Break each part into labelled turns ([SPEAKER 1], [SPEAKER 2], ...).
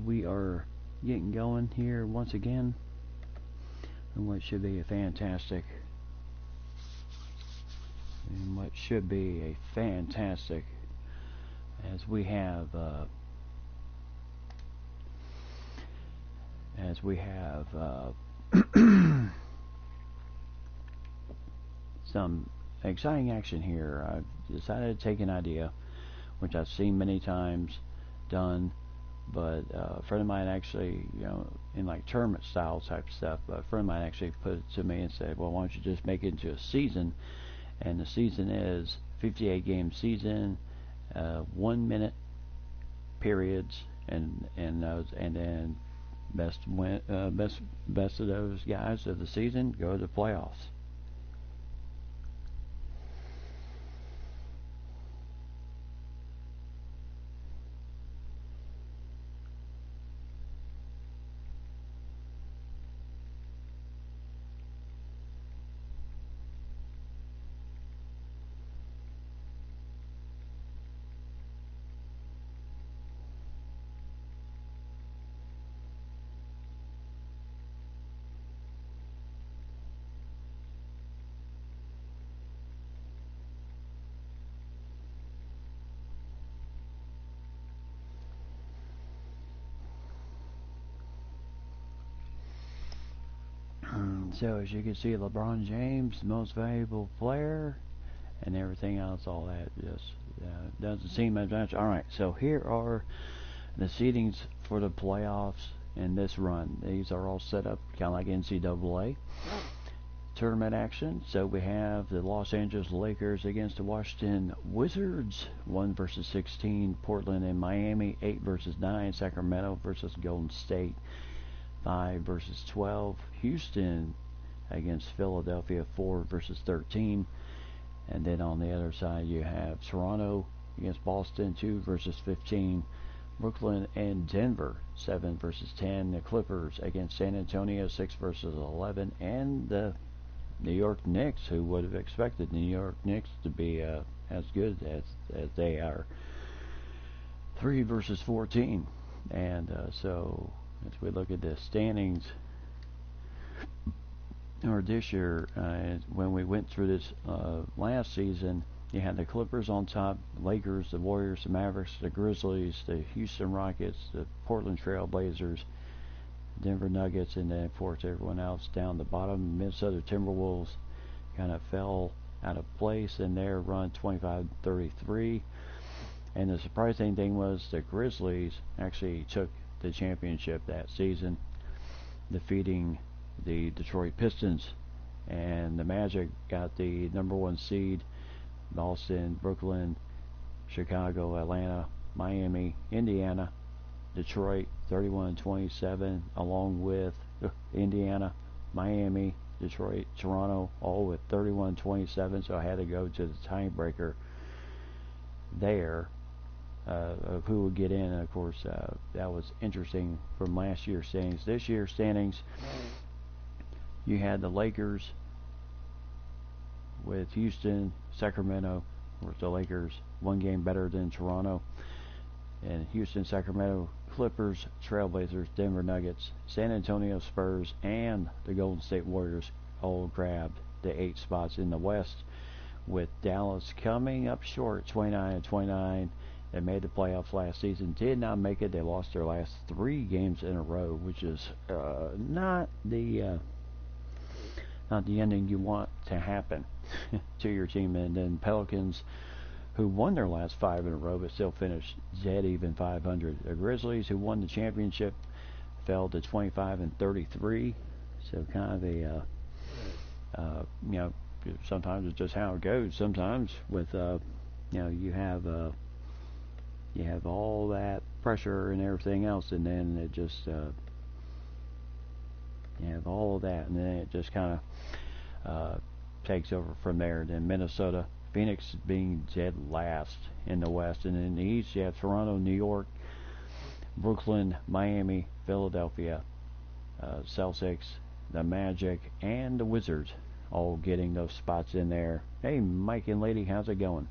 [SPEAKER 1] we are getting going here once again in what should be a fantastic as we have some exciting action here. I've decided to take an idea which I've seen many times done, but a friend of mine actually, in like tournament style type stuff, but a friend of mine actually put it to me and said, well, why don't you just make it into a season? And the season is 58 game season, 1 minute periods, and then best of those guys of the season go to the playoffs. So as you can see, LeBron James, the most valuable player, and everything else, all that just doesn't seem as much. All right, so here are the seedings for the playoffs in this run. These are all set up kind of like NCAA tournament action. So we have the Los Angeles Lakers against the Washington Wizards, 1 versus 16. Portland and Miami, 8 versus 9. Sacramento versus Golden State, 5 versus 12. Houston against Philadelphia, 4 versus 13. And then on the other side you have Toronto against Boston, 2 versus 15. Brooklyn and Denver, 7 versus 10. The Clippers against San Antonio, 6 versus 11. And the New York Knicks, who would have expected the New York Knicks to be as good as they are, 3 versus 14. And so as we look at the standings, or this year, when we went through this last season, you had the Clippers on top, Lakers, the Warriors, the Mavericks, the Grizzlies, the Houston Rockets, the Portland Trail Blazers, Denver Nuggets, and then of course everyone else down the bottom. Minnesota Timberwolves kind of fell out of place in their run, 25-33. And the surprising thing was the Grizzlies actually took the championship that season, defeating the Detroit Pistons, and the Magic got the #1 seed. Boston, Brooklyn, Chicago, Atlanta, Miami, Indiana, Detroit, 31-27, along with Indiana, Miami, Detroit, Toronto, all with 31-27. So I had to go to the tiebreaker there of who would get in. And of course, that was interesting from last year's standings. This year's standings, you had the Lakers with Houston, Sacramento, where the Lakers 1 game better than Toronto, and Houston, Sacramento, Clippers, Trailblazers, Denver Nuggets, San Antonio Spurs, and the Golden State Warriors all grabbed the 8 spots in the West, with Dallas coming up short, 29-29. They made the playoffs last season, did not make it. They lost their last 3 games in a row, which is not the ending you want to happen to your team. And then Pelicans, who won their last 5 in a row but still finished dead even 500. The Grizzlies, who won the championship, fell to 25-33. So kind of a sometimes it's just how it goes. Sometimes with you have all that pressure and everything else, and then it just you have all of that, and then it just kind of takes over from there. Then Minnesota, Phoenix being dead last in the West, and in the East you have Toronto, New York, Brooklyn, Miami, Philadelphia, Celtics, the Magic, and the Wizards, all getting those spots in there. Hey, Mike and Lady, how's it going?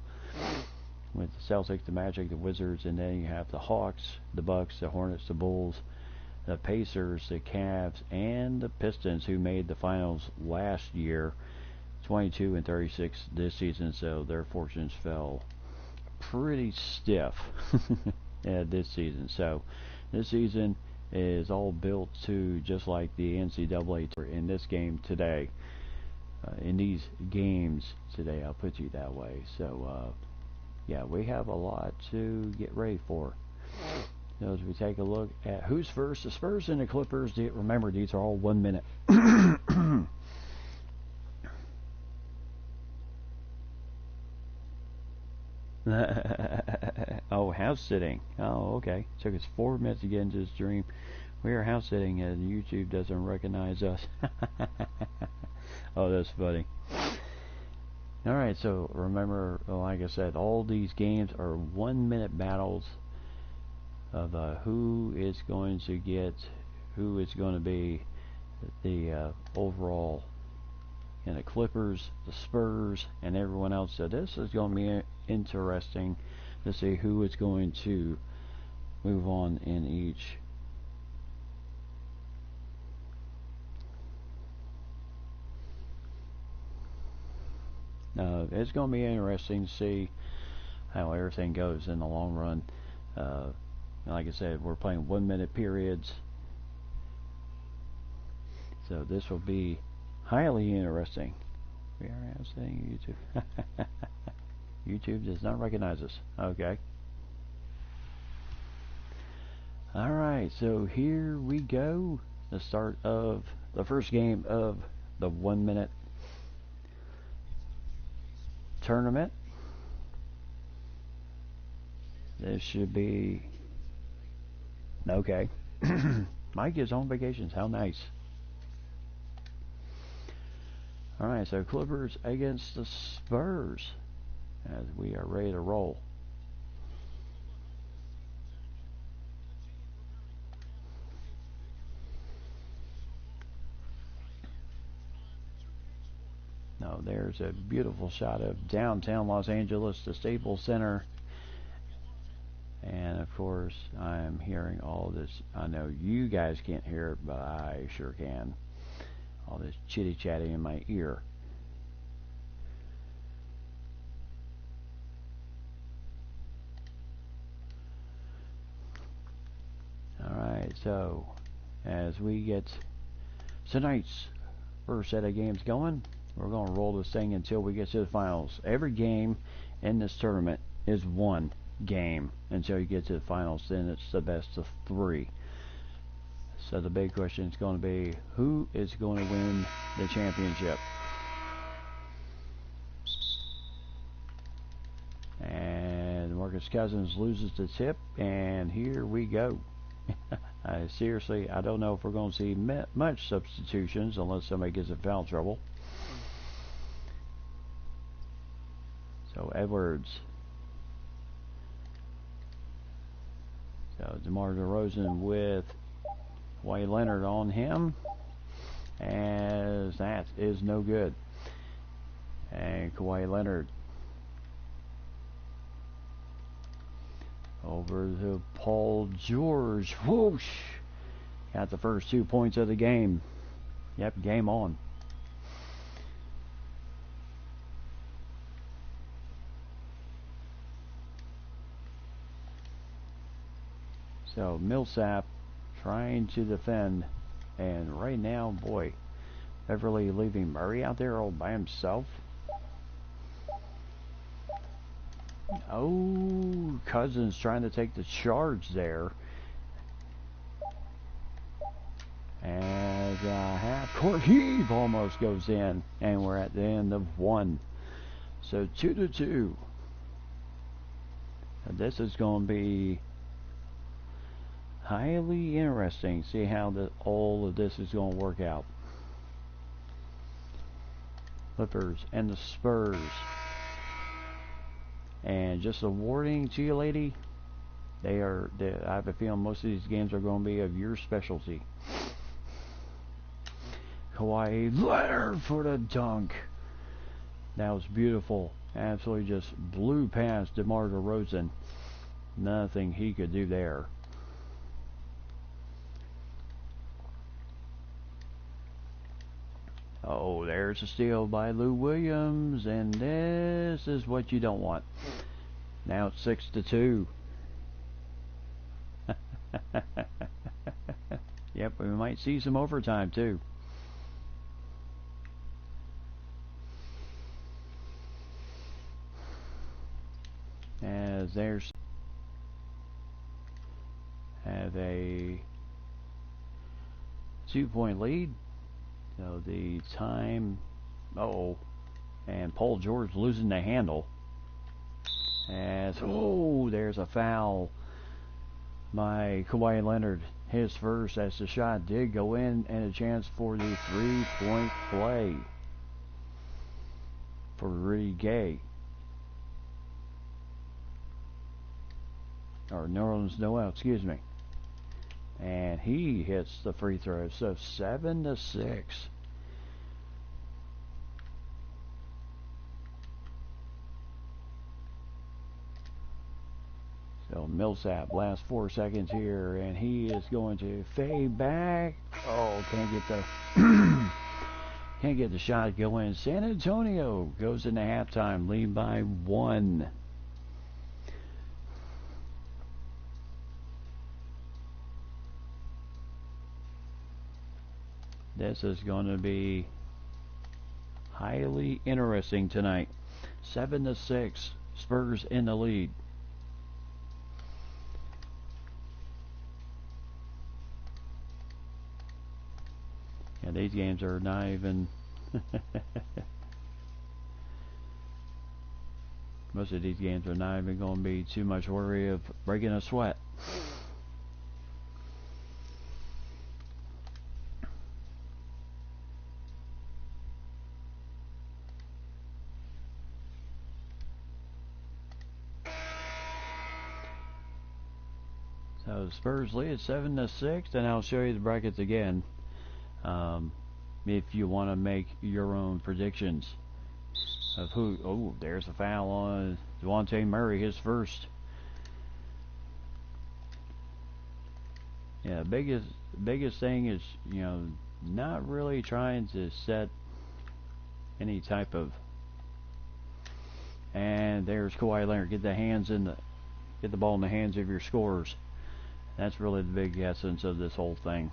[SPEAKER 1] with the Celtics, the Magic, the Wizards, and then you have the Hawks, the Bucks, the Hornets, the Bulls, the Pacers, the Cavs, and the Pistons, who made the finals last year, 22 and 36 this season. So their fortunes fell pretty stiff this season. So this season is all built to just like the NCAA in this game today. In these games today, I'll put you that way. So yeah, we have a lot to get ready for. So as we take a look at who's first, the Spurs and the Clippers. Remember, these are all 1 minute. Oh, house sitting. Oh, okay. Took us 4 minutes to get into this dream. We are house sitting and YouTube doesn't recognize us. Oh, that's funny. Alright, so remember, like I said, all these games are 1 minute battles of who is going to be the overall in the Clippers, the Spurs, and everyone else. So this is going to be interesting to see who is going to move on in each. It's going to be interesting to see how everything goes in the long run. Like I said, we're playing 1 minute periods. So this will be highly interesting. We are saying YouTube. YouTube does not recognize us. Okay. Alright, so here we go. The start of the first game of the 1 minute tournament. This should be okay. Mike is on vacations. How nice. Alright, so Clippers against the Spurs as we are ready to roll. Now there's a beautiful shot of downtown Los Angeles, the Staples Center. And of course, I'm hearing all this. I know you guys can't hear it, but I sure can. All this chitty chatty in my ear. Alright, so as we get tonight's first set of games going, we're going to roll this thing until we get to the finals. Every game in this tournament is one game until you get to the finals. Then it's the best of 3. So the big question is going to be, who is going to win the championship? And Marcus Cousins loses the tip, and here we go. Seriously, I don't know if we're going to see much substitutions unless somebody gets in foul trouble. So Edwards. So DeMar DeRozan with Kawhi Leonard on him, as that is no good. And Kawhi Leonard over to Paul George. Whoosh! Got the first 2 points of the game. Yep, game on. So Millsap trying to defend, and right now, boy, Beverly leaving Murray out there all by himself. Oh, Cousins trying to take the charge there. As half-court heave almost goes in, and we're at the end of 1. So 2-2. And this is going to be highly interesting. See how all of this is going to work out. Clippers and the Spurs. And just a warning to you, lady, I have a feeling most of these games are going to be of your specialty. Kawhi Leonard for the dunk. That was beautiful. Absolutely just blew past DeMar DeRozan. Nothing he could do there. Oh, there's a steal by Lou Williams, and this is what you don't want. Now it's 6-2. Yep, we might see some overtime too. As there's have a 2-point lead. So the time, and Paul George losing the handle. As there's a foul by Kawhi Leonard, his first, as the shot did go in, and a chance for the 3-point play for Rudy Gay. Or Nerlens Noel, excuse me. And he hits the free throw. So 7-6. So Millsap, last 4 seconds here, and he is going to fade back. Can't get the can't get the shot going. San Antonio goes into halftime, lead by 1. This is going to be highly interesting tonight. 7-6, Spurs in the lead. Yeah, these games are not even most of these games are not even going to be too much worry of breaking a sweat. So Spurs lead 7-6, and I'll show you the brackets again. If you want to make your own predictions of who. There's a foul on Dejounte Murray, his first. Yeah, biggest thing is, not really trying to set any type of. And there's Kawhi Leonard. Get the ball in the hands of your scorers. That's really the big essence of this whole thing.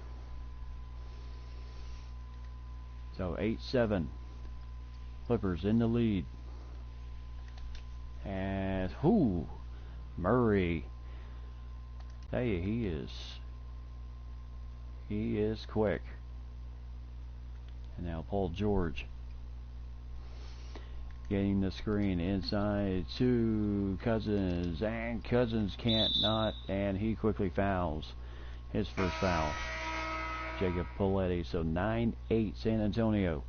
[SPEAKER 1] So 8-7, Clippers in the lead. As Murray, tell you, he is quick. And now Paul George getting the screen inside to Cousins, and Cousins can't not, and he quickly fouls. His first foul. Jacob Poletti. So 9-8 San Antonio.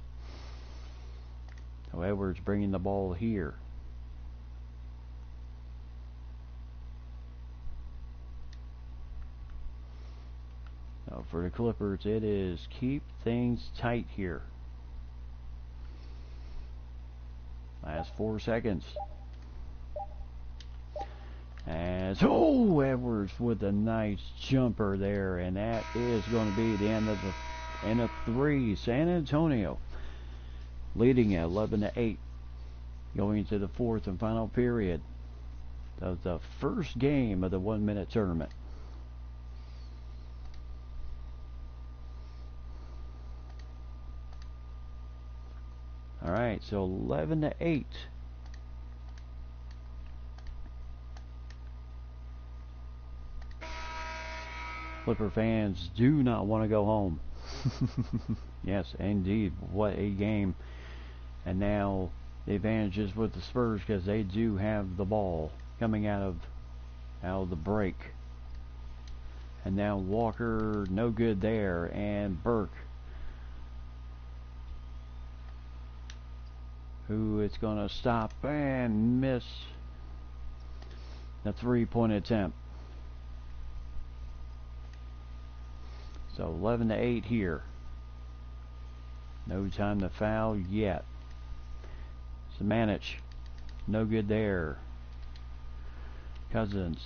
[SPEAKER 1] So Edwards bringing the ball here. So for the Clippers, it is keep things tight here. Last 4 seconds. As Edwards with a nice jumper there, and that is going to be the end of 3. San Antonio leading at 11-8, going into the 4th and final period of the first game of the 1-minute tournament. All right, so 11-8. Clipper fans do not want to go home. Yes, indeed. What a game. And now the advantage is with the Spurs because they do have the ball coming out of the break. And now Walker, no good there. And Burke, who is going to stop and miss the 3-point attempt. So 11-8 here. No time to foul yet. Samanich No good there. Cousins.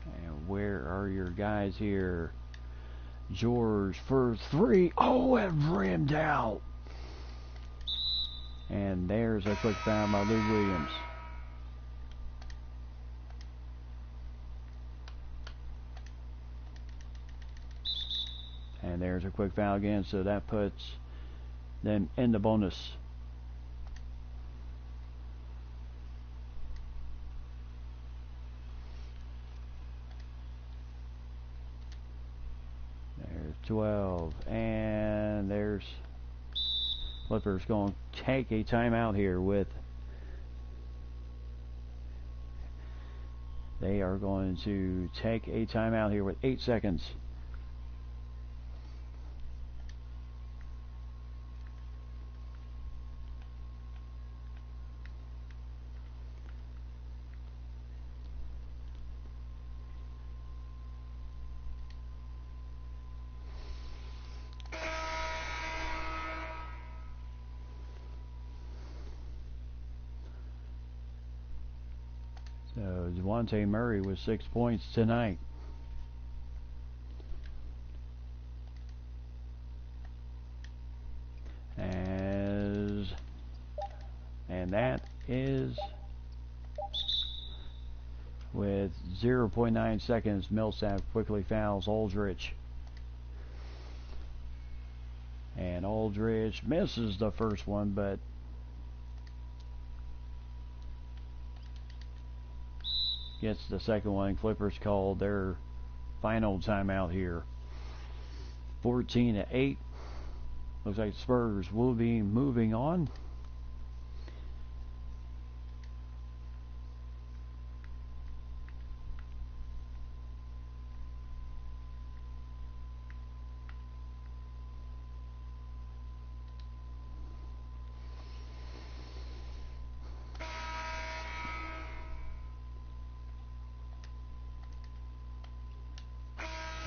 [SPEAKER 1] And where are your guys here? George for three. Oh, it rimmed out. And there's a quick foul by Lou Williams. And there's a quick foul again, so that puts them in the bonus. There's 12. And there's Clippers going to take a timeout here with. They are going to take a timeout here with 8 seconds. So Devontae Murray with 6 points tonight. And that is with 0.9 seconds. Millsap quickly fouls Aldridge. And Aldridge misses the first one, but gets the second one. Clippers called their final timeout here. 14-8. Looks like Spurs will be moving on.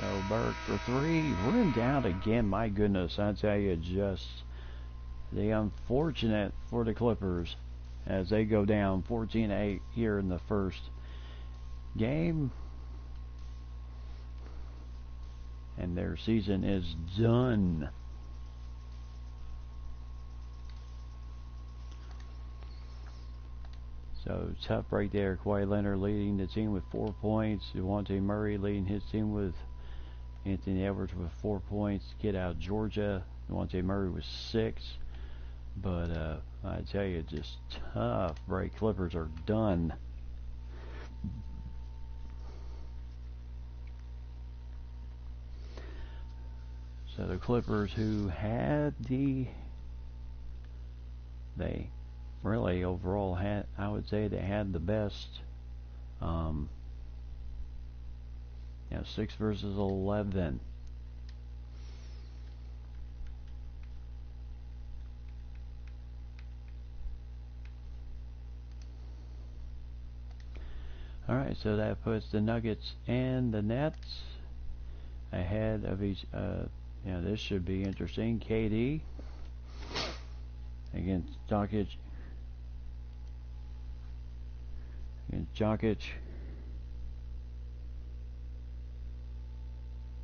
[SPEAKER 1] So Burke for three, rimmed out again. My goodness, I tell you, just the unfortunate for the Clippers as they go down 14-8 here in the first game, and their season is done. So tough right there. Kawhi Leonard leading the team with 4 points. Devontae Murray leading his team with Anthony Edwards with 4 points. Kid out of Georgia. Devontae Murray with 6. But I tell you, just tough break. Clippers are done. So the Clippers, who had they really overall had, I would say they had the best. 6 versus 11. All right, so that puts the Nuggets and the Nets ahead of each. This should be interesting. KD against Jokic.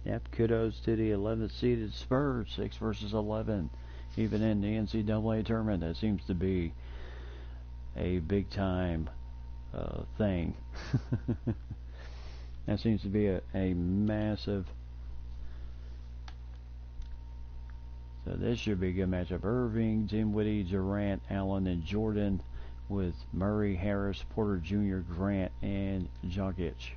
[SPEAKER 1] Yep, kudos to the 11th seeded Spurs, 6 versus 11. Even in the NCAA tournament, that seems to be a big time thing. That seems to be a massive. So this should be a good matchup. Irving, Dinwiddie, Durant, Allen, and Jordan, with Murray, Harris, Porter Jr., Grant, and Jokic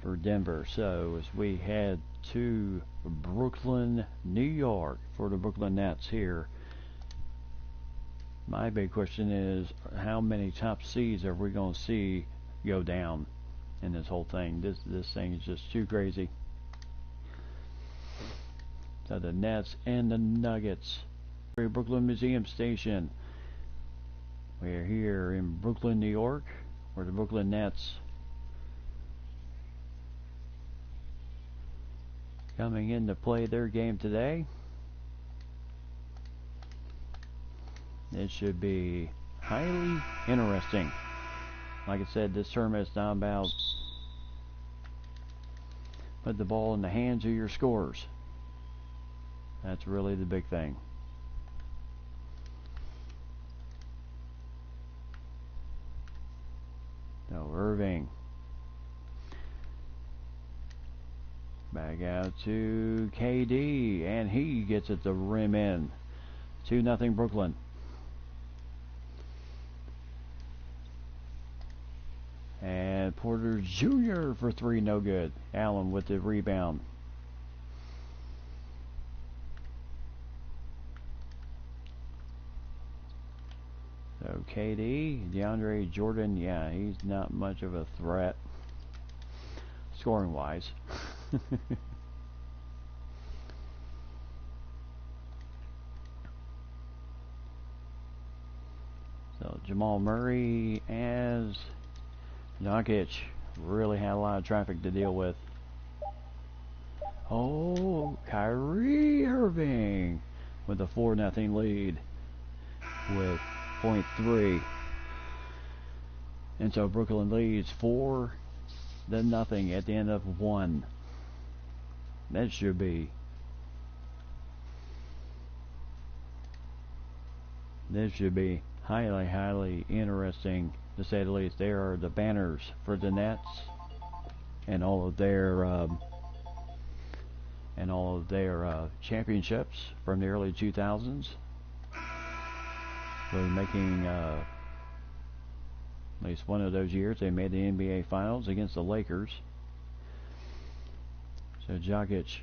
[SPEAKER 1] for Denver. So as we head to Brooklyn, New York for the Brooklyn Nets here, my big question is, how many top seeds are we going to see go down in this whole thing? This thing is just too crazy. So the Nets and the Nuggets. Brooklyn Museum Station. We're here in Brooklyn, New York, where the Brooklyn Nets coming in to play their game today. It should be highly interesting. Like I said, this tournament is not about put the ball in the hands of your scorers. That's really the big thing. So Irving. Back out to KD, and he gets it to rim in. 2-0 Brooklyn. And Porter Jr. for 3, no good. Allen with the rebound. So KD, DeAndre Jordan, yeah, he's not much of a threat scoring wise. So Jamal Murray as Jokic really had a lot of traffic to deal with. Oh, Kyrie Irving with a 4-0 lead with .3. And so Brooklyn leads 4-0 at the end of 1. That should be. This should be highly, highly interesting, to say the least. There are the banners for the Nets and all of their championships from the early 2000s. We're making at least one of those years they made the NBA Finals against the Lakers. So Jokic,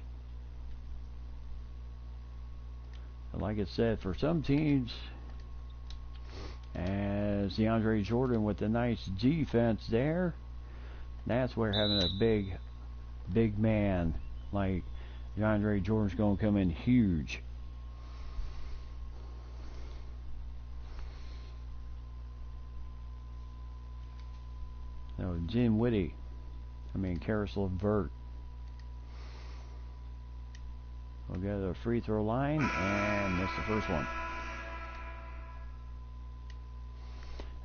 [SPEAKER 1] like I said, for some teams, as DeAndre Jordan with the nice defense there, that's where having a big man like DeAndre Jordan's going to come in huge. So Karis LeVert will go to the free throw line and miss the first one.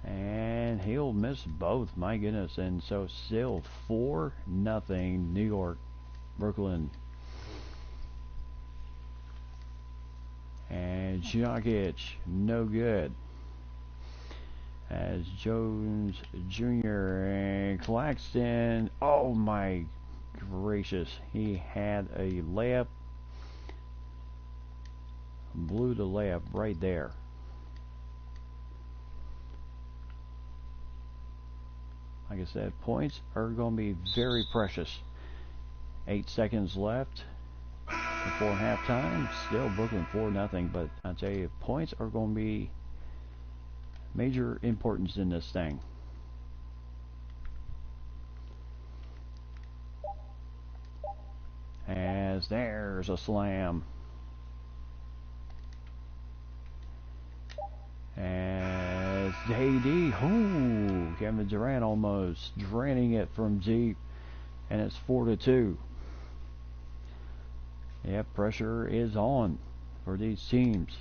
[SPEAKER 1] And he'll miss both, my goodness. And so still 4-0 New York, Brooklyn. And Jokic, no good. As Jones Jr. and Claxton, oh my gracious, he had a layup, blew the layup right there. Like I said, points are going to be very precious. 8 seconds left before halftime. Still Brooklyn 4-0, but I tell you, points are going to be major importance in this thing. As there's a slam. As KD, Kevin Durant almost draining it from deep, and it's 4-2. Yep, pressure is on for these teams.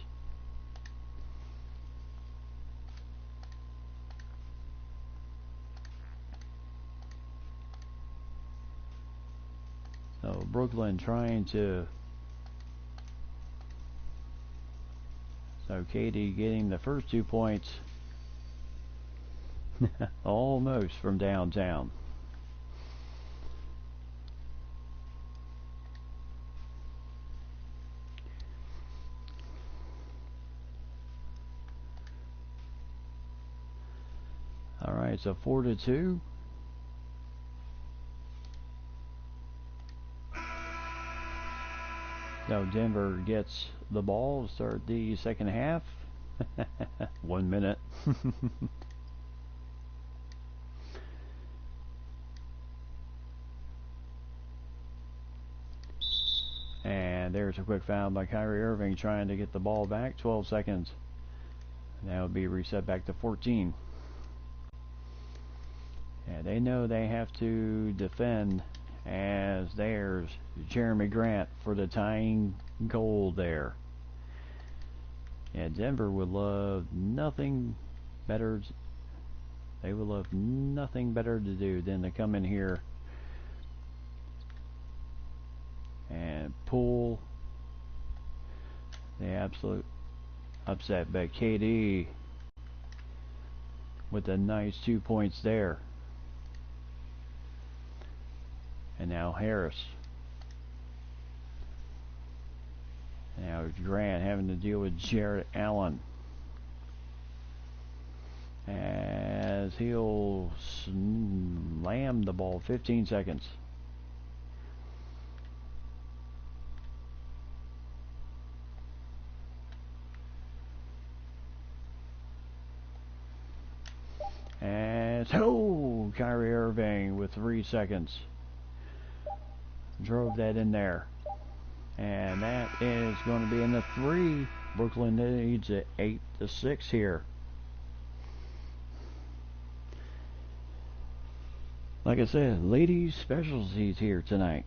[SPEAKER 1] So Brooklyn trying to. So KD getting the first 2 points almost from downtown. All right, so 4-2. So Denver gets the ball to start the second half. 1 minute. And there's a quick foul by Kyrie Irving trying to get the ball back. 12 seconds. That would be reset back to 14. And they know they have to defend, as there's Jeremy Grant for the tying goal there. Yeah, Denver would love nothing better. They would love nothing better to do than to come in here and pull the absolute upset. But KD with a nice 2 points there. And now Harris. Now Grant having to deal with Jarrett Allen. As he'll slam the ball. 15 seconds. And so Kyrie Irving with 3 seconds. Drove that in there. And that is going to be in the 3. Brooklyn needs an 8-6 here. Like I said, ladies specialties here tonight.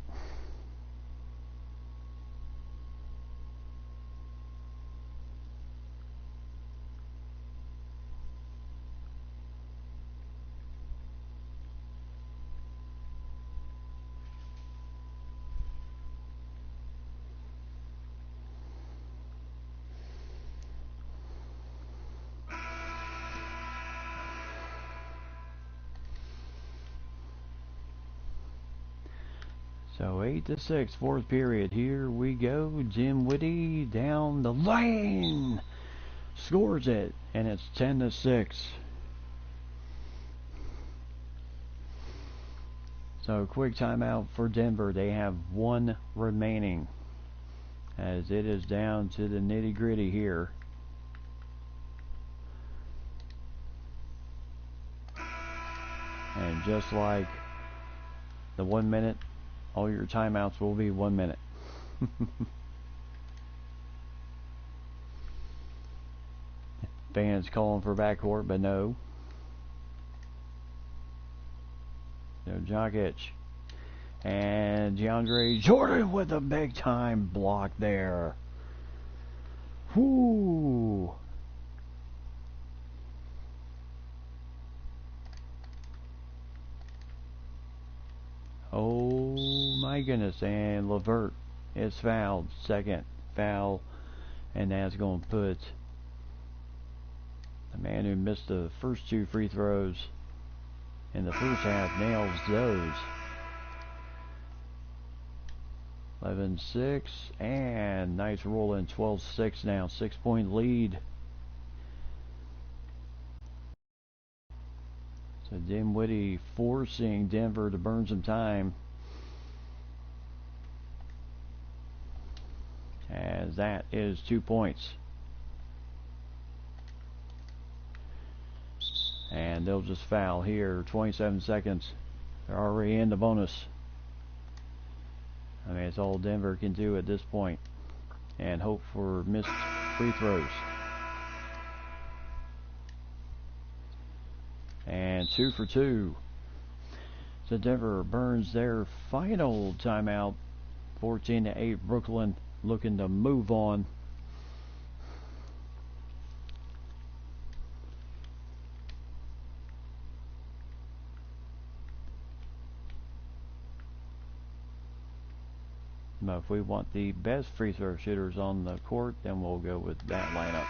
[SPEAKER 1] So 8-6, fourth period. Here we go. Dinwiddie down the lane. Scores it, and it's 10-6. So quick timeout for Denver. They have 1 remaining, as it is down to the nitty gritty here. And just like the 1 minute, all your timeouts will be 1 minute. Fans calling for backcourt, but no. So Jokic and DeAndre Jordan with a big time block there. Whoo! Oh my goodness, and LeVert is fouled. Second foul, and that's going to put the man who missed the first 2 free throws in the first half nails those. 11-6, and nice roll in. 12-6 now, 6-point lead. So Dinwiddie forcing Denver to burn some time, as that is 2 points. And they'll just foul here. 27 seconds. They're already in the bonus. I mean, it's all Denver can do at this point, and hope for missed free throws. And 2 for 2. So Denver burns their final timeout. 14-8. Brooklyn looking to move on. But if we want the best free throw shooters on the court, then we'll go with that lineup.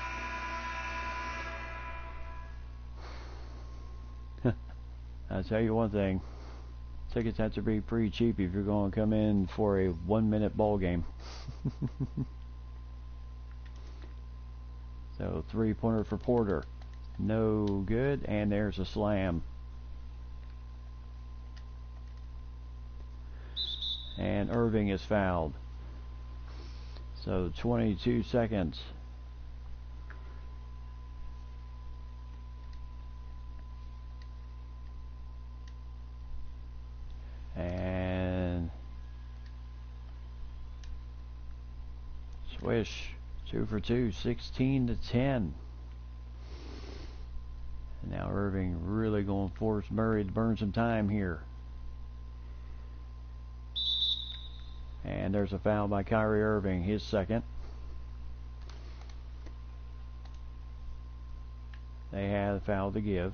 [SPEAKER 1] I'll tell you one thing. Tickets have to be pretty cheap if you're going to come in for a 1 minute ball game. So 3-pointer for Porter. No good, and there's a slam. And Irving is fouled. So 22 seconds. And swish. 2 for 2. 16-10. And now Irving really going to force Murray to burn some time here. And there's a foul by Kyrie Irving, his second. a foul to give.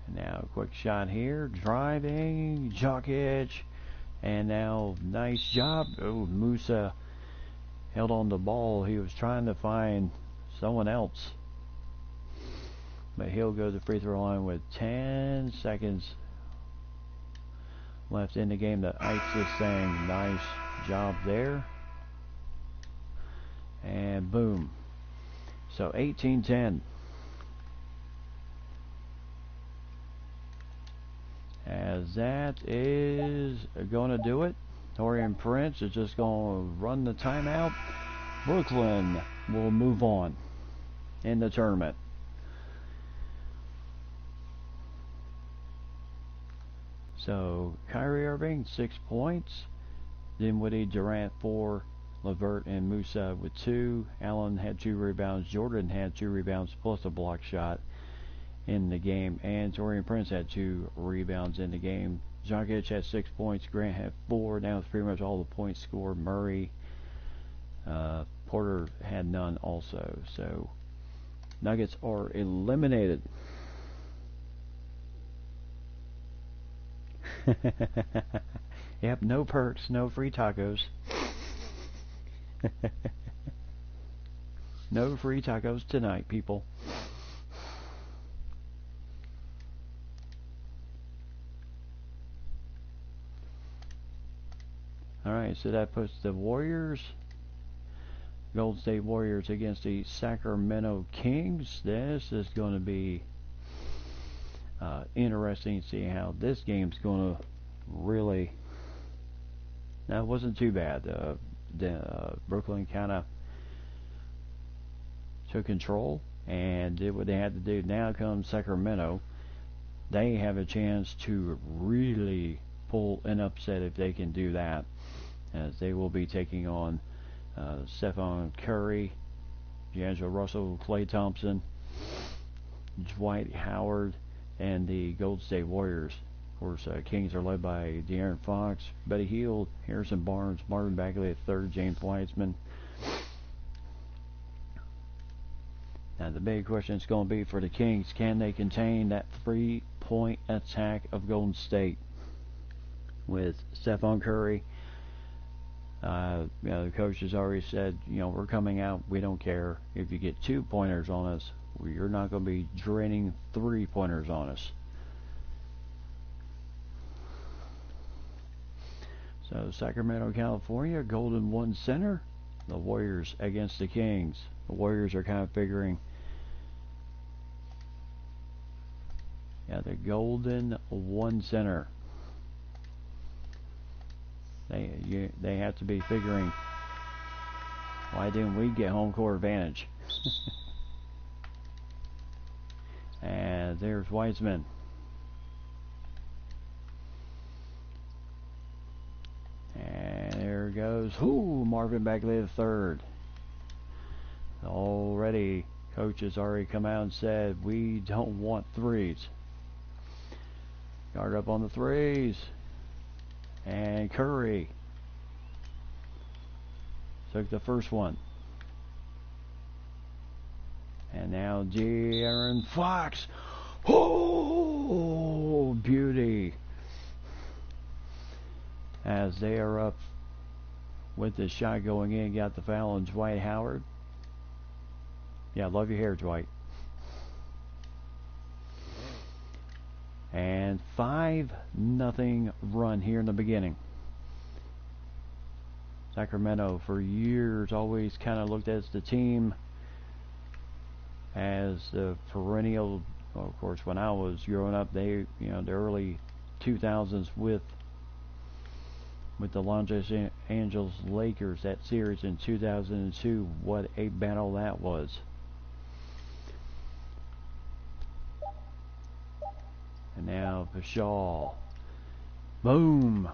[SPEAKER 1] And now quick shot here, driving, Jokic, and now nice job. Oh, Musa held on the ball. He was trying to find someone else. But he'll go to the free throw line with 10 seconds left in the game to ice this thing. Nice job there. And boom. So 18-10. As that is going to do it. Taurean Prince is just going to run the timeout. Brooklyn will move on in the tournament. So Kyrie Irving 6 points, Dinwiddie, Durant 4, LeVert and Musa with 2. Allen had 2 rebounds. Jordan had 2 rebounds plus a block shot in the game, and Taurean Prince had 2 rebounds in the game. Jokic had 6 points. Grant had 4. Now it's pretty much all the points scored. Murray, Porter had none also. So Nuggets are eliminated. Yep, no perks, no free tacos. No free tacos tonight, people. Alright, so that puts the Warriors, Golden State Warriors against the Sacramento Kings. This is going to be interesting to see how this game's going to really. That wasn't too bad. Brooklyn kind of took control and did what they had to do. Now comes Sacramento. They have a chance to really pull an upset if they can do that, as they will be taking on Stephen Curry, D'Angelo Russell, Klay Thompson, Dwight Howard, and the Golden State Warriors. Of course, Kings are led by De'Aaron Fox, Buddy Hield, Harrison Barnes, Marvin Bagley at 3rd, James Wiseman. Now the big question is going to be for the Kings, can they contain that 3-point attack of Golden State with Stephen Curry? The coach has already said, we're coming out, we don't care if you get 2-pointers on us. You're not going to be draining 3-pointers on us. So Sacramento, California, Golden 1 center. The Warriors against the Kings. The Warriors are kind of figuring, the Golden 1 center. They have to be figuring, why didn't we get home court advantage? And there's Wiseman. And there goes Marvin Bagley III. Already, coach has already come out and said, we don't want threes. Guard up on the threes. And Curry took the first one. And now De'Aaron Fox. Oh, beauty. As they are up with the shot going in, got the foul on Dwight Howard. Yeah, love your hair, Dwight. And 5-0 run here in the beginning. Sacramento for years always kind of looked at the team as the perennial. Of course, when I was growing up, the early 2000s with the Los Angeles Lakers, that series in 2002, what a battle that was. And now Pascal. Boom!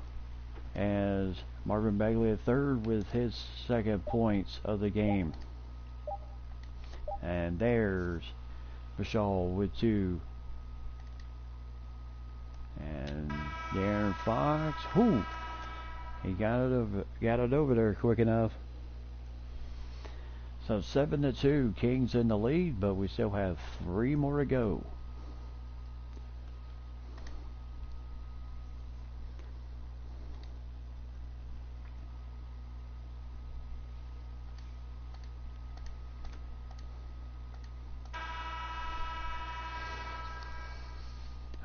[SPEAKER 1] As Marvin Bagley III with his 2nd points of the game. And there's Pascal with 2. And De'Aaron Fox. He got it over there quick enough. So 7-2, Kings in the lead, but we still have 3 more to go.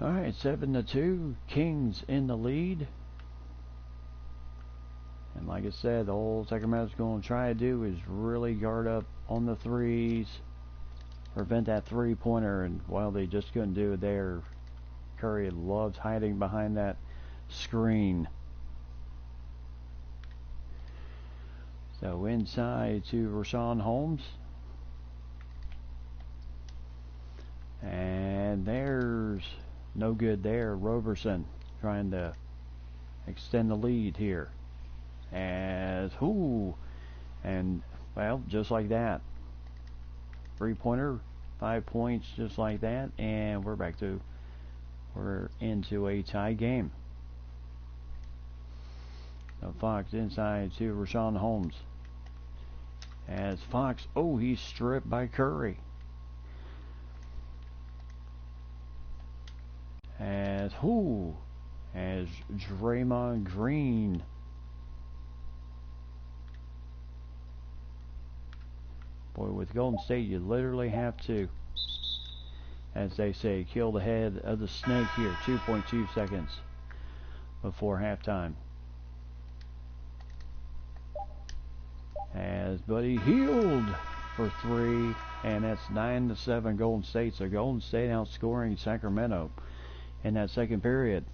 [SPEAKER 1] Alright, 7-2, Kings in the lead. And like I said, all Sacramento's going to try to do is really guard up on the threes, prevent that three-pointer, and while they just couldn't do it there, Curry loves hiding behind that screen. So inside to Rashawn Holmes. And there's no good there. Roberson trying to extend the lead here. And well, just like that. 3-pointer, 5 points just like that. And we're into a tie game. So Fox inside to Rashawn Holmes. As Fox, he's stripped by Curry. As Draymond Green. Boy, with Golden State, you literally have to, as they say, kill the head of the snake here. 2.2 seconds before halftime. As Buddy Hield for 3, and that's 9-7 Golden State. So Golden State outscoring Sacramento in that second period.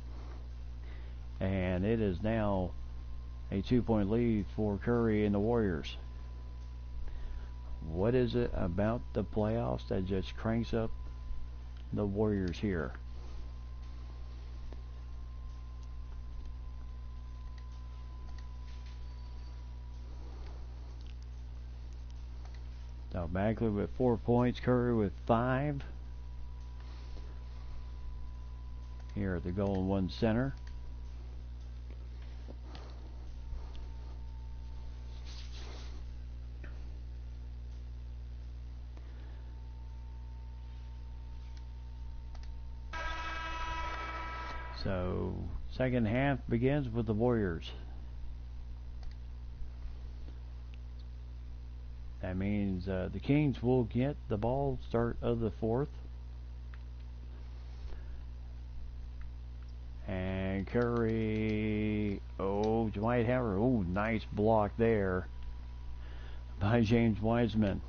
[SPEAKER 1] And it is now a 2-point lead for Curry and the Warriors. What is it about the playoffs that just cranks up the Warriors here? So Bagley with 4 points, Curry with 5. Here at the Golden One Center. So second half begins with the Warriors. That means the Kings will get the ball start of the fourth. And Curry, Dwight Howard, nice block there by James Wiseman.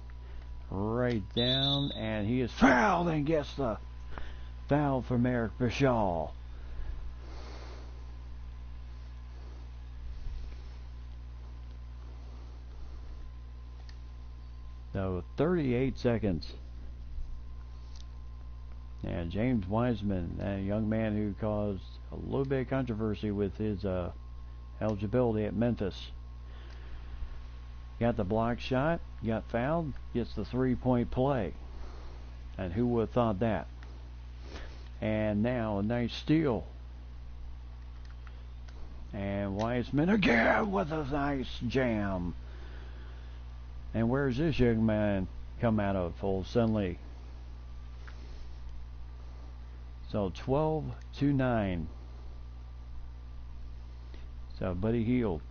[SPEAKER 1] Right down, and he is fouled and gets the foul from Eric Bishal. So 38 seconds. And James Wiseman, a young man who caused a little bit of controversy with his eligibility at Memphis. Got the block shot, got fouled, gets the 3-point play. And who would have thought that? And now a nice steal. And Wiseman again with a nice jam. And where's this young man come out of, old Sunley? So 12-9. So Buddy Hield.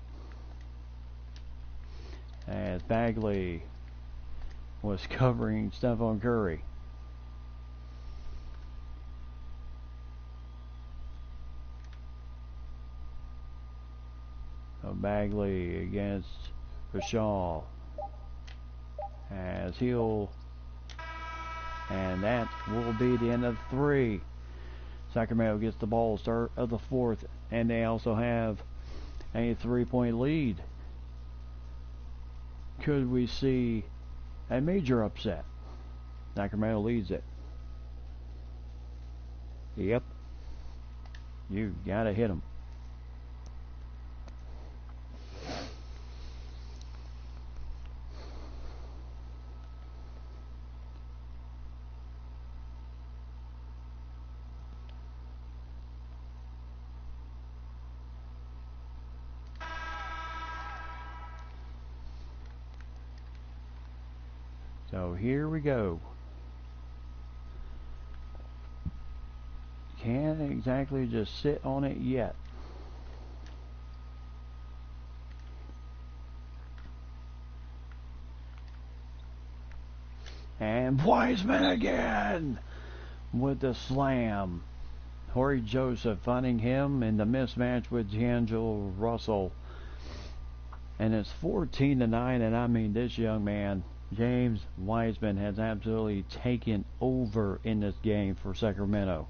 [SPEAKER 1] As Bagley was covering Stephon Curry. So Bagley against Bashal. As Hield. And that will be the end of 3. Sacramento gets the ball start of the fourth, and they also have a 3-point lead. Could we see a major upset? Sacramento leads it. Yep. You gotta hit them. So here we go. Can't exactly just sit on it yet. And Wiseman again with the slam. Corey Joseph finding him in the mismatch with D'Angelo Russell. And it's 14-9, and I mean, this young man, James Wiseman, has absolutely taken over in this game for Sacramento.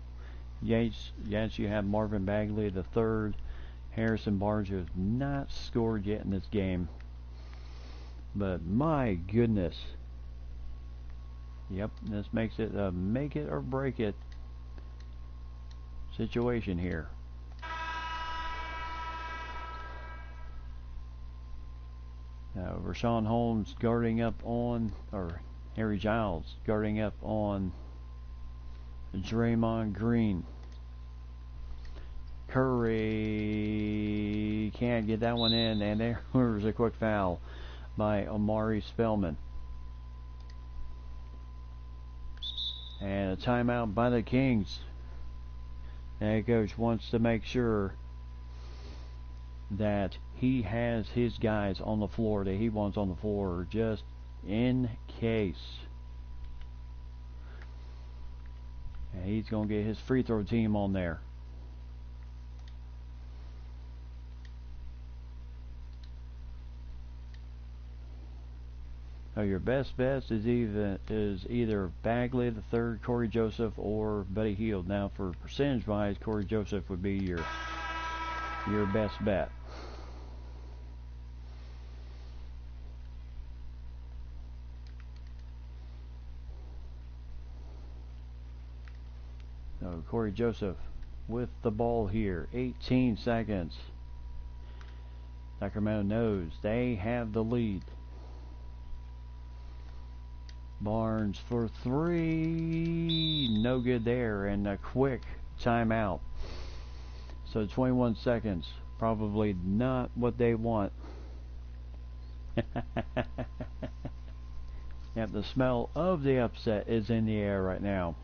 [SPEAKER 1] Yes, you have Marvin Bagley the third. Harrison Barnes, who has not scored yet in this game. But my goodness. Yep, this makes it a make it or break it situation here. Rashawn Holmes guarding up on, or Harry Giles guarding up on Draymond Green. Curry can't get that one in, and there's a quick foul by Omari Spellman. And a timeout by the Kings. And coach wants to make sure that he has his guys on the floor that he wants on the floor just in case. And he's going to get his free throw team on there. So your best bet is either Bagley the third, Corey Joseph, or Buddy Hield. Now for percentage wise, Corey Joseph would be your best bet. So Corey Joseph with the ball here. 18 seconds. Sacramento knows they have the lead. Barnes for three. No good there. And a quick timeout. So 21 seconds. Probably not what they want. Yep, the smell of the upset is in the air right now.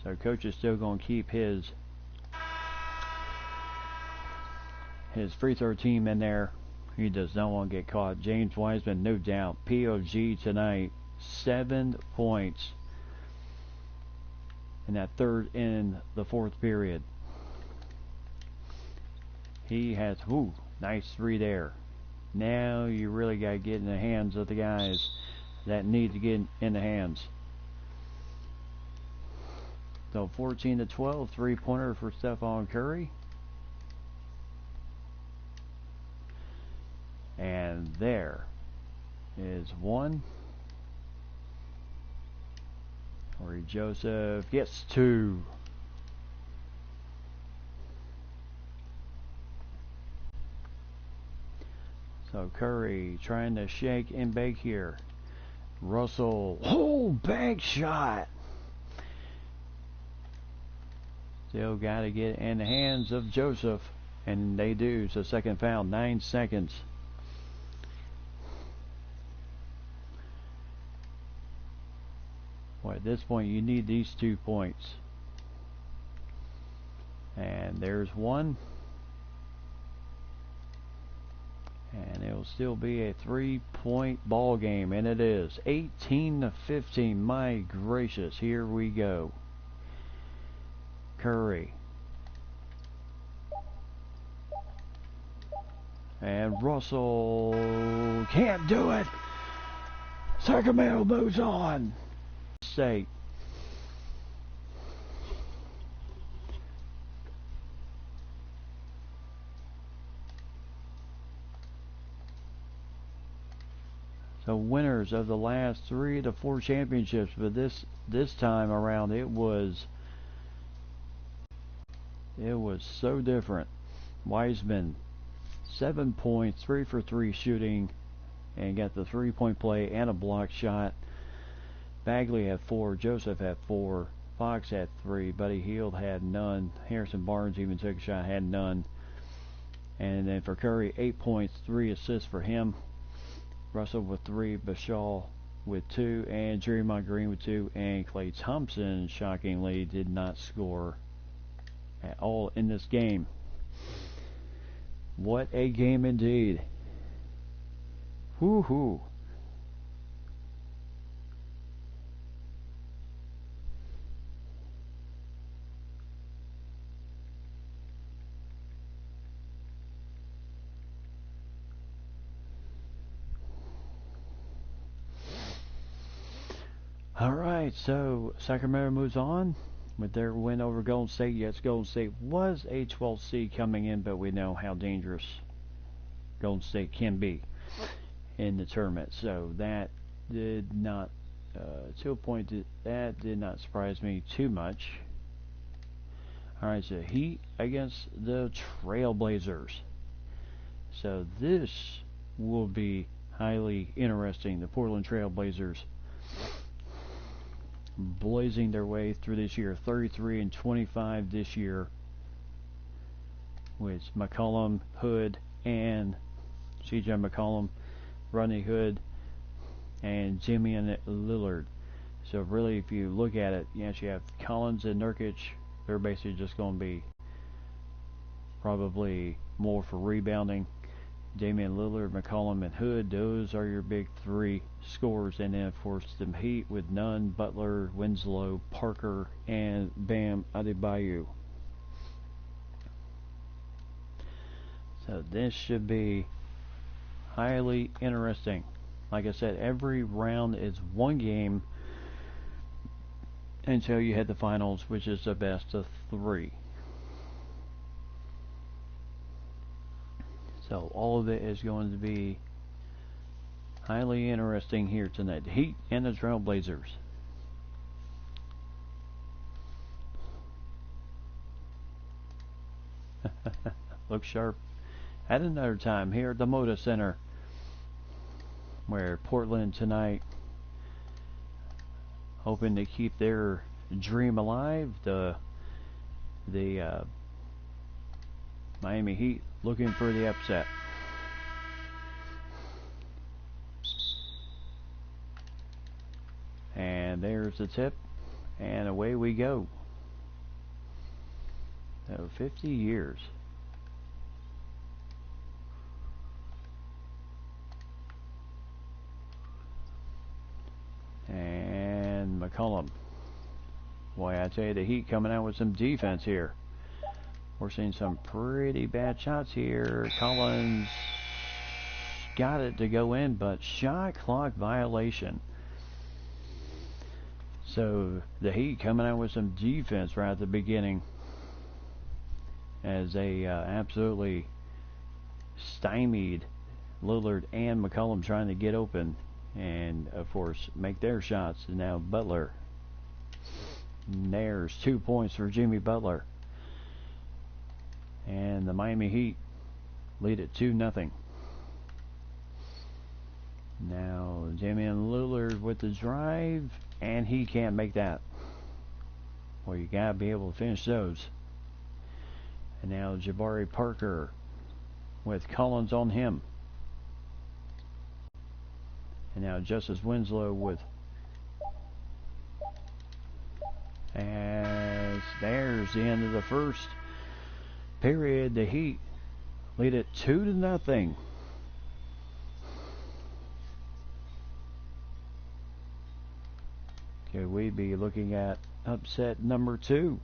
[SPEAKER 1] So coach is still going to keep his free throw team in there. He does not want to get caught. James Wiseman, no doubt. POG tonight, 7 points in that third in the fourth period. He has, nice three there. Now you really got to get in the hands of the guys that need to get in the hands. So 14-12, three-pointer for Stephon Curry. And there is one. Corey Joseph gets two. So Curry trying to shake and bake here. Russell, bank shot. Still got to get in the hands of Joseph, and they do. So second foul, 9 seconds. Boy, at this point, you need these 2 points. And there's one. And it'll still be a 3-point ball game, and it is 18-15. My gracious, here we go. Curry. And Russell can't do it. Sacramento moves on. State. So winners of the last 3 to 4 championships, but this time around it was so different. Wiseman, 7 points, 3 for 3 shooting, and got the 3-point play and a block shot. Bagley had 4, Joseph had 4, Fox had 3, Buddy Hield had none, Harrison Barnes even took a shot, had none. And then for Curry, 8 points, 3 assists for him. Russell with 3, Bashaw with 2, and Draymond Green with 2, and Klay Thompson, shockingly, did not score at all in this game. What a game indeed. Woohoo. Alright, so Sacramento moves on with their win over Golden State. Yes, Golden State was a 12th seed coming in, but we know how dangerous Golden State can be in the tournament. So that did not, to a point, that did not surprise me too much. Alright, so Heat against the Trailblazers. So this will be highly interesting. The Portland Trailblazers blazing their way through this year, 33-25 this year, with McCollum, Hood, and CJ McCollum, Rodney Hood, and Damian Lillard. So really, if you look at it, yes, you have Collins and Nurkic. They're basically just going to be probably more for rebounding. Damian Lillard, McCollum, and Hood, those are your big 3 scorers. And then, of course, the Heat with Nunn, Butler, Winslow, Parker, and Bam Adebayo. So this should be highly interesting. Like I said, every round is one game until you hit the finals, which is the best of 3. So all of it is going to be highly interesting here tonight. The Heat and the Trailblazers. Look sharp. At another time here at the Moda Center, where Portland tonight hoping to keep their dream alive. The Miami Heat looking for the upset. And there's the tip, and away we go. So 50 years. And McCollum. Boy, I tell you, the Heat coming out with some defense here. We're seeing some pretty bad shots here. Collins got it to go in, but shot clock violation. So the Heat coming out with some defense right at the beginning, as they absolutely stymied Lillard and McCollum trying to get open and, of course, make their shots. And now Butler. And there's 2 points for Jimmy Butler. And the Miami Heat lead it 2-0. Now Damian Lillard with the drive, and he can't make that. Well, you gotta be able to finish those. And now Jabari Parker with Collins on him. And now Justice Winslow with, as there's the end of the first period. The Heat lead it 2-0. Could we be looking at upset number 2?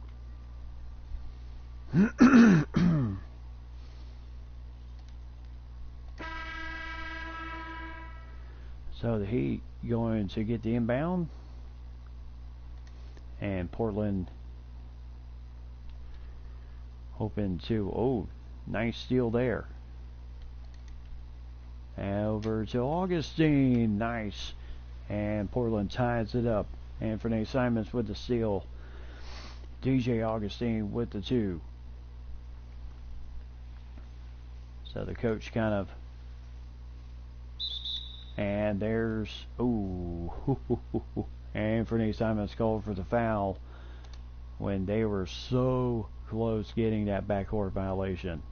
[SPEAKER 1] So the Heat going to get the inbound, and Portland hoping to, oh, nice steal there. Over to Augustine, nice, and Portland ties it up. Anthony Simons with the steal. DJ Augustine with the 2. So the coach kind of, and there's, ooh, Anthony Simons called for the foul when they were so close getting that backcourt violation.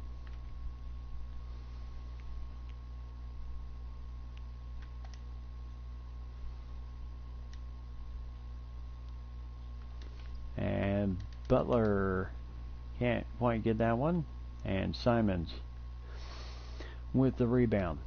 [SPEAKER 1] Butler can't quite get that one. And Simons with the rebound.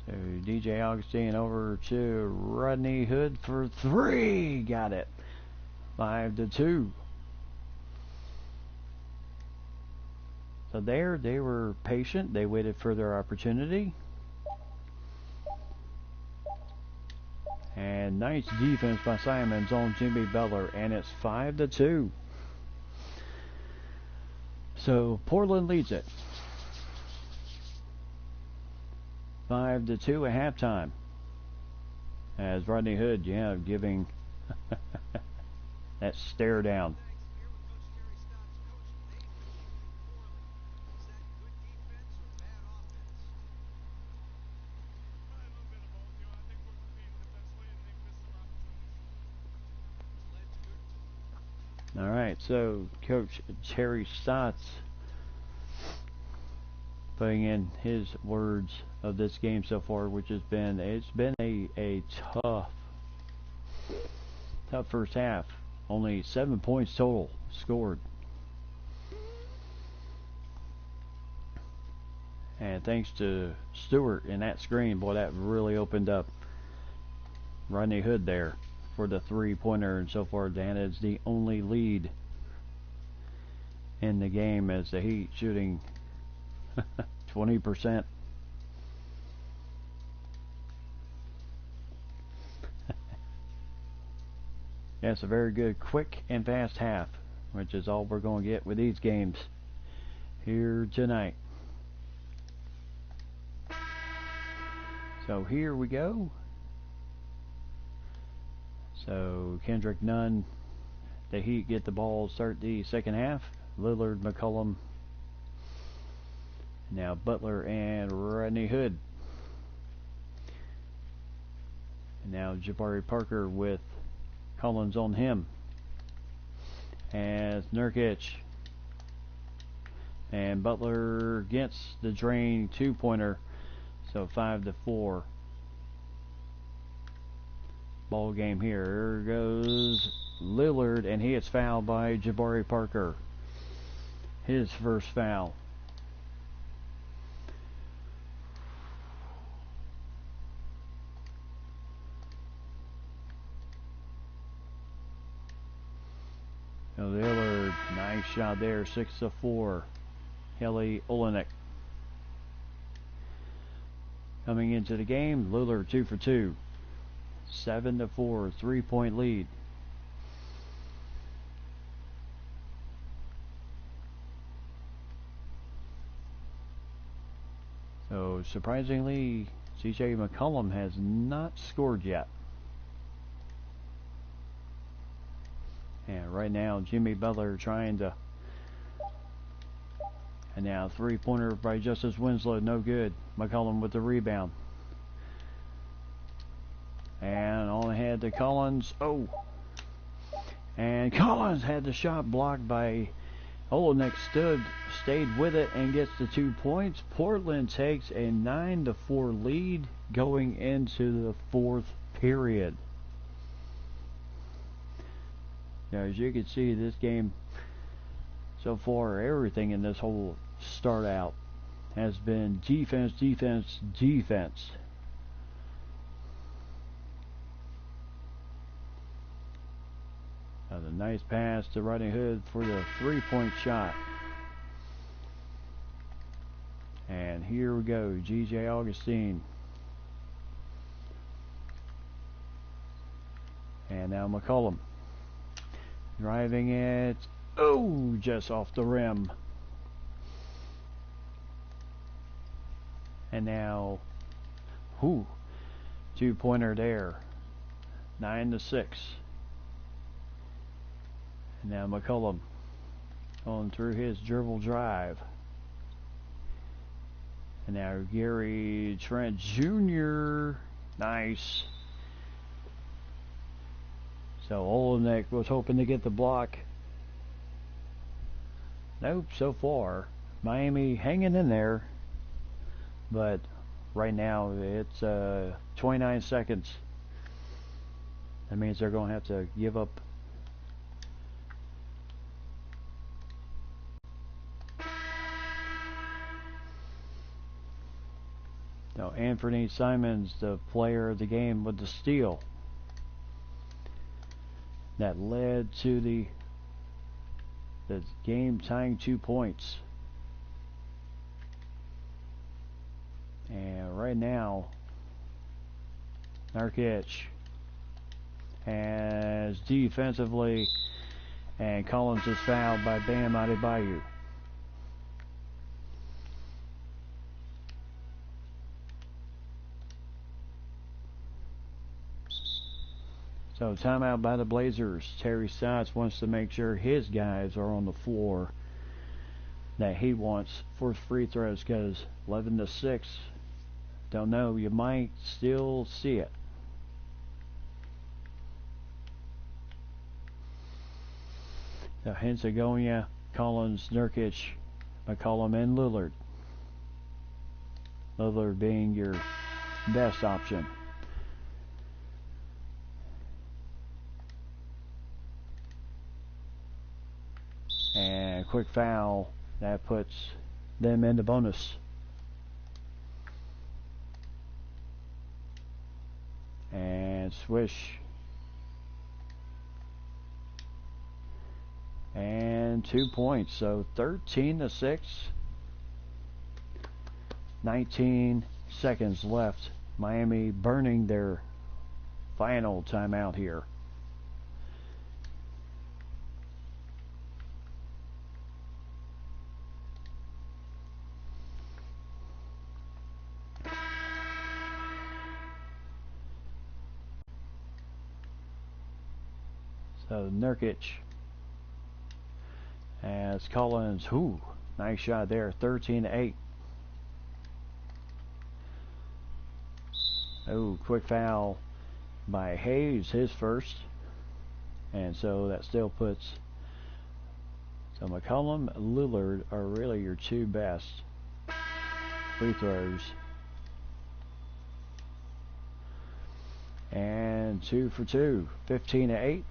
[SPEAKER 1] So DJ Augustine over to Rodney Hood for three. Got it. 5-2. So there, they were patient. They waited for their opportunity. And nice defense by Simons on Jimmy Butler, and it's 5-2. So Portland leads it 5-2 at halftime. As Rodney Hood, giving that stare down. All right, so Coach Terry Stotts putting in his words of this game so far, which has been a tough first half. Only 7 points total scored, and thanks to Stewart in that screen, boy, that really opened up Rodney Hood there for the three-pointer, and so far that is the only lead in the game, as the Heat shooting 20%. That's a very good quick and fast half, which is all we're going to get with these games here tonight. So here we go. So Kendrick Nunn, the Heat get the ball, start the second half. Lillard, McCollum, now Butler and Rodney Hood. And now Jabari Parker with Collins on him. As Nurkic, and Butler gets the drain two-pointer, so 5-4. Ball game here. Here goes Lillard, and he is fouled by Jabari Parker. His first foul. So Lillard, nice shot there, 6-4. Kelly Olynyk coming into the game. Lillard 2 for 2. 7-4, 3-point lead. So surprisingly, CJ McCollum has not scored yet. And right now, Jimmy Butler trying to. And now three-pointer by Justice Winslow, no good. McCollum with the rebound. And on ahead to Collins. Oh! And Collins had the shot blocked by Olynyk. Stayed with it and gets the 2 points. Portland takes a 9-4 lead going into the fourth period. Now, as you can see, this game so far, everything in this whole start out has been defense, defense, defense. A nice pass to Rodney Hood for the three-point shot. And here we go, G.J. Augustine. And now McCollum. Driving it. Oh, just off the rim. And now, two-pointer there. 9-6. And now McCollum going through his dribble drive. And now Gary Trent Jr. Nice. So Olynyk was hoping to get the block. Nope, so far. Miami hanging in there. But right now it's 29 seconds. That means they're going to have to give up. Now, Anthony Simons, the player of the game, with the steal that led to the game tying 2 points. And right now, Nurkic has defensively, and Collins is fouled by Bam Adebayo. So timeout by the Blazers. Terry Stotts wants to make sure his guys are on the floor that he wants for free throws, because 11-6. Don't know, you might still see it. So Hensagonia, Collins, Nurkic, McCollum, and Lillard. Lillard being your best option. And quick foul, that puts them into bonus. And swish. And 2 points. So 13-6. 19 seconds left. Miami burning their final timeout here. So Nurkic as Collins. Nice shot there. 13-8. Quick foul by Hayes, his first. And so that still puts. So McCollum, Lillard are really your two best free throws. And 2 for 2. 15-8.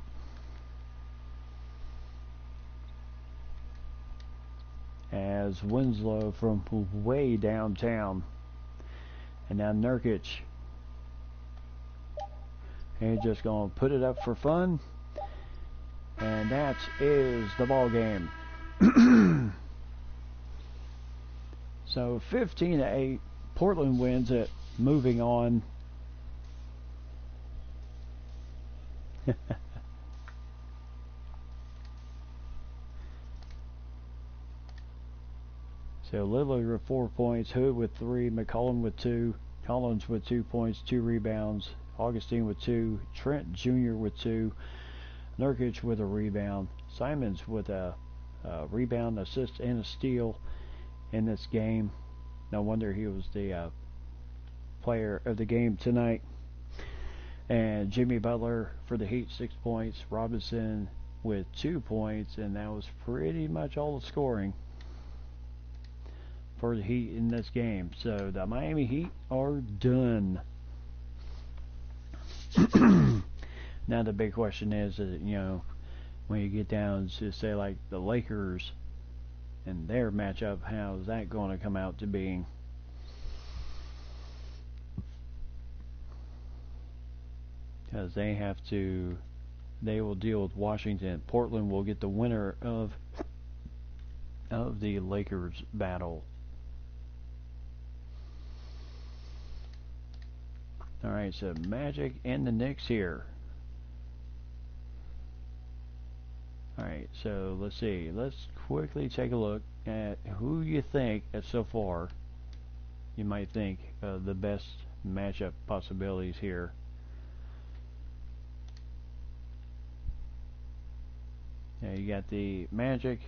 [SPEAKER 1] As Winslow from way downtown. And now Nurkic. He's just going to put it up for fun. And that is the ball game. So 15-8. Portland wins it. Moving on. So Lillard with 4 points, Hood with 3, McCollum with 2, Collins with 2 points, 2 rebounds, Augustine with 2, Trent Jr. with 2, Nurkic with a rebound, Simons with a rebound, assist, and a steal in this game. No wonder he was the player of the game tonight. And Jimmy Butler for the Heat, 6 points, Robinson with 2 points, and that was pretty much all the scoring for the Heat in this game. So the Miami Heat are done. Now the big question is, when you get down to say like the Lakers and their matchup, how is that going to come out to being? Because they will deal with Washington. Portland will get the winner of the Lakers battle. Alright, so Magic and the Knicks here. Alright, so let's see. Let's quickly take a look at who you think, so far, you might think the best matchup possibilities here. Now you got the Magic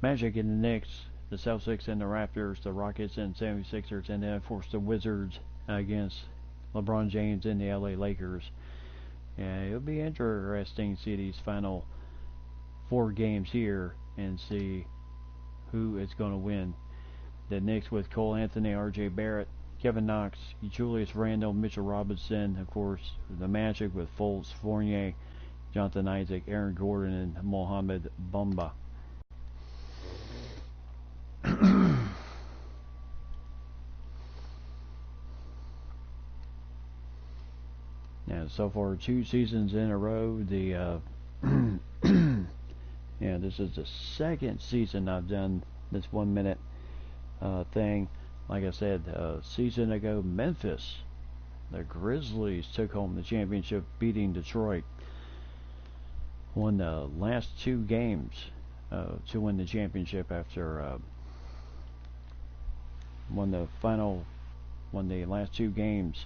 [SPEAKER 1] and the Knicks, the Celtics and the Raptors, the Rockets and 76ers, and then of course the Wizards against LeBron James and the LA Lakers. Yeah, it'll be interesting to see these final 4 games here and see who is going to win. The Knicks with Cole Anthony, R.J. Barrett, Kevin Knox, Julius Randle, Mitchell Robinson. Of course, the Magic with Fultz, Fournier, Jonathan Isaac, Aaron Gordon, and Mohamed Bamba. Now, so far, 2 seasons in a row, the yeah, this is the second season I've done this 1 minute thing. Like I said, a season ago, Memphis, the Grizzlies took home the championship, beating Detroit. Won the last 2 games to win the championship after won the last 2 games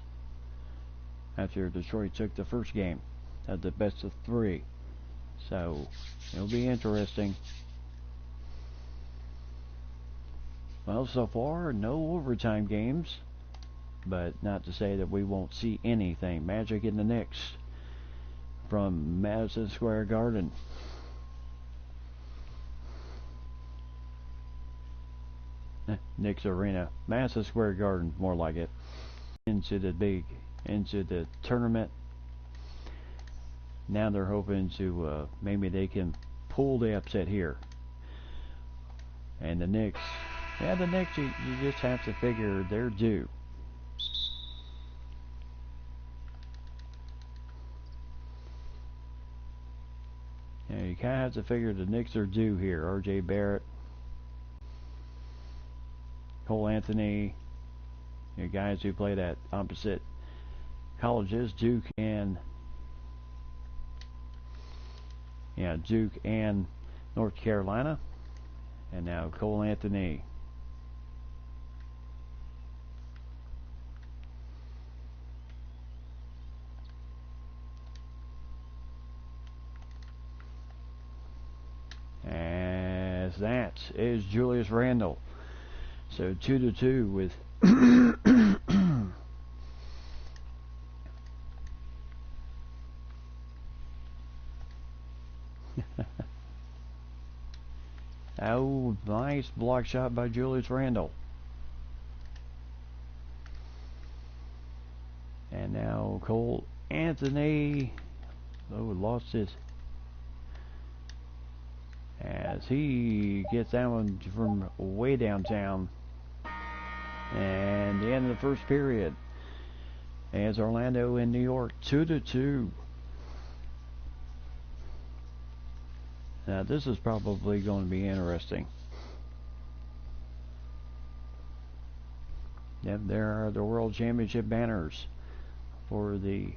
[SPEAKER 1] after Detroit took the first game at the best of 3. So it'll be interesting. Well, so far, no overtime games, but not to say that we won't see anything. Magic and the Knicks from Madison Square Garden. Knicks Arena. Madison Square Garden, more like it. Into the tournament. Now they're hoping to, maybe they can pull the upset here. And the Knicks, you just have to figure they're due. Yeah, you kind of have to figure the Knicks are due here. R.J. Barrett, Cole Anthony, guys who played at opposite colleges, Duke and North Carolina. And now Cole Anthony. As that is Julius Randle. So 2-2 with oh, nice block shot by Julius Randle. And now Cole Anthony. Oh, lost his. As he gets that one from way downtown. And the end of the first period. As Orlando and New York 2-2. Now this is probably going to be interesting. Yep, there are the World Championship banners for the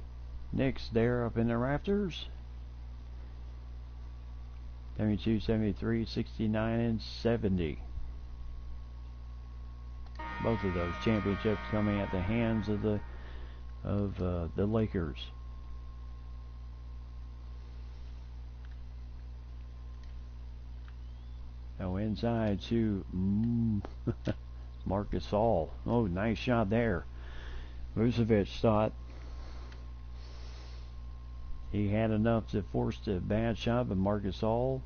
[SPEAKER 1] Knicks there up in the rafters. 72, 73, 69, and 70. Both of those championships coming at the hands of the Lakers. Now inside to Marc Gasol. Oh, nice shot there. Vucevic thought he had enough to force the bad shot, but Marc Gasol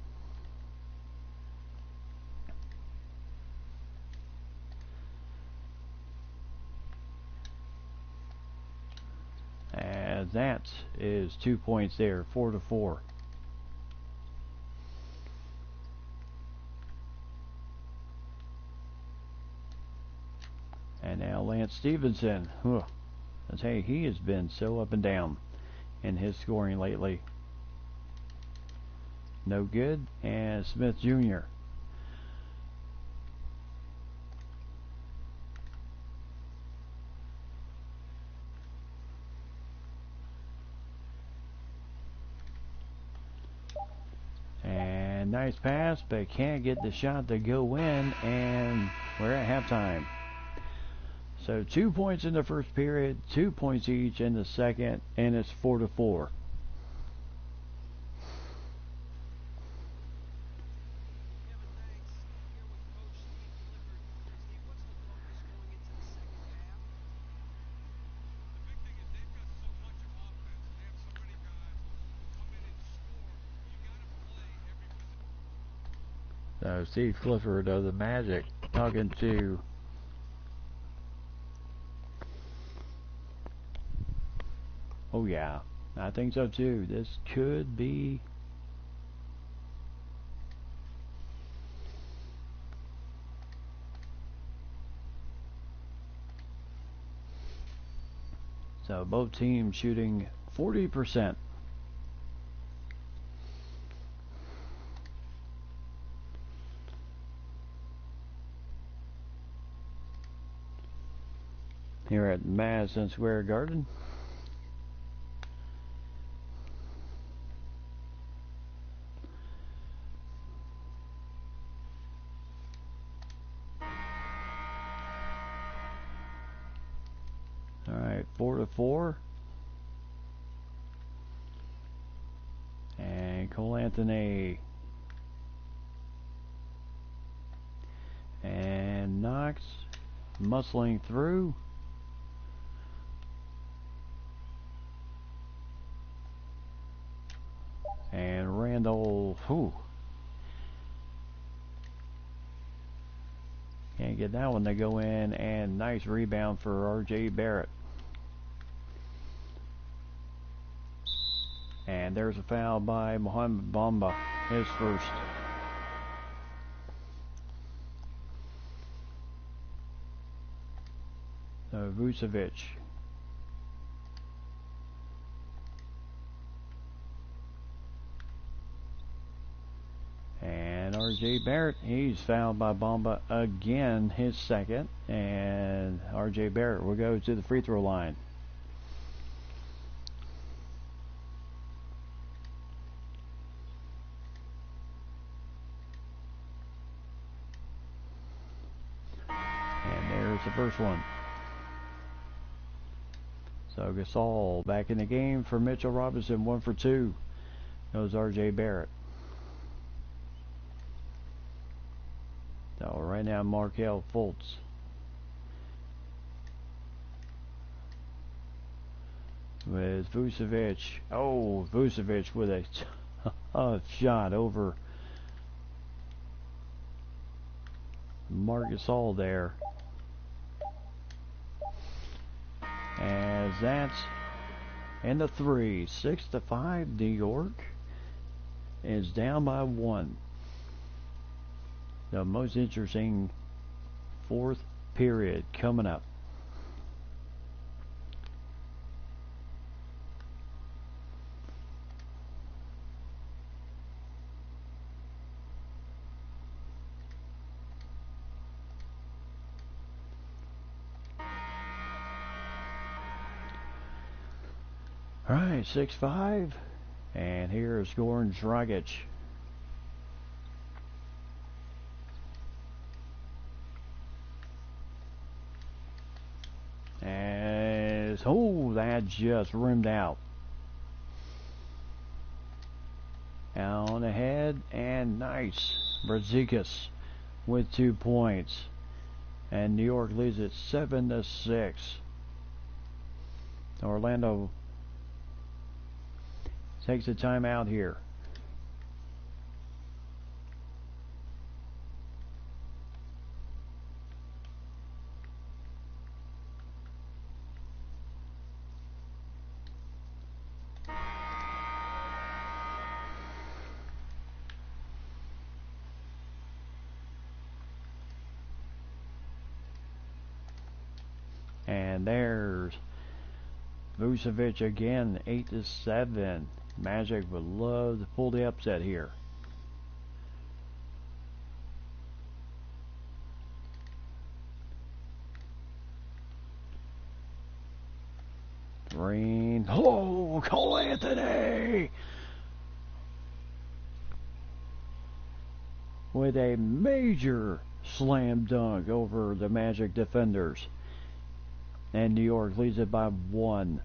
[SPEAKER 1] that is 2 points there, 4-4. And now Lance Stevenson. I tell you, he has been so up and down in his scoring lately. No good. And Smith Jr. And nice pass, but can't get the shot to go in, and we're at halftime. So 2 points in the first period, 2 points each in the second, and it's 4-4. So Steve Clifford of the Magic talking to oh yeah, I think so too. This could be so both teams shooting 40%. Here at Madison Square Garden. All right, 4-4. And Cole Anthony. And Knox muscling through. And Randall, can't get that one to go in. And nice rebound for R.J. Barrett. And there's a foul by Mohamed Bamba, his first. So Vucevic. And R.J. Barrett, he's fouled by Bamba again, his second. And R.J. Barrett will go to the free throw line. And there's the first one. So Gasol back in the game for Mitchell Robinson, 1 for 2. Goes R.J. Barrett. So right now Markelle Fultz. With Vucevic. Oh, Vucevic with a tough shot over Marc Gasol there. As that's in the 3. 6-5. New York is down by 1. The most interesting fourth period coming up. All right, 6-5, and here is Goran Dragic. As that just rimmed out. On ahead, and nice. Brazikas with 2 points, and New York leads it 7-6. Orlando takes a timeout here. And there's Vucevic again, 8-7. Magic would love to pull the upset here. Green. Oh, Cole Anthony with a major slam dunk over the Magic defenders. And New York leads it by 1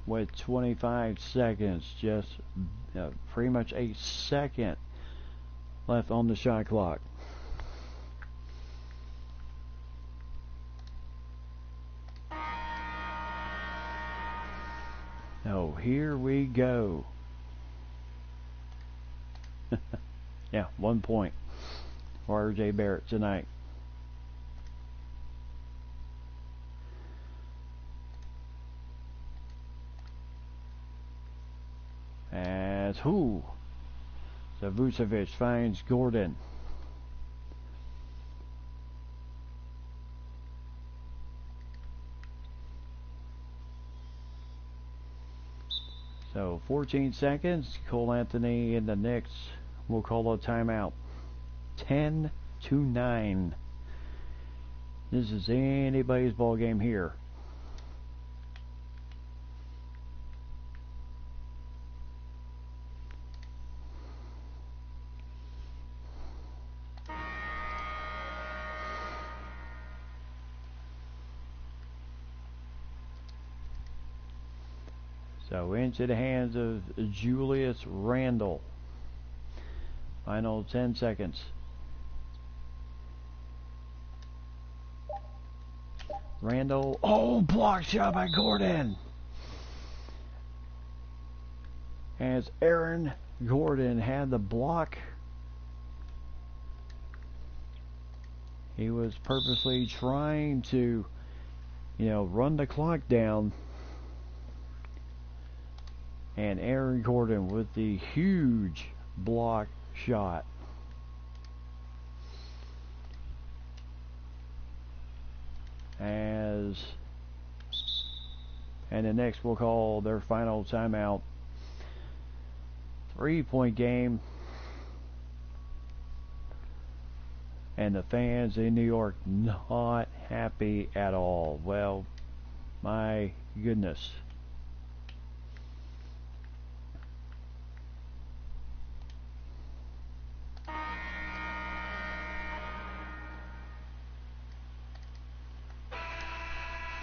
[SPEAKER 1] with 25 seconds, just pretty much a second left on the shot clock. Oh, here we go. Yeah, 1 point. for R.J. Barrett tonight. As who? So Vucevic finds Gordon. So 14 seconds. Cole Anthony and the Knicks will call a timeout. 10-9. This is anybody's ball game here. So into the hands of Julius Randle. Final 10 seconds. Randle. Oh, block shot by Gordon. As Aaron Gordon had the block. He was purposely trying to, run the clock down. And Aaron Gordon with the huge block shot. And the Knicks will call their final timeout. 3-point game. And the fans in New York not happy at all. Well, my goodness.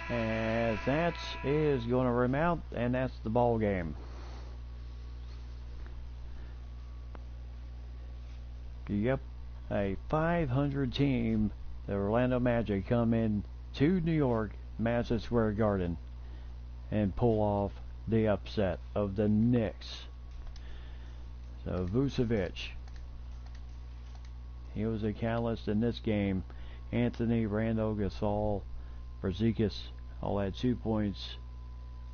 [SPEAKER 1] As that is going to rim out, and that's the ball game. Yep, a 500 team, the Orlando Magic, come in to New York, Madison Square Garden, and pull off the upset of the Knicks. So Vucevic, he was a catalyst in this game. Anthony, Randall, Gasol, Verzekis all had 2 points.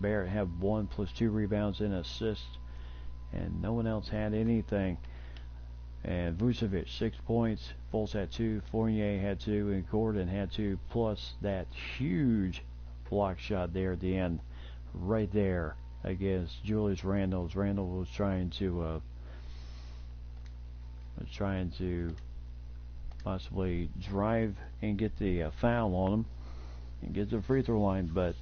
[SPEAKER 1] Barrett had 1 plus 2 rebounds and assists, and no one else had anything. And Vucevic 6 points, Fultz had 2, Fournier had 2, and Gordon had 2, plus that huge block shot there at the end, right there against Julius Randle. Randle was trying to possibly drive and get the foul on him and get to the free throw line, but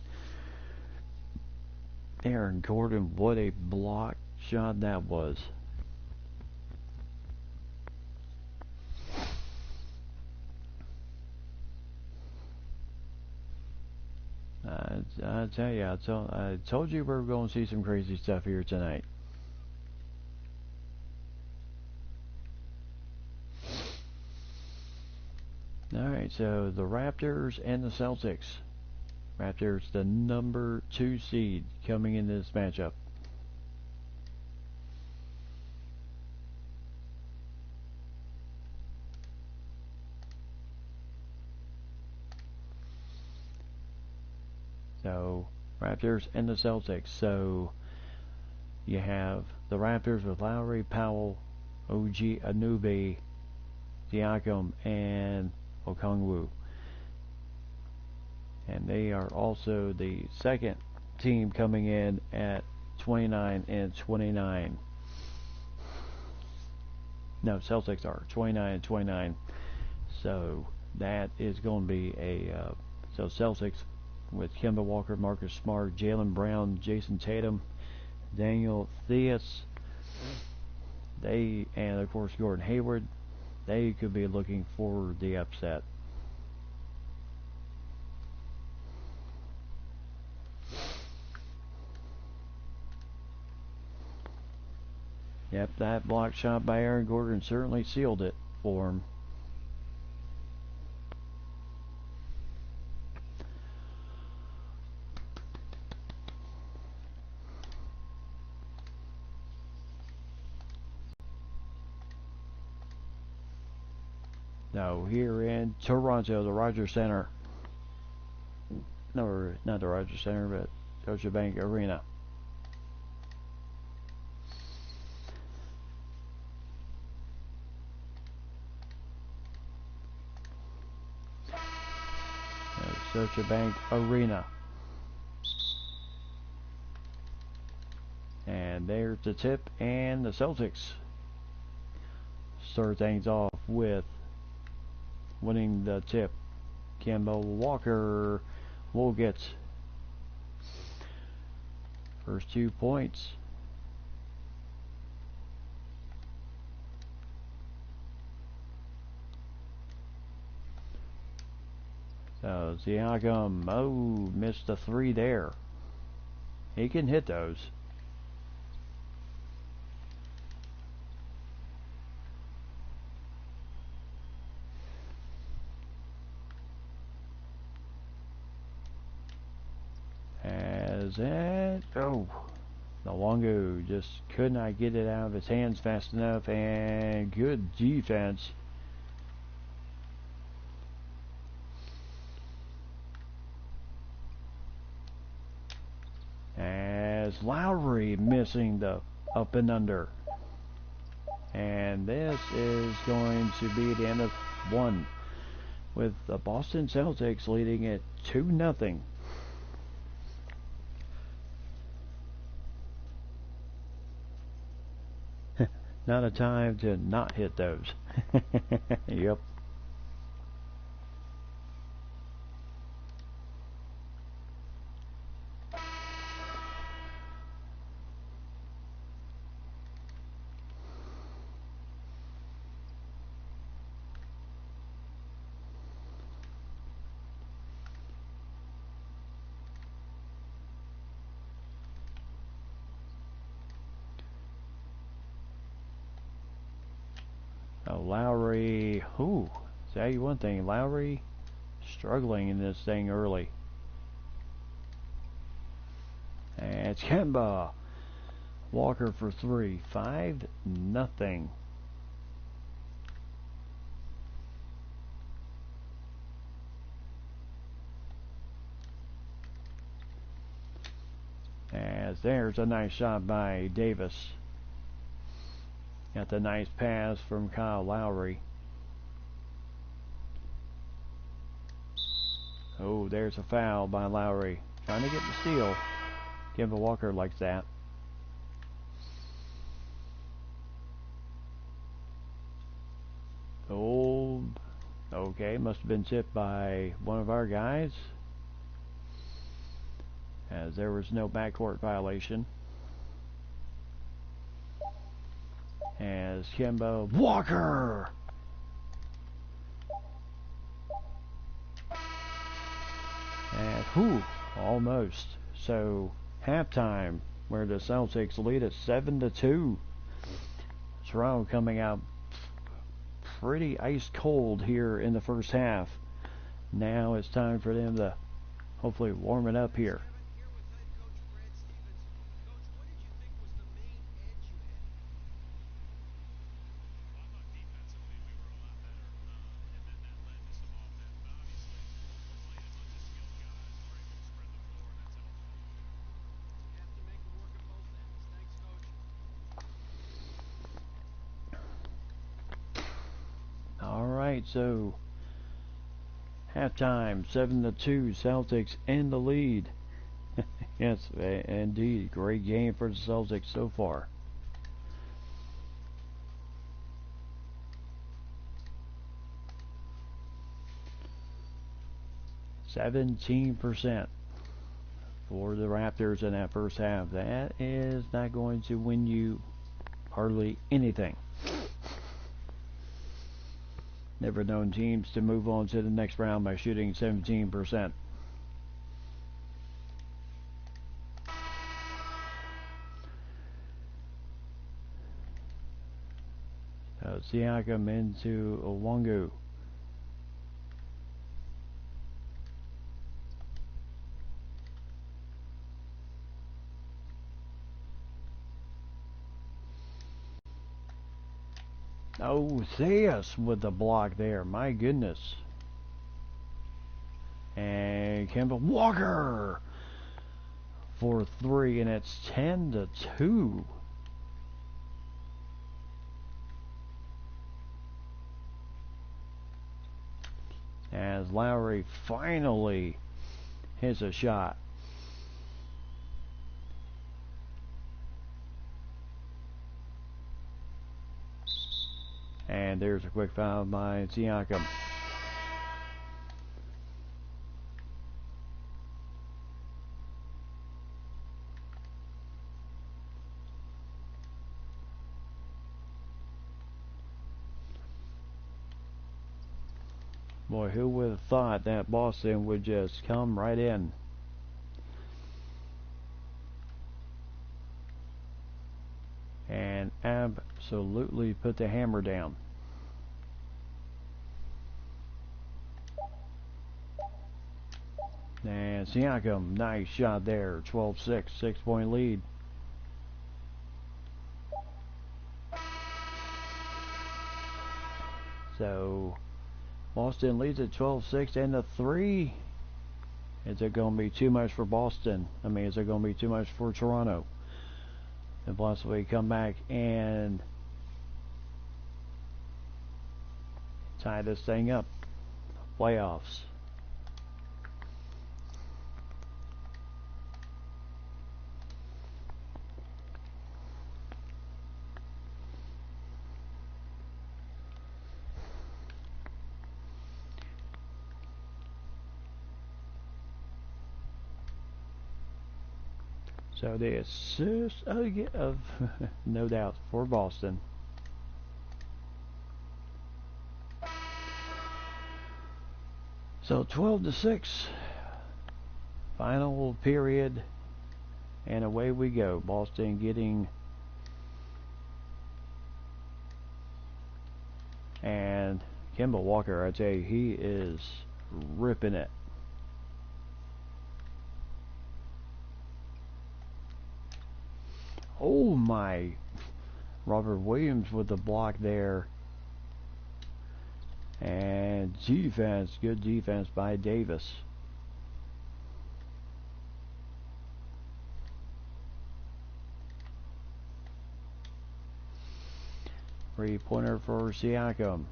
[SPEAKER 1] Aaron Gordon, what a block shot that was. I tell you, I told you we were going to see some crazy stuff here tonight. Alright, so the Raptors and the Celtics. Raptors, the number 2 seed, coming into this matchup. So, Raptors and the Celtics. So, you have the Raptors with Lowry, Powell, OG Anunoby, Siakam, and Okongwu. And they are also the second team coming in at 29 and 29. No, Celtics are 29 and 29. So that is going to be so Celtics with Kemba Walker, Marcus Smart, Jaylen Brown, Jason Tatum, Daniel Theis, and of course Gordon Hayward. They could be looking for the upset. Yep, that block shot by Aaron Gordon certainly sealed it for him. No, here in Toronto, the Rogers Center. No, not the Rogers Center, but Scotiabank Arena. Scotiabank Arena. And there's the tip, and the Celtics start things off with winning the tip. Kemba Walker will get first 2 points. So Siakam, missed the 3 there. He can hit those. As that, Luongo just could not get it out of his hands fast enough, and good defense. As Lowry missing the up and under. And this is going to be the end of one, with the Boston Celtics leading it 2-0. Not a time to not hit those. Yep. Lowry, tell you one thing, Lowry struggling in this thing early. And it's Kemba Walker for 3, 5-0. As there's a nice shot by Davis. Got the nice pass from Kyle Lowry. Oh, there's a foul by Lowry. Trying to get the steal. Kemba Walker likes that. Oh, okay. Must have been tipped by one of our guys, as there was no backcourt violation. As Kemba Walker. And almost. So halftime, where the Celtics lead at 7-2. Toronto coming out pretty ice cold here in the first half. Now it's time for them to hopefully warm it up here. Alright, so halftime, 7-2, Celtics in the lead. Yes, indeed, great game for the Celtics so far. %17% for the Raptors in that first half. That is not going to win you hardly anything. Never known teams to move on to the next round by shooting 17%. Siakam into Luongo. Oh, Theus with the block there. My goodness. And Kemba Walker for 3, and it's 10-2. As Lowry finally hits a shot. And there's a quick foul by Siakam. Boy, who would have thought that Boston would just come right in? And absolutely put the hammer down. And Siakam, nice shot there. 12-6, 6-point lead. So Boston leads at 12-6 and a 3. Is it going to be too much for Boston? I mean, is it going to be too much for Toronto? And plus we come back and tie this thing up. Playoffs. So the assist of no doubt for Boston. So 12-6, final period, and away we go. Boston getting, and Kemba Walker, I tell you, he is ripping it. Oh my, Robert Williams with the block there. And defense, good defense by Davis. Three-pointer for Siakam.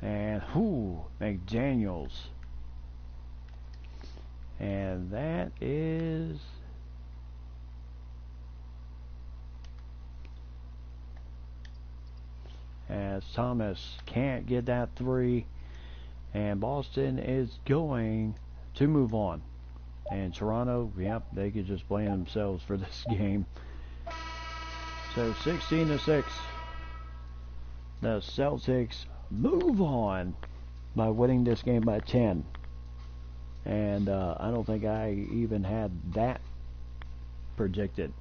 [SPEAKER 1] And McDaniels. And that is as Thomas can't get that 3, and Boston is going to move on. And Toronto, yep, they could just blame themselves for this game. So 16-6, the Celtics move on by winning this game by 10. And I don't think I even had that predicted.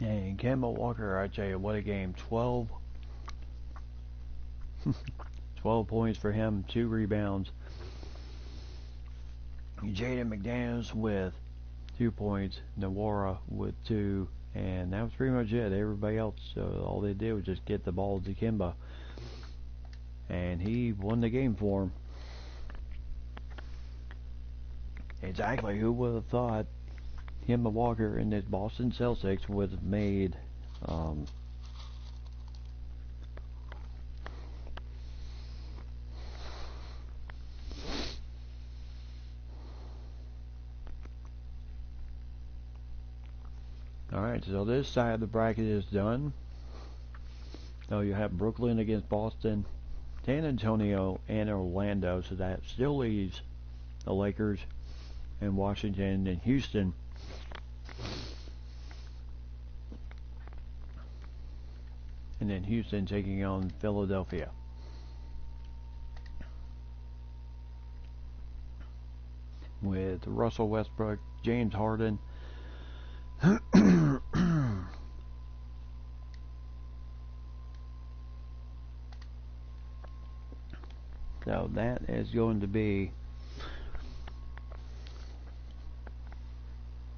[SPEAKER 1] And Kemba Walker, I tell you, what a game. 12 points for him, 2 rebounds. Jaden McDaniels with 2 points, Nawara with 2, and that was pretty much it. Everybody else, all they did was just get the ball to Kemba, and he won the game for him. Exactly, who would have thought Kemba Walker and the Boston Celtics would have made Alright, so this side of the bracket is done. So you have Brooklyn against Boston, San Antonio, and Orlando. So that still leaves the Lakers and Washington and Houston. And then Houston taking on Philadelphia. With Russell Westbrook, James Harden, so that is going to be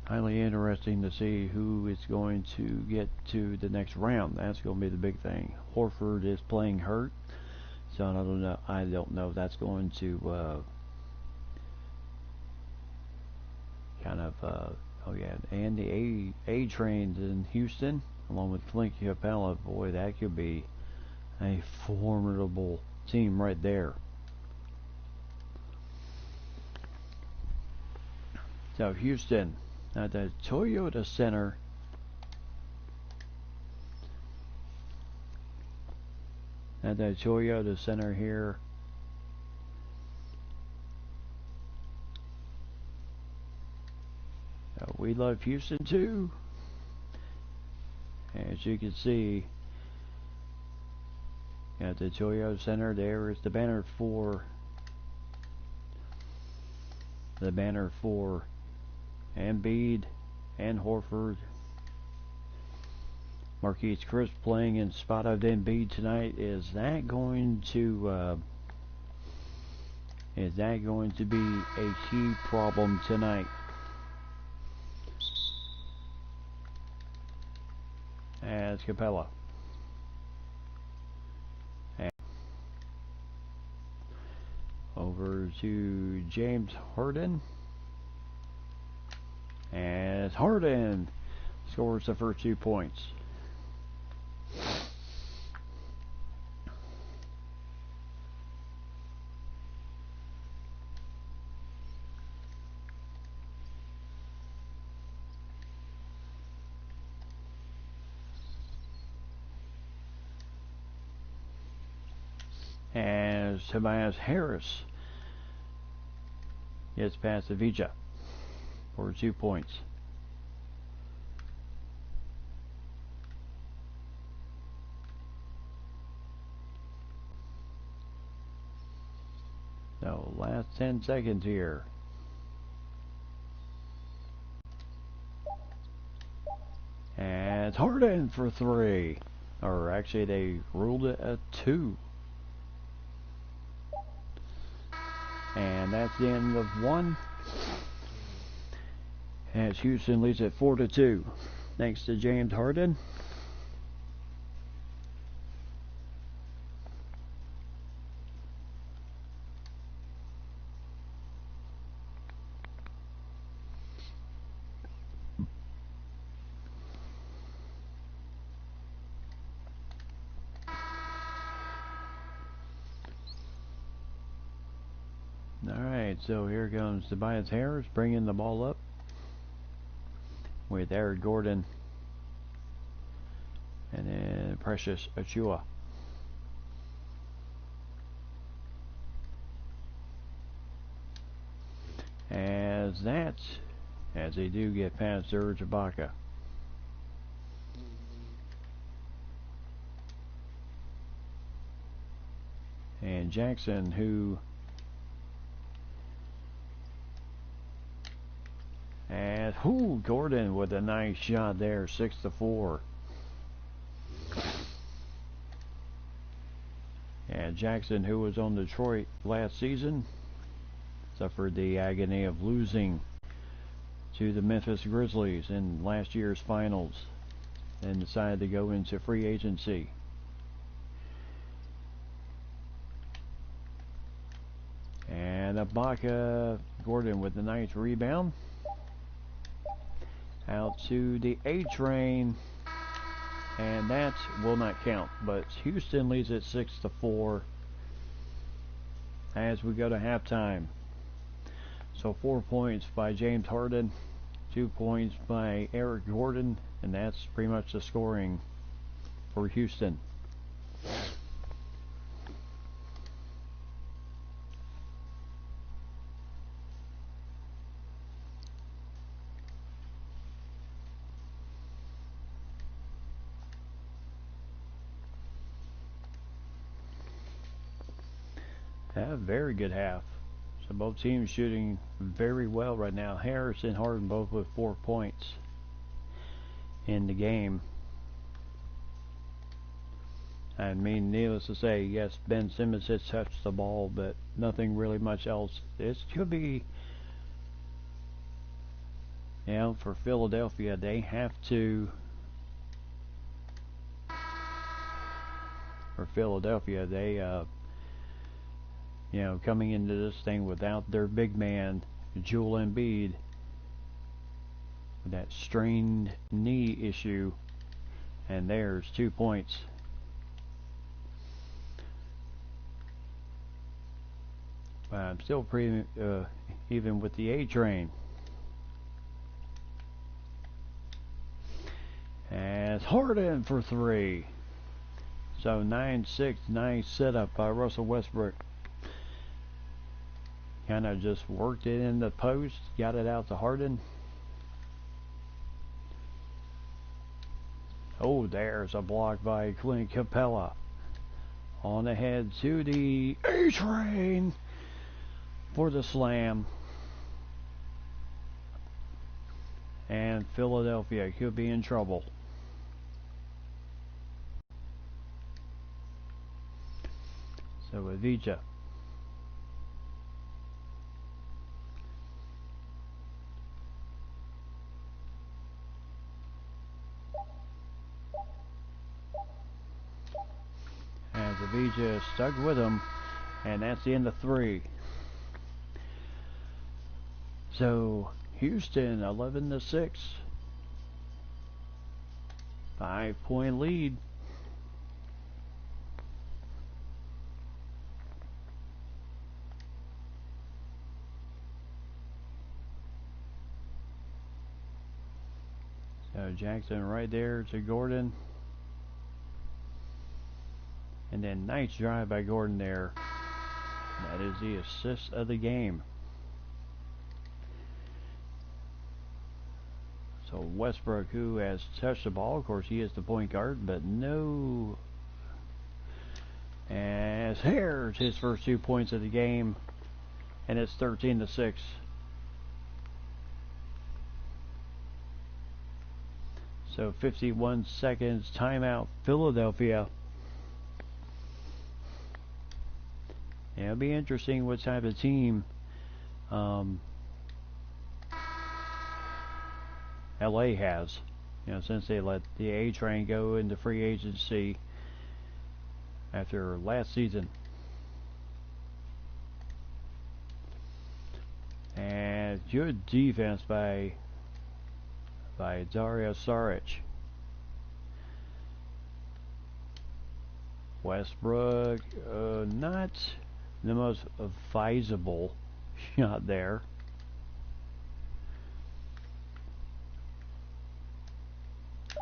[SPEAKER 1] highly interesting to see who is going to get to the next round. That's going to be the big thing. Horford is playing hurt, so I don't know if that's going to and the A trains in Houston, along with Clint Capella. Boy, that could be a formidable team right there. So Houston at the Toyota Center. At the Toyota Center here. We love Houston too. As you can see, at the Toyota Center, there is the banner for Embiid and Horford. Marquise Chris playing in spot of Embiid tonight. Is that going to be a key problem tonight? As Capella. And over to James Harden. As Harden scores the first 2 points. As Tobias Harris gets past Avija for 2 points. So last 10 seconds here. And Harden for 3. Or actually they ruled it a 2. And that's the end of 1. As Houston leads at 4-2. Thanks to James Harden. Alright, so here comes Tobias Harris bringing the ball up with Eric Gordon and then Precious Achua. As they do get past Serge Ibaka. And Jackson, who Gordon with a nice shot there, 6-4. And Jackson, who was on Detroit last season, suffered the agony of losing to the Memphis Grizzlies in last year's finals and decided to go into free agency. And Ibaka, Gordon with a nice rebound. Out to the A train, and that will not count. But Houston leads at 6-4 as we go to halftime. So 4 points by James Harden, 2 points by Eric Gordon, and that's pretty much the scoring for Houston. A very good half. So both teams shooting very well right now. Harris and Harden both with 4 points in the game. I mean, needless to say, yes, Ben Simmons has touched the ball, but nothing really much else. This could be, you know, for Philadelphia, they have to. For Philadelphia, they, you know, coming into this thing without their big man, Joel Embiid, with that strained knee issue, and there's 2 points. I'm still pretty even with the A train. As Harden for 3. So 9-6, nice setup by Russell Westbrook. Kind of just worked it in the post, got it out to Harden. Oh, there's a block by Clint Capella. On ahead to the A train for the slam. And Philadelphia could be in trouble. So Avija. As Avija stuck with him, and that's the end of 3. So Houston 11-6, 5-point lead. So Jackson right there to Gordon. And then nice drive by Gordon there. That is the assist of the game. So Westbrook, who has touched the ball, of course he is the point guard, but no. As Harris his first 2 points of the game, and it's 13-6. So 51 seconds, timeout, Philadelphia. And it'll be interesting what type of team LA has, you know, since they let the A train go into free agency after last season. And good defense by Dario Saric. Westbrook, not the most advisable shot there.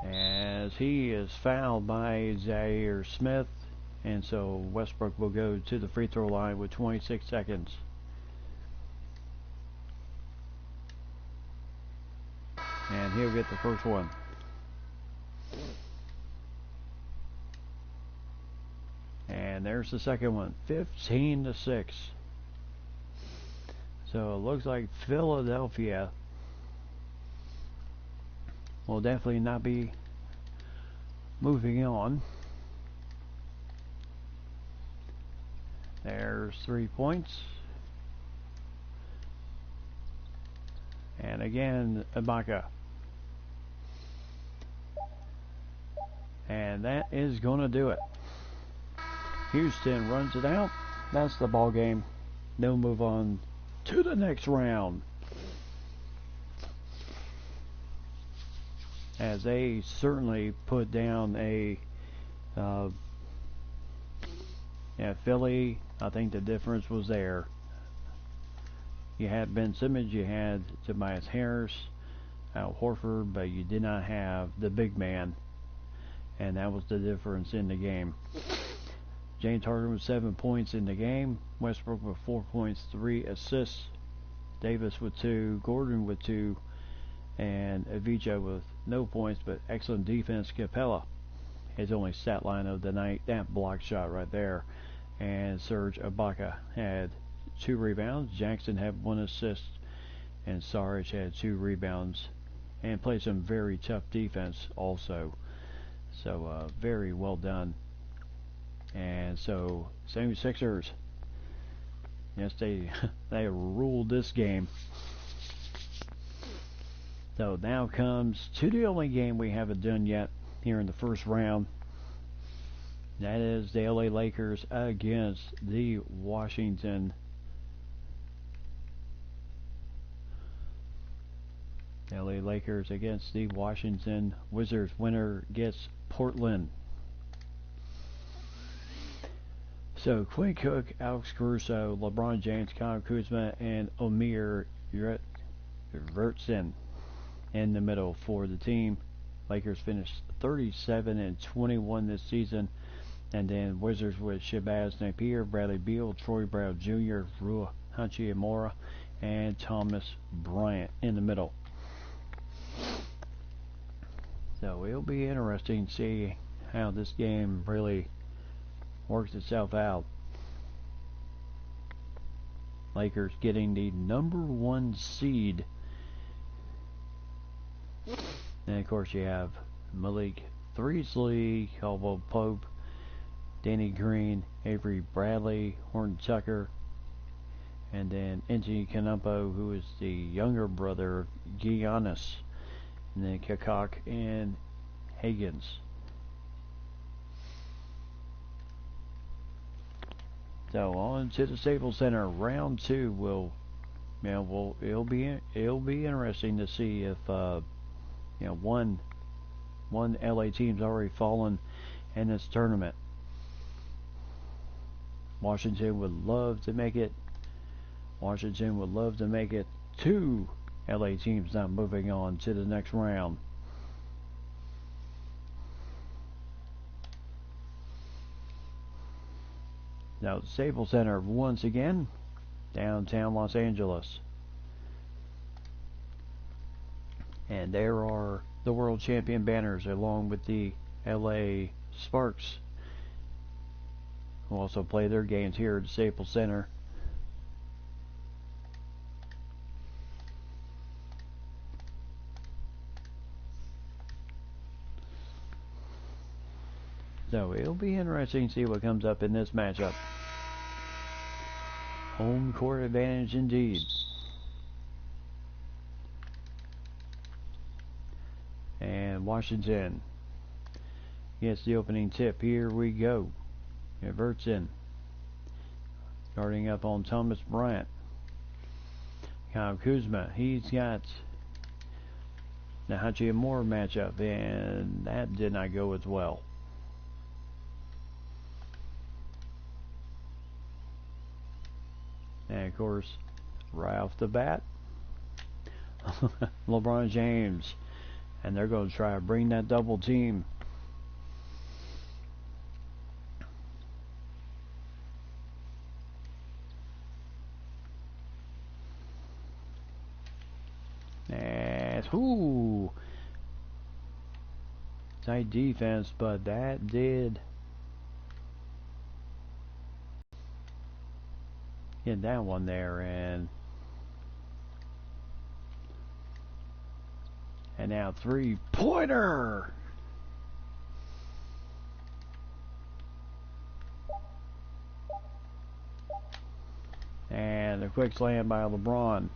[SPEAKER 1] As he is fouled by Zaire Smith, and so Westbrook will go to the free throw line with 26 seconds. And he'll get the first one. And there's the second one, 15-6. So it looks like Philadelphia will definitely not be moving on. There's 3 points. And again, Ibaka. And that is going to do it. Houston runs it out. That's the ball game. They'll move on to the next round, as they certainly put down a Philly. I think the difference was there. You had Ben Simmons, you had Tobias Harris, Al Horford, but you did not have the big man, and that was the difference in the game. James Harden with 7 points in the game. Westbrook with 4 points, 3 assists. Davis with 2. Gordon with 2. And Avicii with no points, but excellent defense. Capella, his only stat line of the night. That block shot right there. And Serge Ibaka had 2 rebounds. Jackson had 1 assist. And Saric had 2 rebounds. And played some very tough defense also. So very well done. And so 76ers, yes, they ruled this game. So now comes to the only game we haven't done yet here in the first round. That is the LA Lakers against the Washington LA Lakers against the Washington Wizards. Winner gets Portland. So Quinn Cook, Alex Caruso, LeBron James, Kyle Kuzma, and Omer Yurtseven in the middle for the team. Lakers finished 37-21 this season. And then Wizards with Shabazz Napier, Bradley Beal, Troy Brown Jr., Rua Hachimura, and Thomas Bryant in the middle. So it'll be interesting to see how this game really works itself out. Lakers getting the number 1 seed. And of course you have Malik Beasley, Caldwell Pope, Danny Green, Avery Bradley, Horton Tucker, and then Anthony Canumpo, who is the younger brother of Giannis, and then Kakak and Higgins. So on to the Staples Center, round 2 it'll be interesting to see if one LA team's already fallen in this tournament. Washington would love to make it. 2 LA teams not moving on to the next round. Now the Staples Center once again, downtown Los Angeles. And there are the world champion banners along with the LA Sparks, who also play their games here at the Staples Center. So it'll be interesting to see what comes up in this matchup. Home court advantage indeed. And Washington gets the opening tip. Here we go. Evertson starting up on Thomas Bryant. Kyle Kuzma, he's got the Hachimura matchup, and that did not go as well. And of course, right off the bat, LeBron James, and they're going to try to bring that double team. And tight defense, but that did get that one there, and now 3-pointer. And a quick slam by LeBron.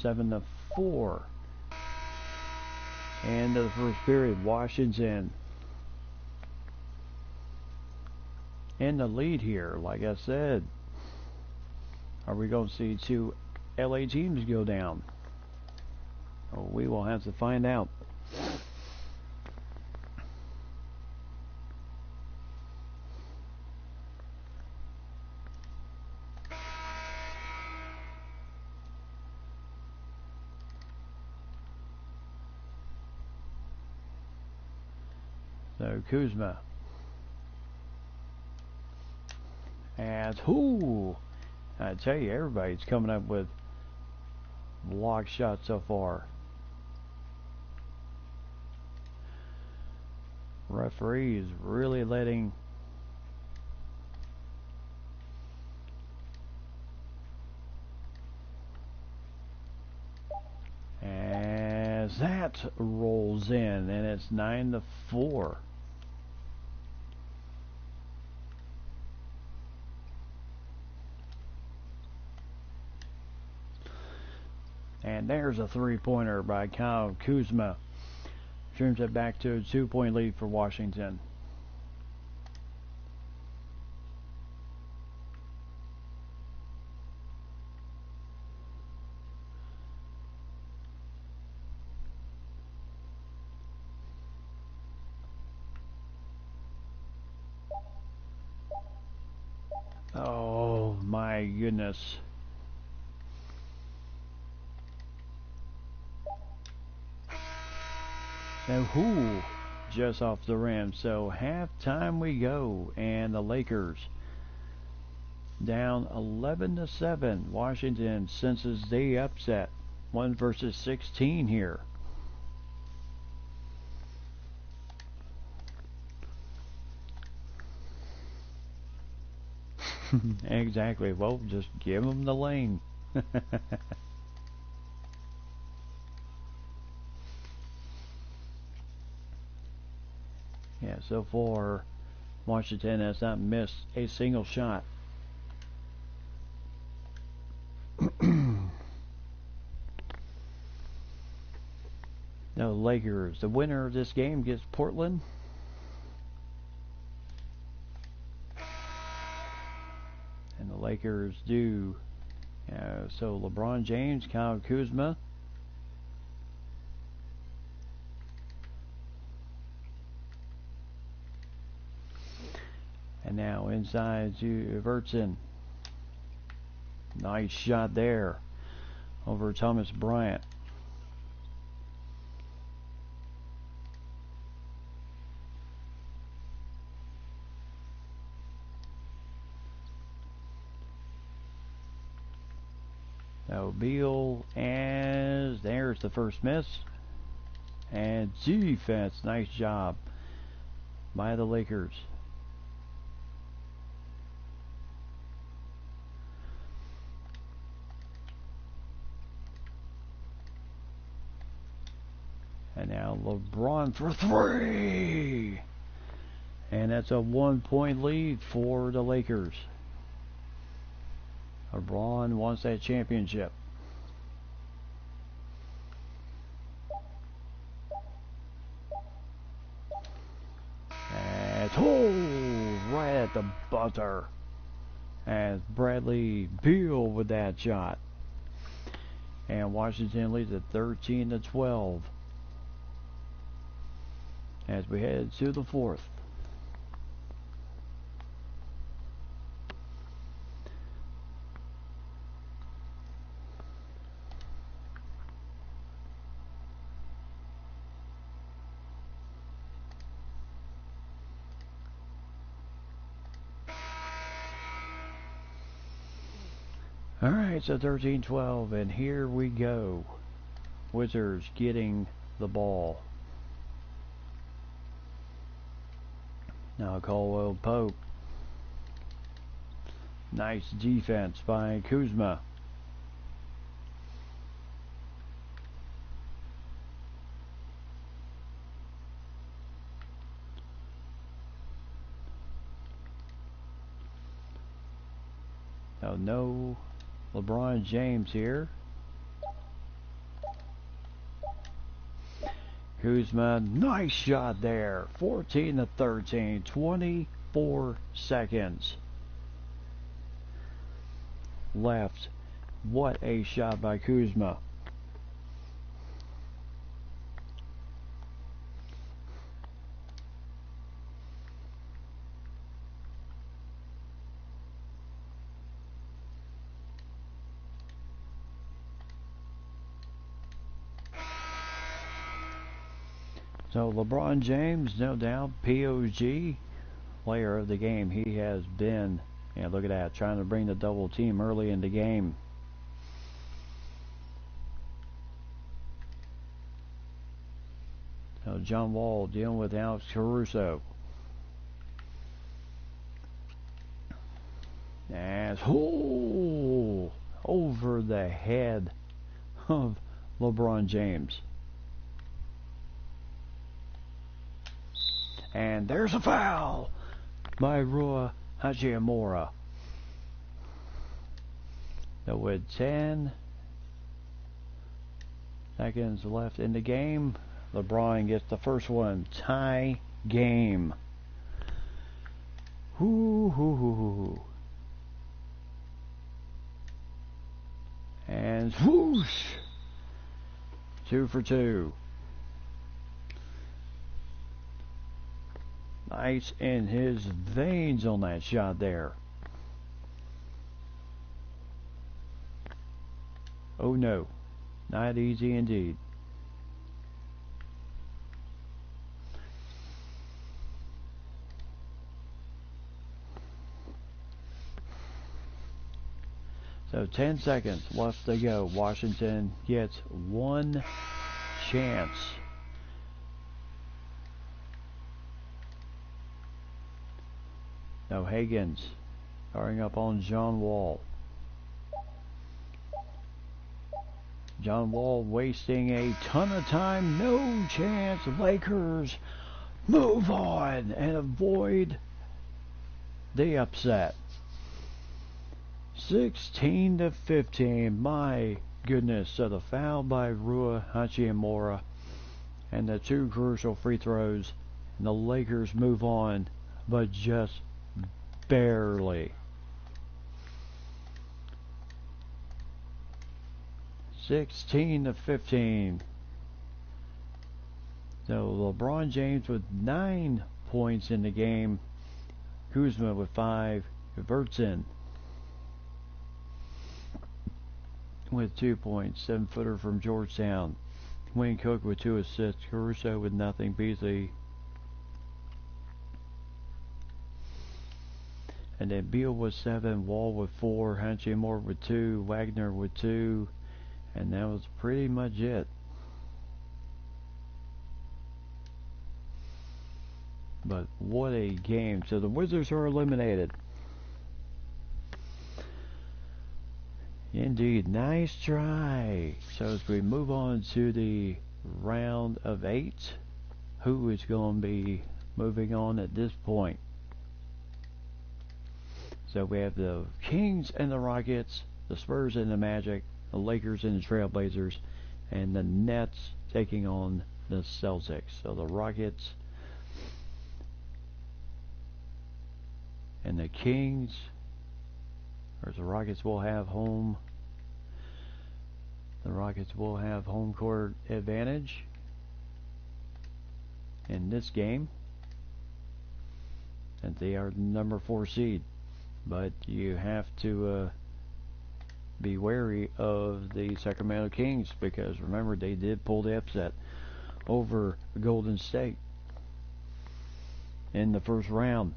[SPEAKER 1] 7-4. End of the first period. Washington in the lead here. Like I said, are we going to see 2 LA teams go down? Well, we will have to find out. So Kuzma. And whoo! I tell you, everybody's coming up with block shots so far. Referee is really letting as that rolls in, and it's 9-4. And there's a three-pointer by Kyle Kuzma. Turns it back to a 2-point lead for Washington. Oh my goodness. So who just off the rim. So halftime we go, and the Lakers down 11-7. Washington senses the upset. 1 versus 16 here. Exactly. Well, just give them the lane. Yeah, so far Washington has not missed a single shot. No, Lakers. The winner of this game gets Portland. And the Lakers do. So LeBron James, Kyle Kuzma. And now inside to Everton. Nice shot there over Thomas Bryant. Now Beal, as there's the first miss. And defense, nice job by the Lakers. And now LeBron for three. And that's a 1-point lead for the Lakers. LeBron wants that championship. And right at the buzzer. As Bradley Beal with that shot. And Washington leads at 13-12. As we head to the fourth. Alright, so 13-12, and here we go. Wizards getting the ball. Now Caldwell Pope. Nice defense by Kuzma. Now no LeBron James here. Kuzma, nice shot there. 14-13, 24 seconds left. What a shot by Kuzma. So LeBron James, no doubt, POG, player of the game. He has been, yeah, look at that, trying to bring the double team early in the game. So John Wall dealing with Alex Caruso. As over the head of LeBron James. And there's a foul by Rua Hachimura. So with 10 seconds left in the game, LeBron gets the first one. Tie game. And whoosh! 2 for 2. Nice in his veins on that shot there. Oh no, not easy indeed. So 10 seconds left to go. Washington gets one chance. No, Higgins hurrying up on John Wall. John Wall wasting a ton of time. No chance. Lakers move on and avoid the upset. 16 to 15. My goodness. So the foul by Rua Hachimura and the 2 crucial free throws. And the Lakers move on, but just barely. 16 to 15. So LeBron James with 9 points in the game. Kuzma with 5. Vertson with 2 points. 7-footer from Georgetown. Wayne Cook with 2 assists. Caruso with nothing. Beasley. And then Beal with 7. Wall with 4. Hachimura with 2. Wagner with 2. And that was pretty much it. But what a game. So the Wizards are eliminated. Indeed, nice try. So as we move on to the round of 8, who is going to be moving on at this point? So we have the Kings and the Rockets, the Spurs and the Magic, the Lakers and the Trailblazers, and the Nets taking on the Celtics. So the Rockets and the Kings, or the Rockets will have home. The Rockets will have home court advantage in this game, and they are the number 4 seed. But you have to be wary of the Sacramento Kings, because remember, they did pull the upset over Golden State in the first round.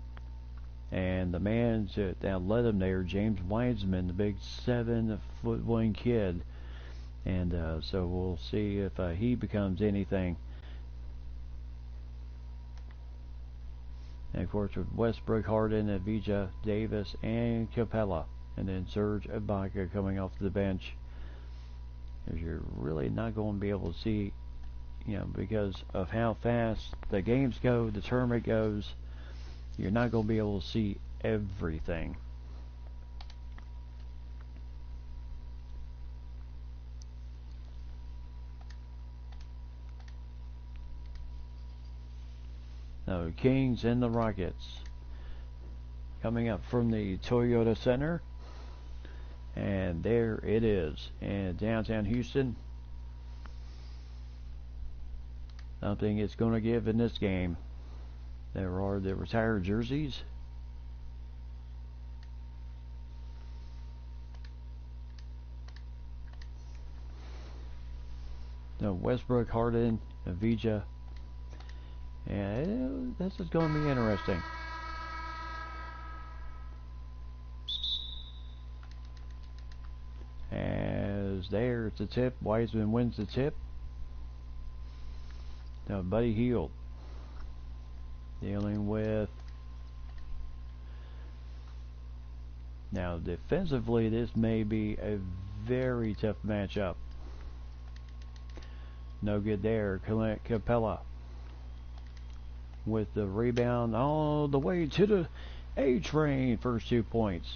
[SPEAKER 1] And the man that led them there, James Wiseman, the big 7'1" kid. And so we'll see if he becomes anything. And of course, with Westbrook, Harden, Avdija, Davis, and Capella. And then Serge Ibaka coming off the bench. Because you're really not going to be able to see, because of how fast the games go, the tournament goes, you're not going to be able to see everything. No, Kings and the Rockets coming up from the Toyota Center. And there it is in downtown Houston. Something is going to give in this game. There are the retired jerseys. No, Westbrook, Harden, Avdija, And this is going to be interesting. As there's the tip. Wiseman wins the tip. Now Buddy Hield dealing with. Now defensively, this may be a very tough matchup. No good there. Capella with the rebound all the way to the A-Train. First 2 points.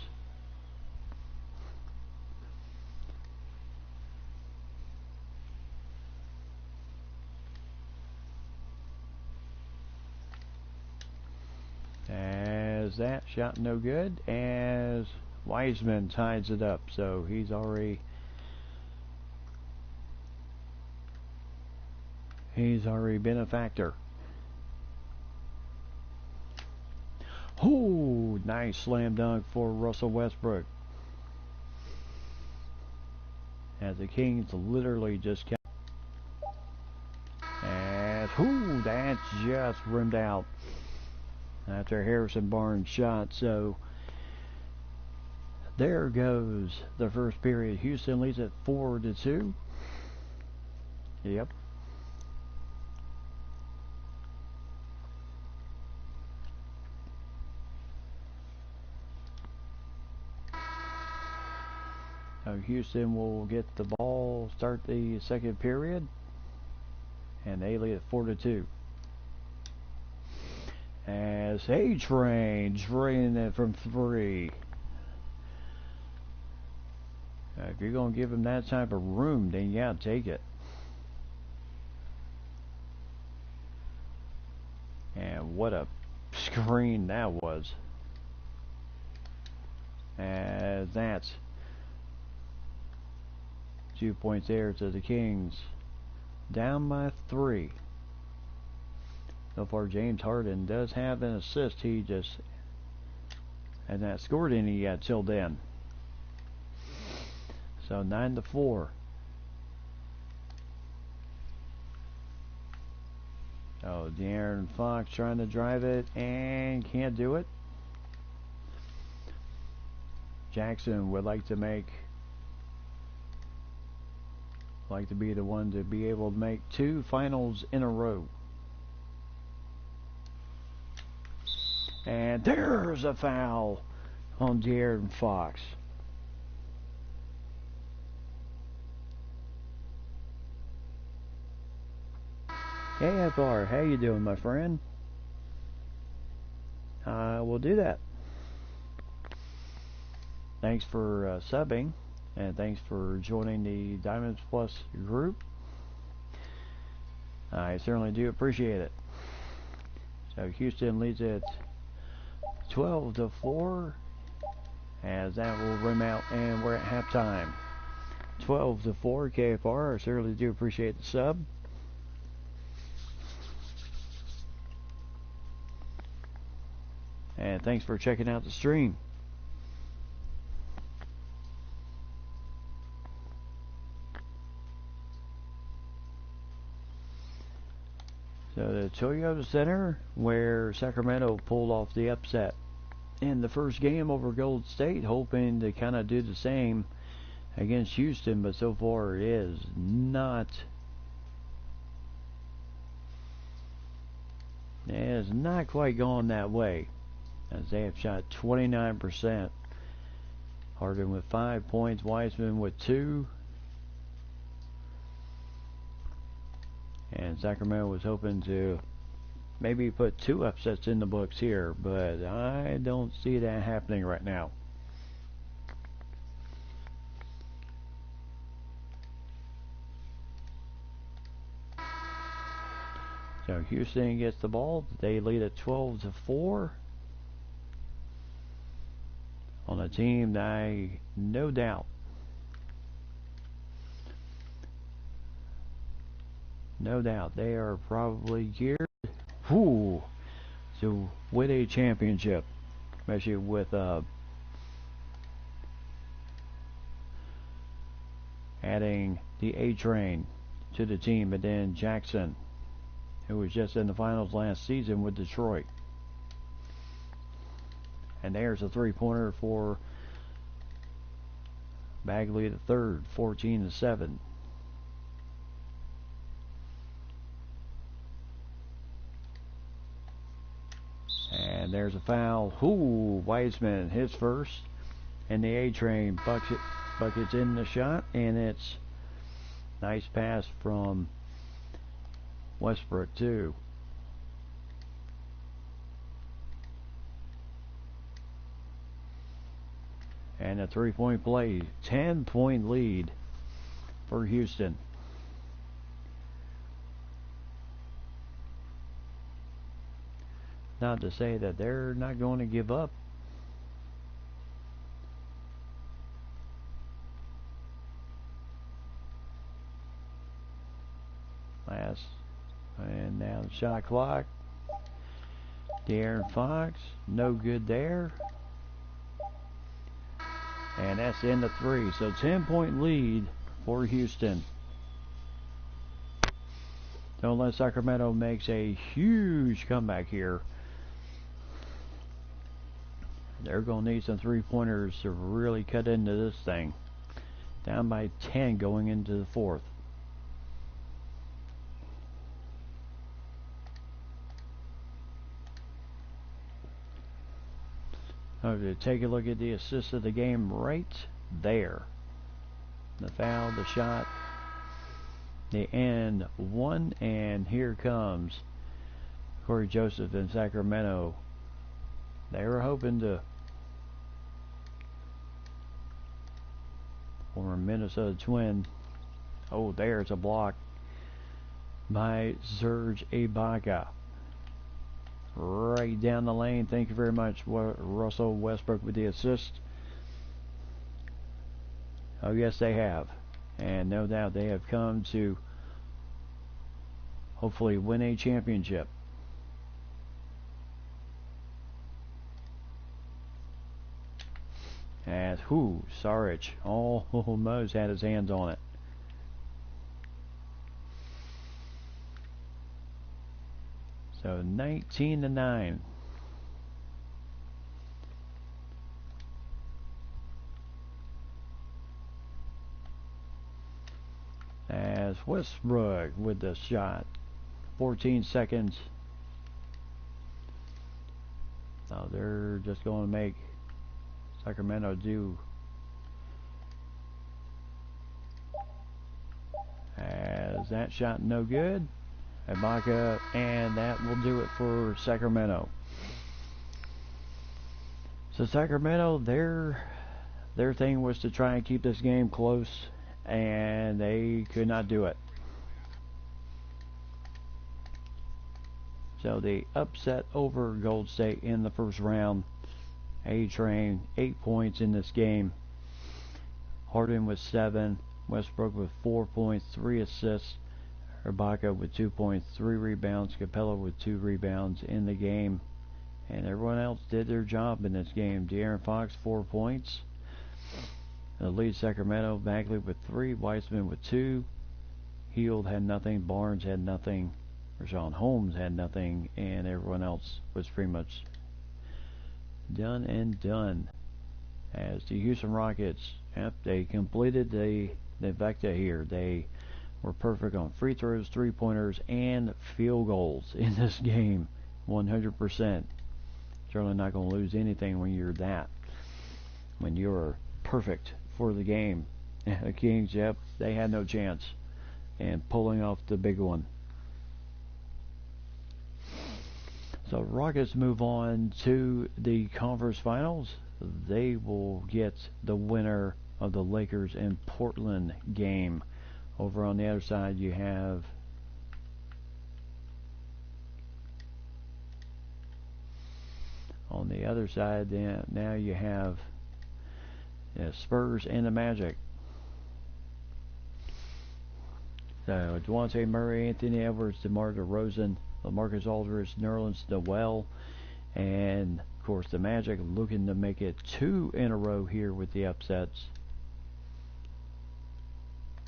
[SPEAKER 1] As that shot no good, as Wiseman ties it up, so he's already been a factor. Oh, nice slam dunk for Russell Westbrook. As the Kings literally just kept. As that just rimmed out after Harrison Barnes shot. So there goes the first period. Houston leads at 4-2. Yep. So Houston will get the ball, start the second period, and they lead at 4-2. As A-Train draining it from 3. If you're going to give him that type of room, then yeah, take it. And what a screen that was. As that's 2 points there to the Kings. Down by 3. So far, James Harden does have an assist. He just had not scored any yet till then. So 9-4. Oh, De'Aaron Fox trying to drive it and can't do it. Jackson would like to be the one to be able to make 2 finals in a row. And there's a foul on De'Aaron Fox. AFR, how you doing, my friend? We'll do that. Thanks for subbing, and thanks for joining the Diamonds Plus group. I certainly do appreciate it. So Houston leads it 12-4, as that will rim out, and we're at halftime. 12-4, KFR. I certainly do appreciate the sub. And thanks for checking out the stream. So the Toyota Center, where Sacramento pulled off the upset in the first game over Golden State, hoping to kind of do the same against Houston, but so far it is not. It has not quite gone that way, as they have shot 29%. Harden with 5 points, Wiseman with 2. And Sacramento was hoping to maybe put 2 upsets in the books here, but I don't see that happening right now. So Houston gets the ball. They lead at 12-4 on a team that I no doubt they are probably geared to win a championship, especially with adding the A-Train to the team, and then Jackson who was just in the finals last season with Detroit. And there's a three-pointer for Bagley the third, 14-7. And there's a foul. Weissman his first. And the A-Train buckets in the shot. And it's nice pass from Westbrook too. And a three-point play. 10-point lead for Houston. Not to say that they're not going to give up. And now the shot clock. De'Aaron Fox, no good there. And that's the end of three. So 10-point lead for Houston. So unless Sacramento makes a huge comeback here, they're going to need some three-pointers to really cut into this thing. Down by 10 going into the fourth. Okay, take a look at the assist of the game right there. The foul, the shot, the end one, and here comes Corey Joseph in Sacramento. They were hoping to, former Minnesota Twin. Oh, there's a block by Serge Ibaka. Right down the lane. Thank you very much, Russell Westbrook, with the assist. Oh, yes, they have. And no doubt they have come to hopefully win a championship. As Saric almost had his hands on it. So 19-9. As Westbrook with the shot. 14 seconds. Now they're just going to make Sacramento do. As that shot no good. Ibaka, and that will do it for Sacramento. So Sacramento, their thing was to try and keep this game close, and they could not do it. So the upset over Gold State in the first round. A-Train, 8 points in this game. Harden with 7. Westbrook with 4 points, 3 assists. Ibaka with 2 points, 3 rebounds. Capella with 2 rebounds in the game. And everyone else did their job in this game. De'Aaron Fox, 4 points. The lead Sacramento, Bagley with 3. Weissman with 2. Hield had nothing. Barnes had nothing. Rashawn Holmes had nothing. And everyone else was pretty much done and done. As the Houston Rockets, they completed the vector here. They were perfect on free throws, three-pointers, and field goals in this game. 100%. Certainly not going to lose anything when you're that. When you're perfect for the game. The Kings, they had no chance. And pulling off the big one. So Rockets move on to the conference finals. They will get the winner of the Lakers and Portland game. Over on the other side, you have now you have Spurs and the Magic. So Devontae Murray, Anthony Edwards, DeMar DeRozan, LaMarcus Aldridge, Nerlens Noel, and of course the Magic looking to make it 2 in a row here with the upsets.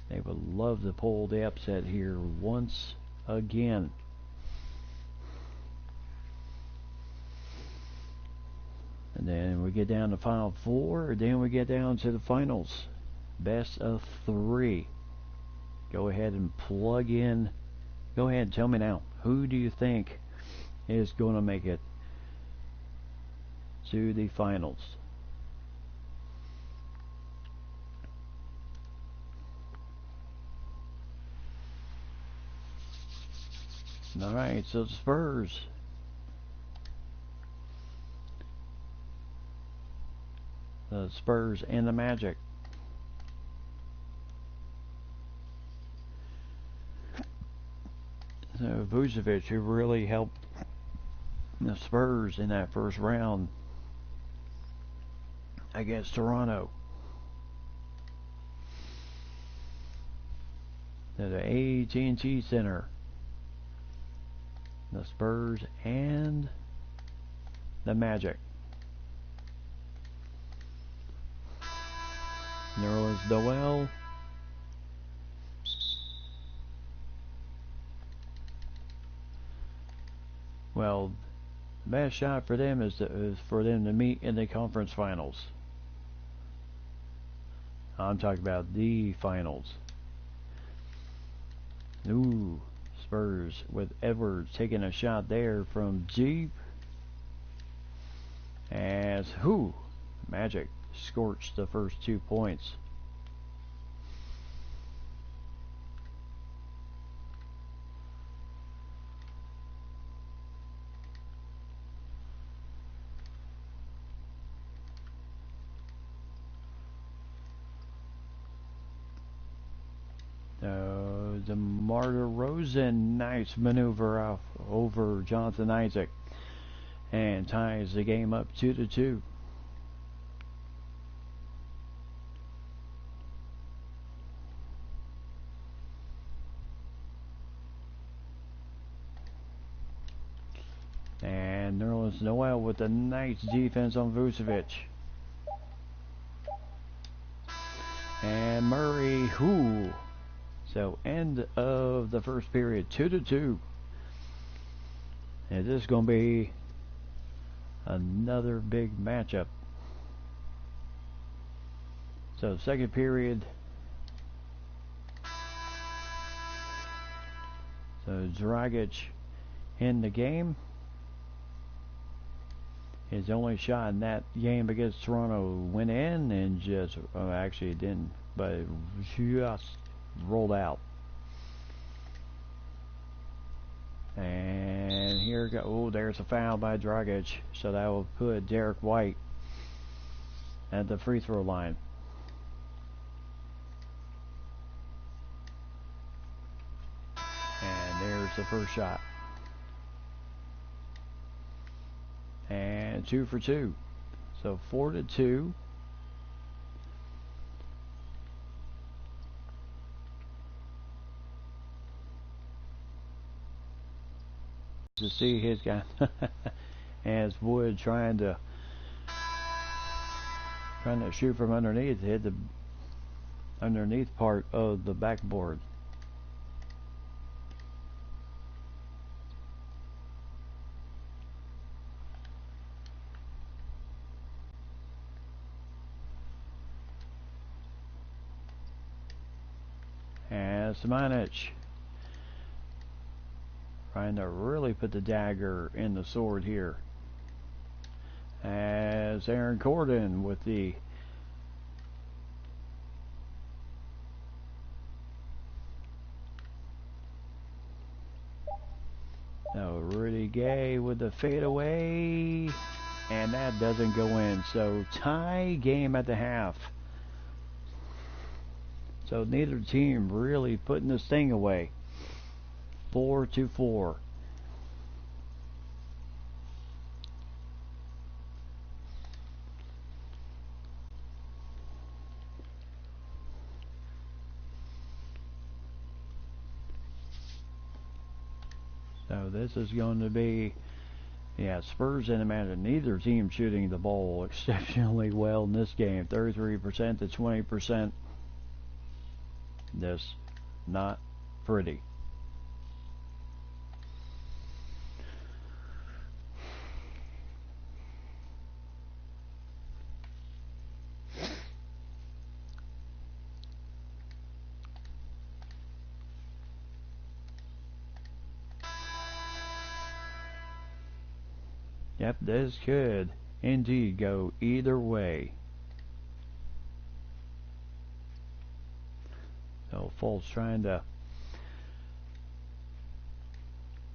[SPEAKER 1] They would love to pull the upset here once again. then we get down to Final Four. Then we get down to the finals. Best of 3. Go ahead and plug in. Go ahead and tell me now. Who do you think is going to make it to the finals? Alright, so the Spurs. The Spurs and the Magic. So Vucevic, who really helped the Spurs in that first round against Toronto. To the AT&T Center. The Spurs and the Magic. Nerlens Noel. Well, the best shot for them is for them to meet in the conference finals. I'm talking about the finals. Ooh, Spurs with Edwards taking a shot there from deep. As Magic scorched the first 2 points. DeMar DeRozan, nice maneuver off over Jonathan Isaac, and ties the game up 2-2. And Nerlens Noel with a nice defense on Vucevic. And Murray, So end of the first period, 2-2. And this is going to be another big matchup. So second period. So Dragic in the game. His only shot in that game against Toronto went in and just, actually it didn't, but it just rolled out. And here go. Oh, there's a foul by Dragic. So that will put Derek White at the free throw line. And there's the first shot. And 2 for 2. So 4-2. To see his guy as Wood trying to shoot from underneath, hit the underneath part of the backboard. And Simonic trying to really put the dagger in the sword here. As Aaron Gordon with the Rudy Gay with the fadeaway, and that doesn't go in. So tie game at the half. So neither team really putting this thing away. 4-4. So this is going to be, Spurs and the Magic. Neither team shooting the ball exceptionally well in this game. 33% to 20%. This not pretty. Yep, this could indeed go either way. So Fultz trying to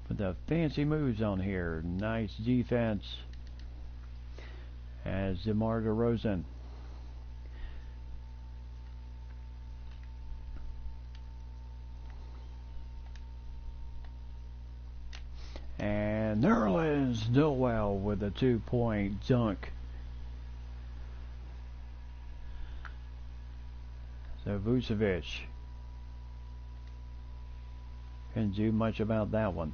[SPEAKER 1] put the fancy moves on here. Nice defense as DeMar DeRozan. And Nerlens Noel with a 2-point dunk. So Vucevic couldn't do much about that one.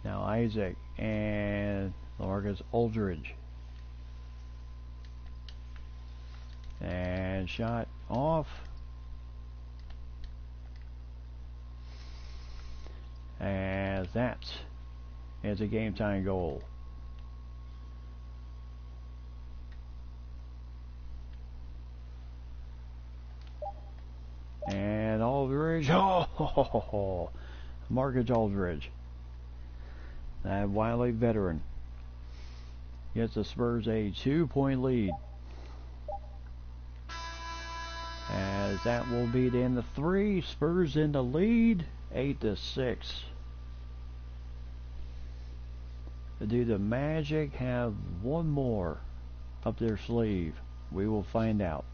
[SPEAKER 1] Now Isaac and LaMarcus Aldridge. And shot off. As that is a game time goal. And Aldridge, Marcus Aldridge, that wily veteran, gets the Spurs a 2-point lead. As that will be the end of 3. Spurs in the lead, 8-6. Do the Magic have one more up their sleeve? We will find out.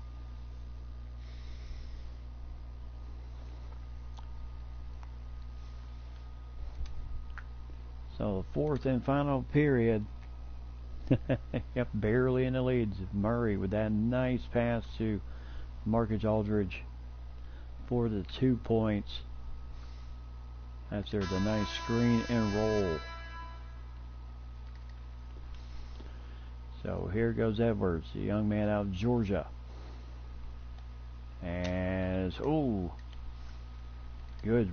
[SPEAKER 1] So the fourth and final period. Yep, barely in the lead. Murray with that nice pass to Marcus Aldridge for the 2 points. After the nice screen and roll. So here goes Edwards, the young man out of Georgia. As, oh, good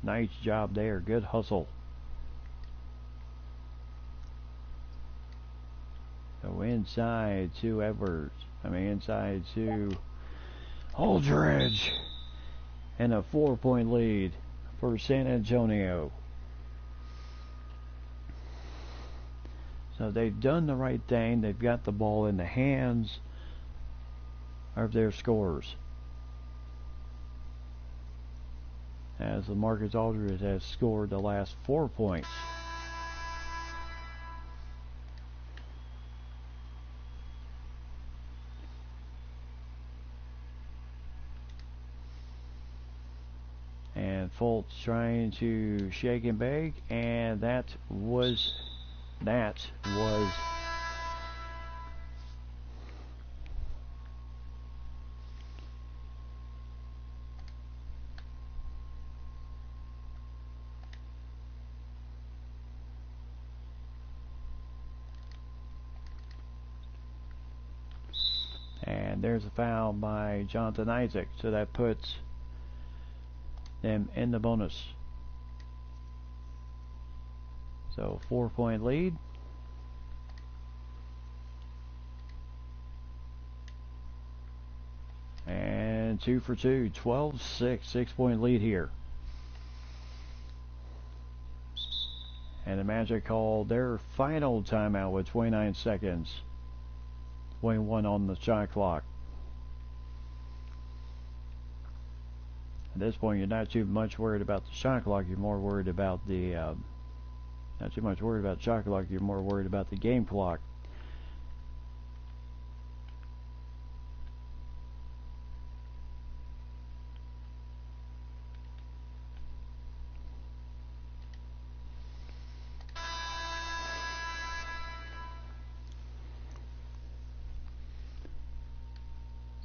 [SPEAKER 1] nice job there, good hustle. So inside to Edwards, inside to Aldridge. And a 4-point lead for San Antonio. So they've done the right thing. They've got the ball in the hands of their scorers. As LaMarcus Aldridge has scored the last 4 points. And Fultz trying to shake and bake, and that was and there's a foul by Jonathan Isaac, so that puts them in the bonus. So 4-point lead. And 2 for 2, 12-6, 6-point lead here. And the Magic called their final timeout with 29 seconds. 21 on the shot clock. At this point, you're not too much worried about the shot clock. You're more worried about the not too much worried about the shot clock. You're more worried about the game clock.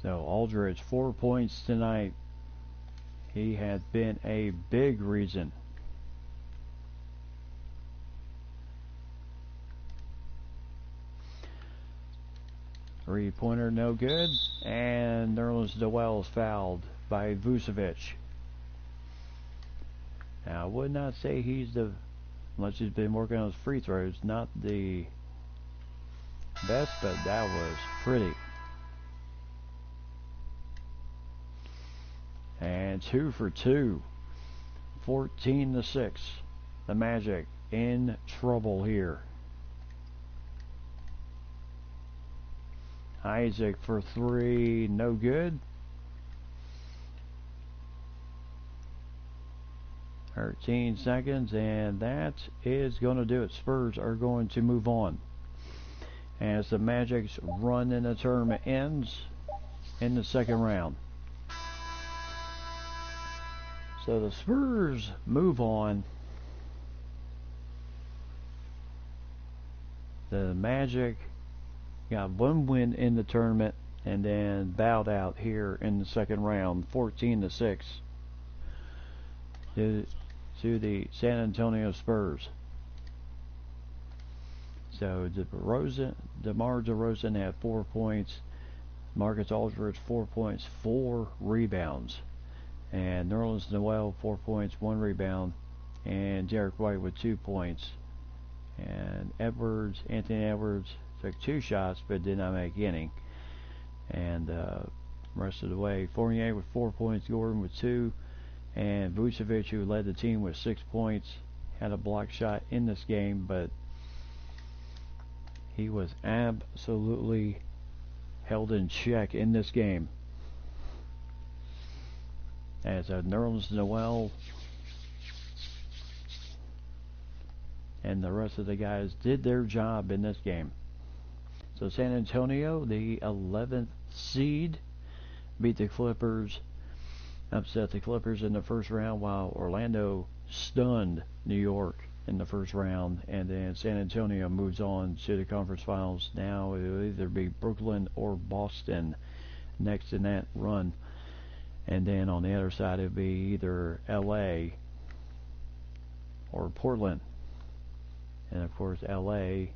[SPEAKER 1] So Aldridge, 4 points tonight. He has been a big reason. Three-pointer no good, and Nerlens Noel is fouled by Vucevic. Now I would not say he's the, unless he's been working on his free throws, not the best, but that was pretty. And 2 for 2, 14-6. the Magic in trouble here. Isaac for three, no good. 13 seconds, and that is going to do it. Spurs are going to move on as the Magic's run in the tournament ends in the second round. So the Spurs move on. The Magic got one win in the tournament and then bowed out here in the second round, 14-6 to the San Antonio Spurs. So DeMar DeRozan had 4 points, Marcus Aldridge 4 points, 4 rebounds, and Nerlens Noel 4 points, 1 rebound, and Derek White with 2 points. And Anthony Edwards took 2 shots but did not make any. And rest of the way, Fournier with 4 points, Gordon with 2, and Vucevic, who led the team with 6 points, had a block shot in this game, but he was absolutely held in check in this game. As Nerlens Noel and the rest of the guys did their job in this game. So San Antonio, the 11th seed, beat the Clippers, upset the Clippers in the first round, while Orlando stunned New York in the first round, and then San Antonio moves on to the conference finals. Now it will either be Brooklyn or Boston next in that run, and then on the other side it will be either LA or Portland, and of course LA.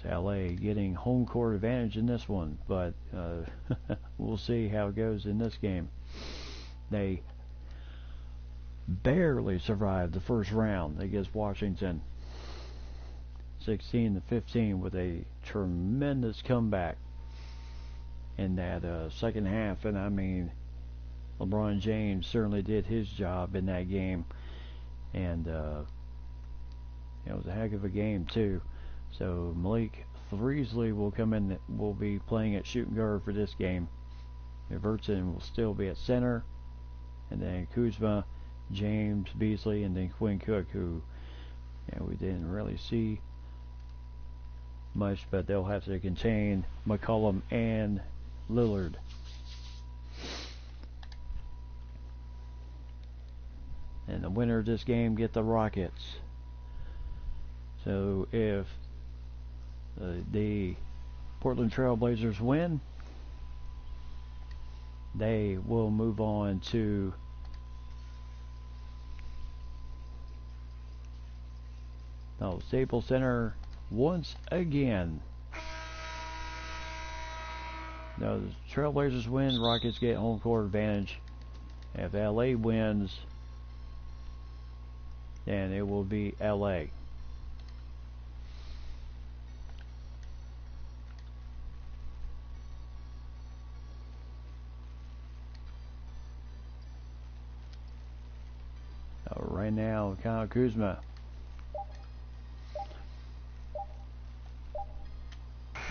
[SPEAKER 1] LA getting home court advantage in this one, but we'll see how it goes in this game. They barely survived the first round against Washington, 16-15, with a tremendous comeback in that second half. And I mean, LeBron James certainly did his job in that game, and it was a heck of a game too. So Malik Threesley will come in, will be playing at shooting guard for this game. Everton will still be at center, and then Kuzma, James, Beasley, and then Quinn Cook, who we didn't really see much, but they'll have to contain McCollum and Lillard. And the winner of this game get the Rockets. So if the Portland Trail Blazers win, they will move on to Staples Center once again. Now the Trailblazers win, Rockets get home court advantage. If LA wins, then it will be LA. Right now, Kyle Kuzma.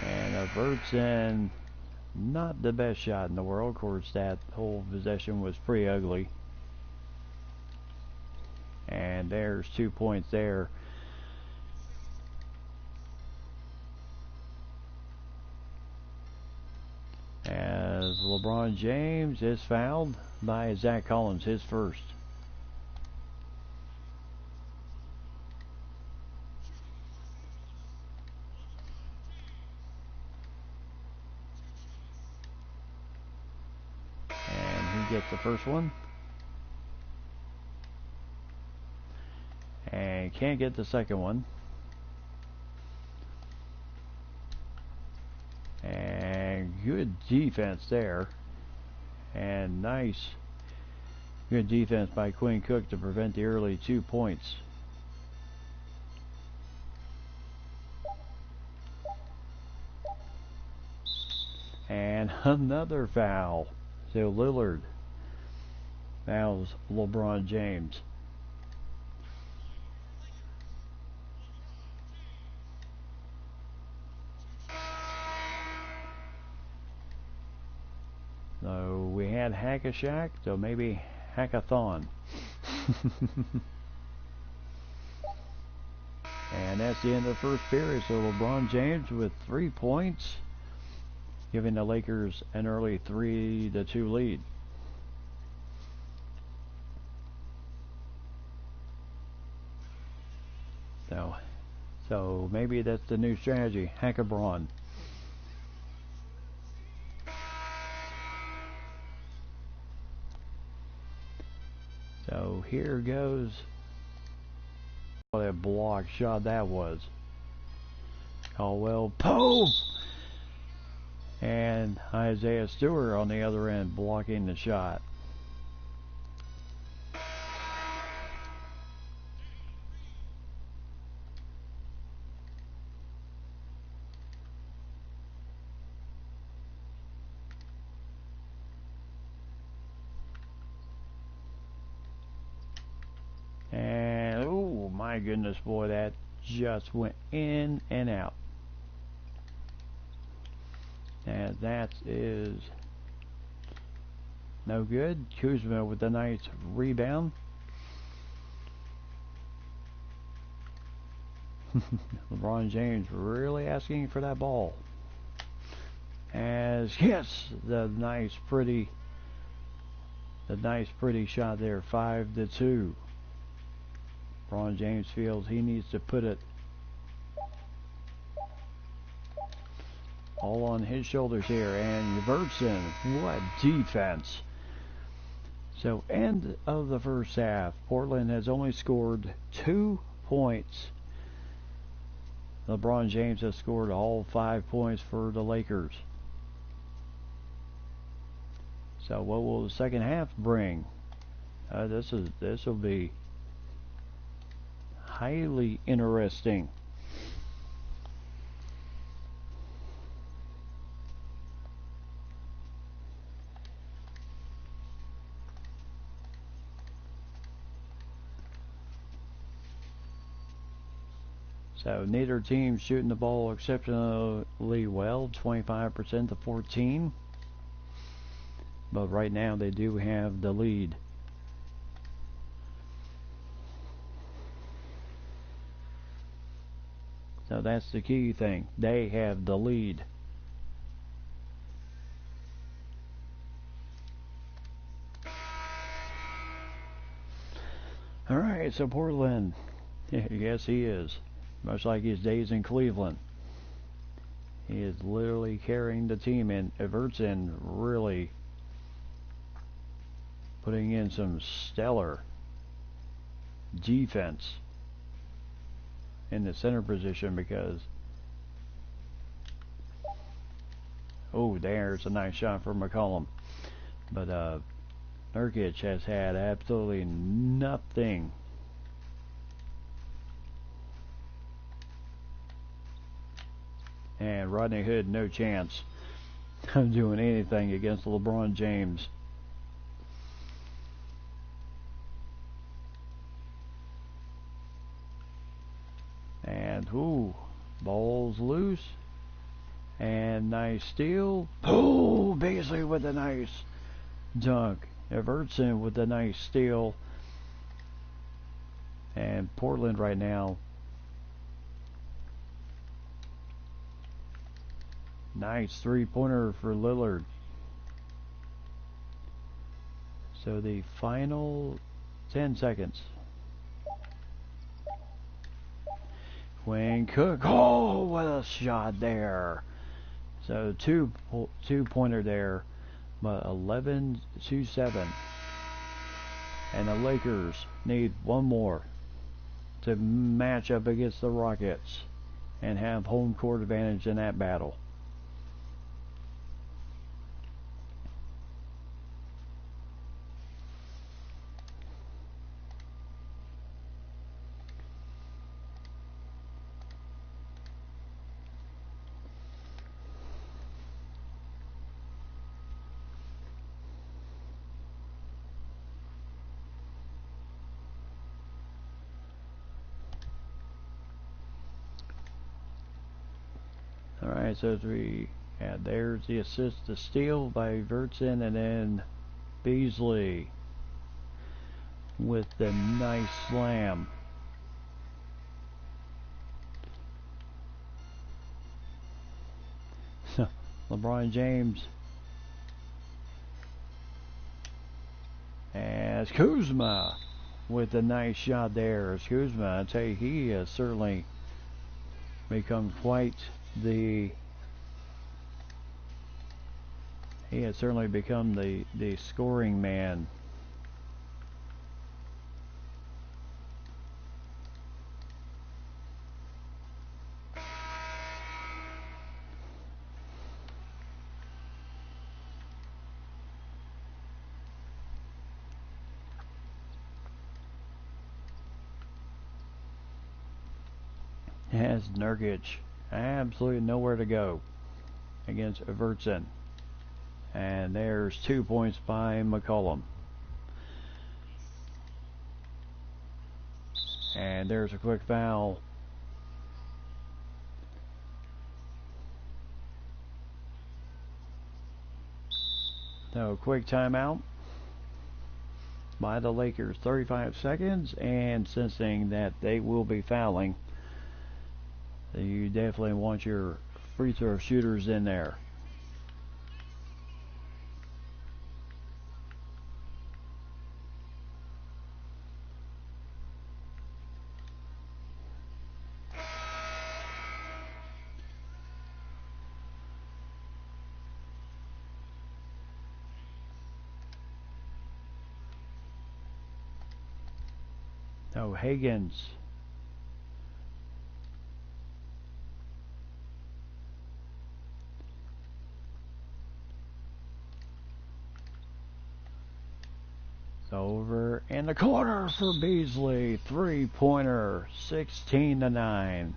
[SPEAKER 1] And Everton, not the best shot in the world. Of course, that whole possession was pretty ugly. And there's 2 points there. As LeBron James is fouled by Zach Collins, his first. Gets the first one and can't get the second one, and good defense there, and good defense by Quinn Cook to prevent the early 2 points. And another foul. So Lillard That was LeBron James. So we had Hack-a-Shack, so maybe Hackathon. And that's the end of the first period. So LeBron James with 3 points, giving the Lakers an early 3-2 lead. So maybe that's the new strategy, Hack-a-Bron. So here goes. What a block shot that was. Caldwell Pope! And Isaiah Stewart on the other end blocking the shot. And, oh my goodness, boy, that just went in and out. And that is no good. Kuzma with a nice rebound. LeBron James really asking for that ball. As, yes, the nice pretty shot there, 5-2. LeBron James feels he needs to put it all on his shoulders here. And Yvertson, what defense. So end of the first half, Portland has only scored 2 points. LeBron James has scored all 5 points for the Lakers. So what will the second half bring? This will be highly interesting. So neither team shooting the ball exceptionally well, 25% to 14. But right now they do have the lead. So that's the key thing. They have the lead. Alright, so Portland. Yes, he is. Much like his days in Cleveland. He is literally carrying the team, and Yvertson really putting in some stellar defense in the center position because there's a nice shot from McCollum, but Nurkic has had absolutely nothing. And Rodney Hood, no chance of doing anything against LeBron James. And ball's loose. And nice steal. Beasley with a nice dunk. Yvertson with a nice steal. And Portland right now, nice three-pointer for Lillard. So the final 10 seconds. Quinn Cook. What a shot there. So two-pointer there, but 11-7. And the Lakers need one more to match up against the Rockets and have home court advantage in that battle. Alright, so as we had there's the assist to steal by Vertson, and then Beasley with the nice slam. LeBron James as Kuzma with a nice shot there. As Kuzma, I tell you, he has certainly become quite the the scoring man. Has Nurkic absolutely nowhere to go against Evertson. And there's 2 points by McCollum. And there's a quick foul. So quick timeout by the Lakers. 35 seconds, and sensing that they will be fouling, you definitely want your free throw shooters in there. Oh, Higgins. It's over in the corner for Beasley. Three-pointer, 16-9.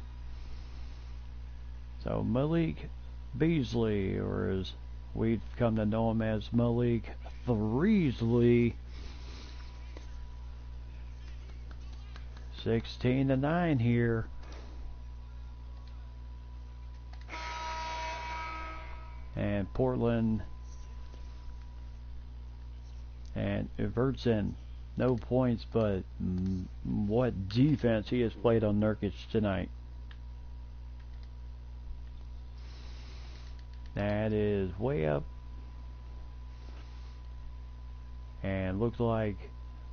[SPEAKER 1] So Malik Beasley, or as we've come to know him as Malik Threesley, 16-9 here. And Portland and Evertson, no points, but what defense he has played on Nurkic tonight. That is way up. And looks like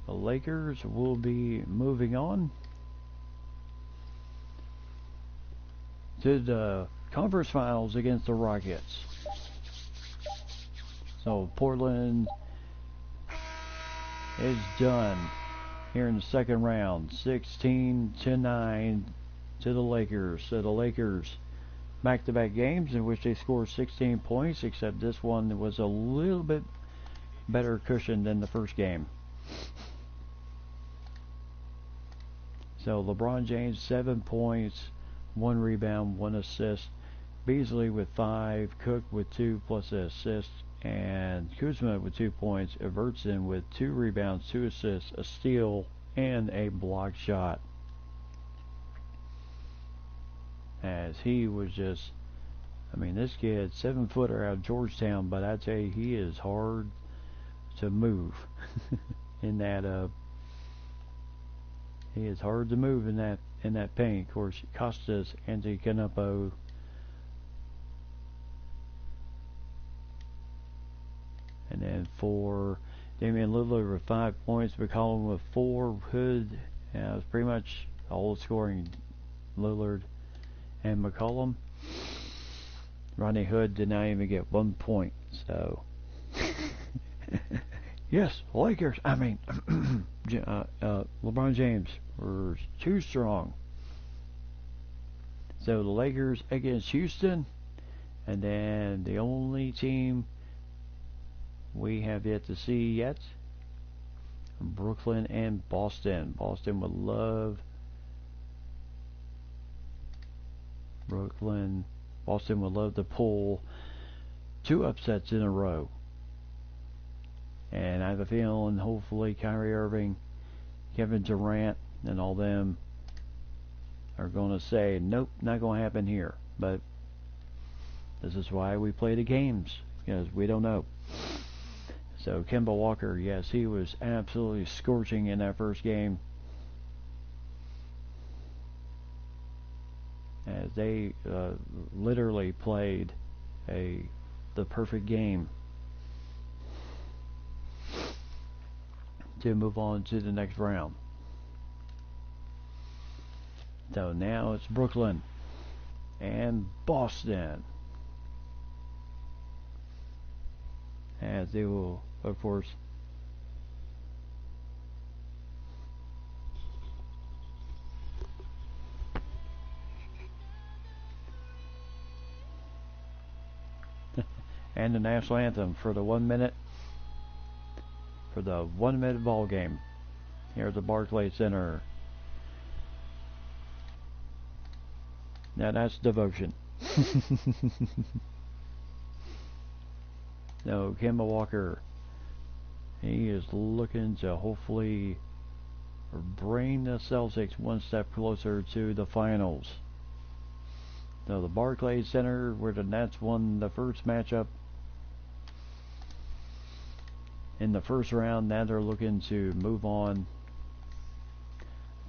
[SPEAKER 1] the Lakers will be moving on to the conference finals against the Rockets. So Portland is done here in the second round, 16-9 to the Lakers. So the Lakers back-to-back games in which they scored 16 points, except this one was a little bit better cushion than the first game. So LeBron James 7 points, 1 rebound, 1 assist. Beasley with 5, Cook with 2 plus an assist, and Kuzma with 2 points, Evertson with 2 rebounds, 2 assists, a steal, and a block shot. As he was just, I mean, this kid, 7-footer out of Georgetown, but I tell you, he is hard to move in that. He is hard to move in that paint. Of course, Costas Antetokounmpo. And then for Damian Lillard with 5 points, McCollum with 4, Hood. It was pretty much all scoring Lillard and McCollum. Rodney Hood did not even get 1 point. So, yes, Lakers. I mean, LeBron James were too strong. So the Lakers against Houston, and then the only team we have yet to see yet, Brooklyn and Boston. Boston would love Boston would love to pull 2 upsets in a row. And I have a feeling hopefully Kyrie Irving, Kevin Durant, and all them are going to say, nope, not going to happen here. But This is why we play the games, because we don't know. So Kemba Walker, yes, he was absolutely scorching in that first game, as they literally played the perfect game to move on to the next round. So now it's Brooklyn and Boston, as they will, of course, and the national anthem for the 1 minute ball game here at the Barclays Center. Now that's devotion. No, Kemba Walker, he is looking to hopefully bring the Celtics one step closer to the finals. So the Barclays Center, where the Nets won the first matchup in the first round, now they're looking to move on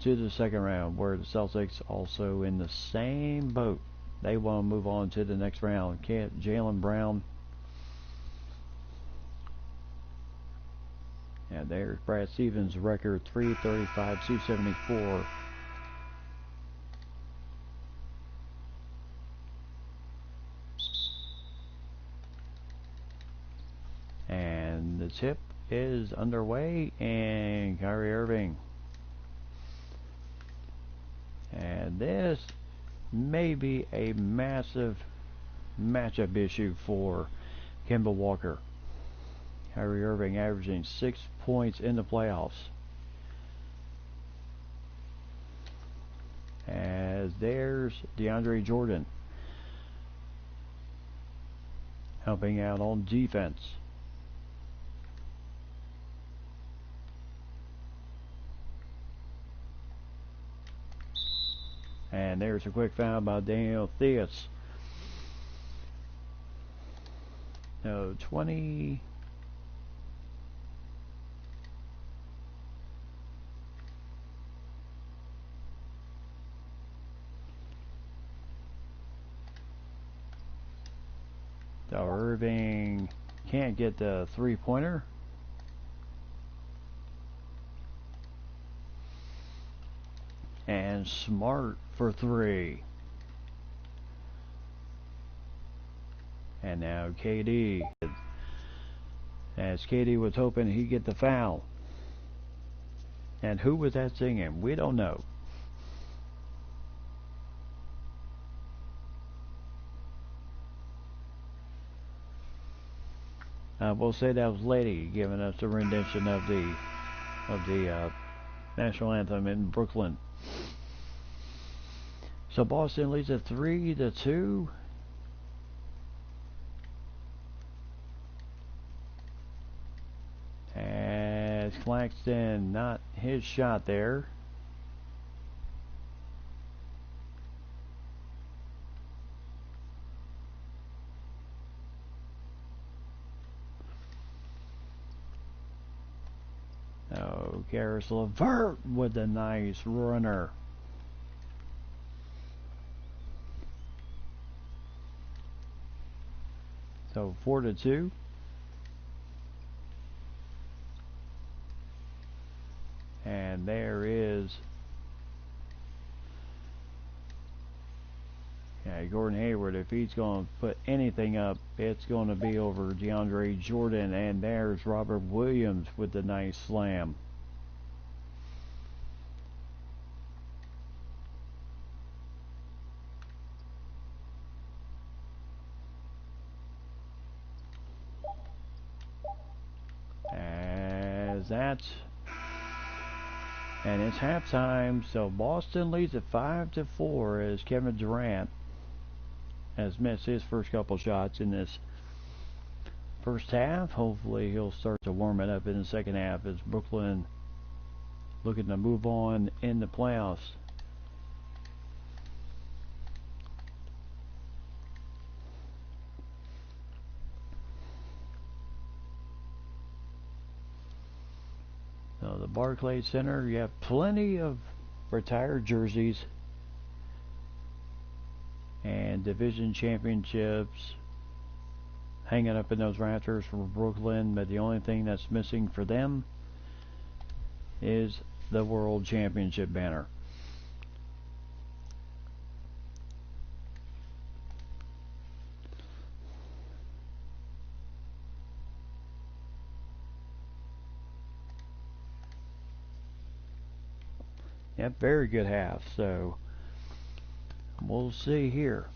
[SPEAKER 1] to the second round, where the Celtics also in the same boat. They want to move on to the next round. Jaylen Brown, and there's Brad Stevens' record, 335, 274. And the tip is underway, and Kyrie Irving. And this may be a massive matchup issue for Kemba Walker. Kyrie Irving averaging 6 points in the playoffs. As there's DeAndre Jordan helping out on defense. And there's a quick foul by Daniel Theus. No, 20. So Irving can't get the three-pointer. And Smart for three. And now KD. As KD was hoping he'd get the foul. And who was that singing? We don't know. We'll say that was Lady giving us the rendition of the national anthem in Brooklyn. So Boston leads at 3-2. As Claxton, not his shot there. Oh, Karis LeVert with a nice runner. So 4-2. And there is Gordon Hayward. If he's going to put anything up, it's going to be over DeAndre Jordan. And there's Robert Williams with the nice slam. As that's, and it's halftime, so Boston leads at 5-4 as Kevin Durant has missed his first couple shots in this first half. Hopefully he'll start to warm it up in the second half as Brooklyn looking to move on in the playoffs. the Barclays Center. You have plenty of retired jerseys and division championships hanging up in those rafters for Brooklyn, but the only thing that's missing for them is the World Championship banner. Yep, very good half, so we'll see here.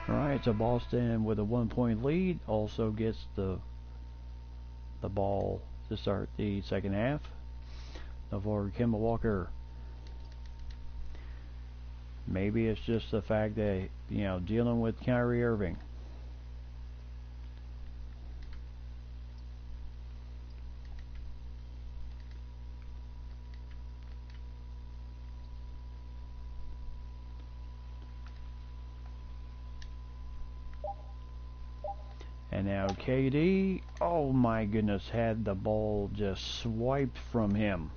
[SPEAKER 1] Alright, so Boston with a 1-point lead also gets the ball to start the second half. For Kemba Walker. Maybe it's just the fact that, dealing with Kyrie Irving. And now KD, oh my goodness, had the ball just swiped from him.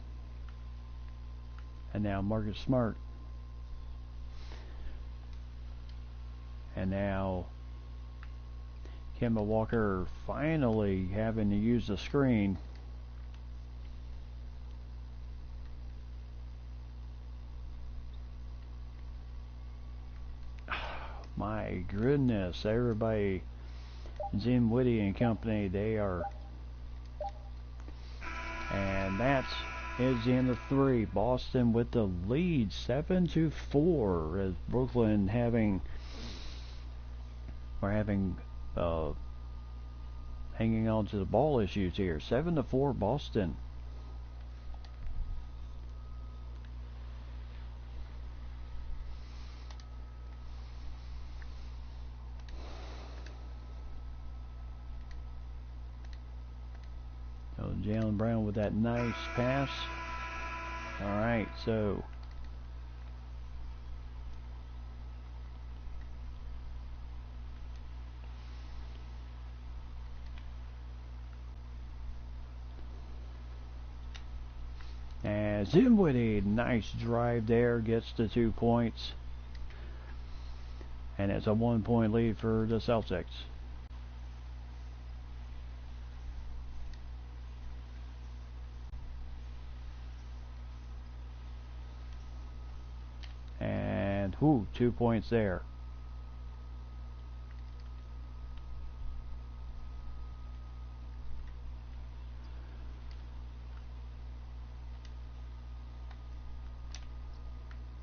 [SPEAKER 1] And now Marcus Smart. And now Kemba Walker finally having to use the screen. My goodness, everybody, Dinwiddie and company, they are. And that's is the end of 3. Boston with the lead, 7-4, as Brooklyn having hanging on to the ball issues here. 7-4 Boston. So Jaylen Brown with that nice pass. All right, so as Dinwiddie, nice drive there, gets the 2 points. And it's a 1-point lead for the Celtics. And 2 points there.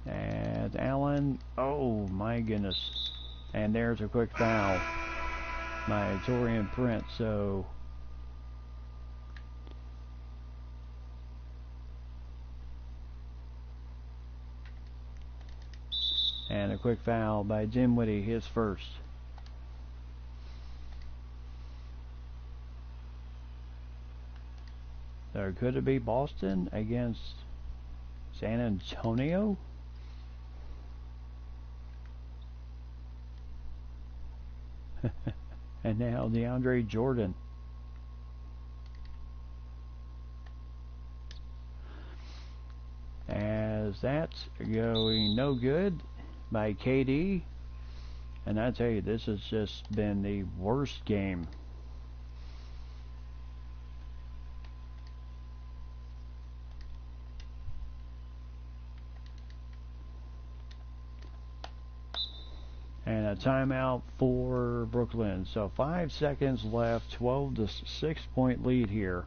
[SPEAKER 1] And Allen, oh my goodness. And there's a quick foul by Taurean Prince. So and a quick foul by Dinwiddie, his first. Or could it be Boston against San Antonio? And now DeAndre Jordan. As that's going no good by KD. And I tell you, this has just been the worst game. And a timeout for Brooklyn. So 5 seconds left, 12-6 point lead here.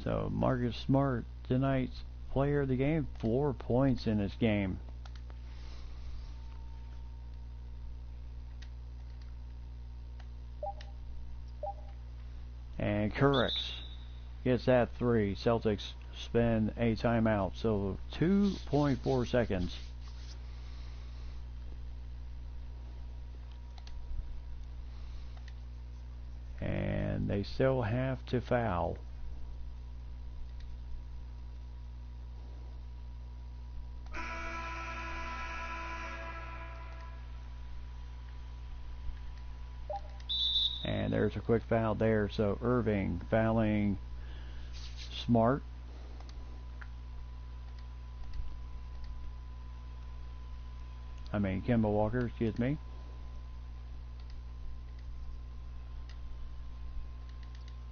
[SPEAKER 1] So Marcus Smart, tonight's player of the game, 4 points in this game. And corrects. Gets that 3. Celtics spend a timeout. So 2.4 seconds. still have to foul. And there's a quick foul there. So Irving fouling Smart. Kemba Walker, excuse me.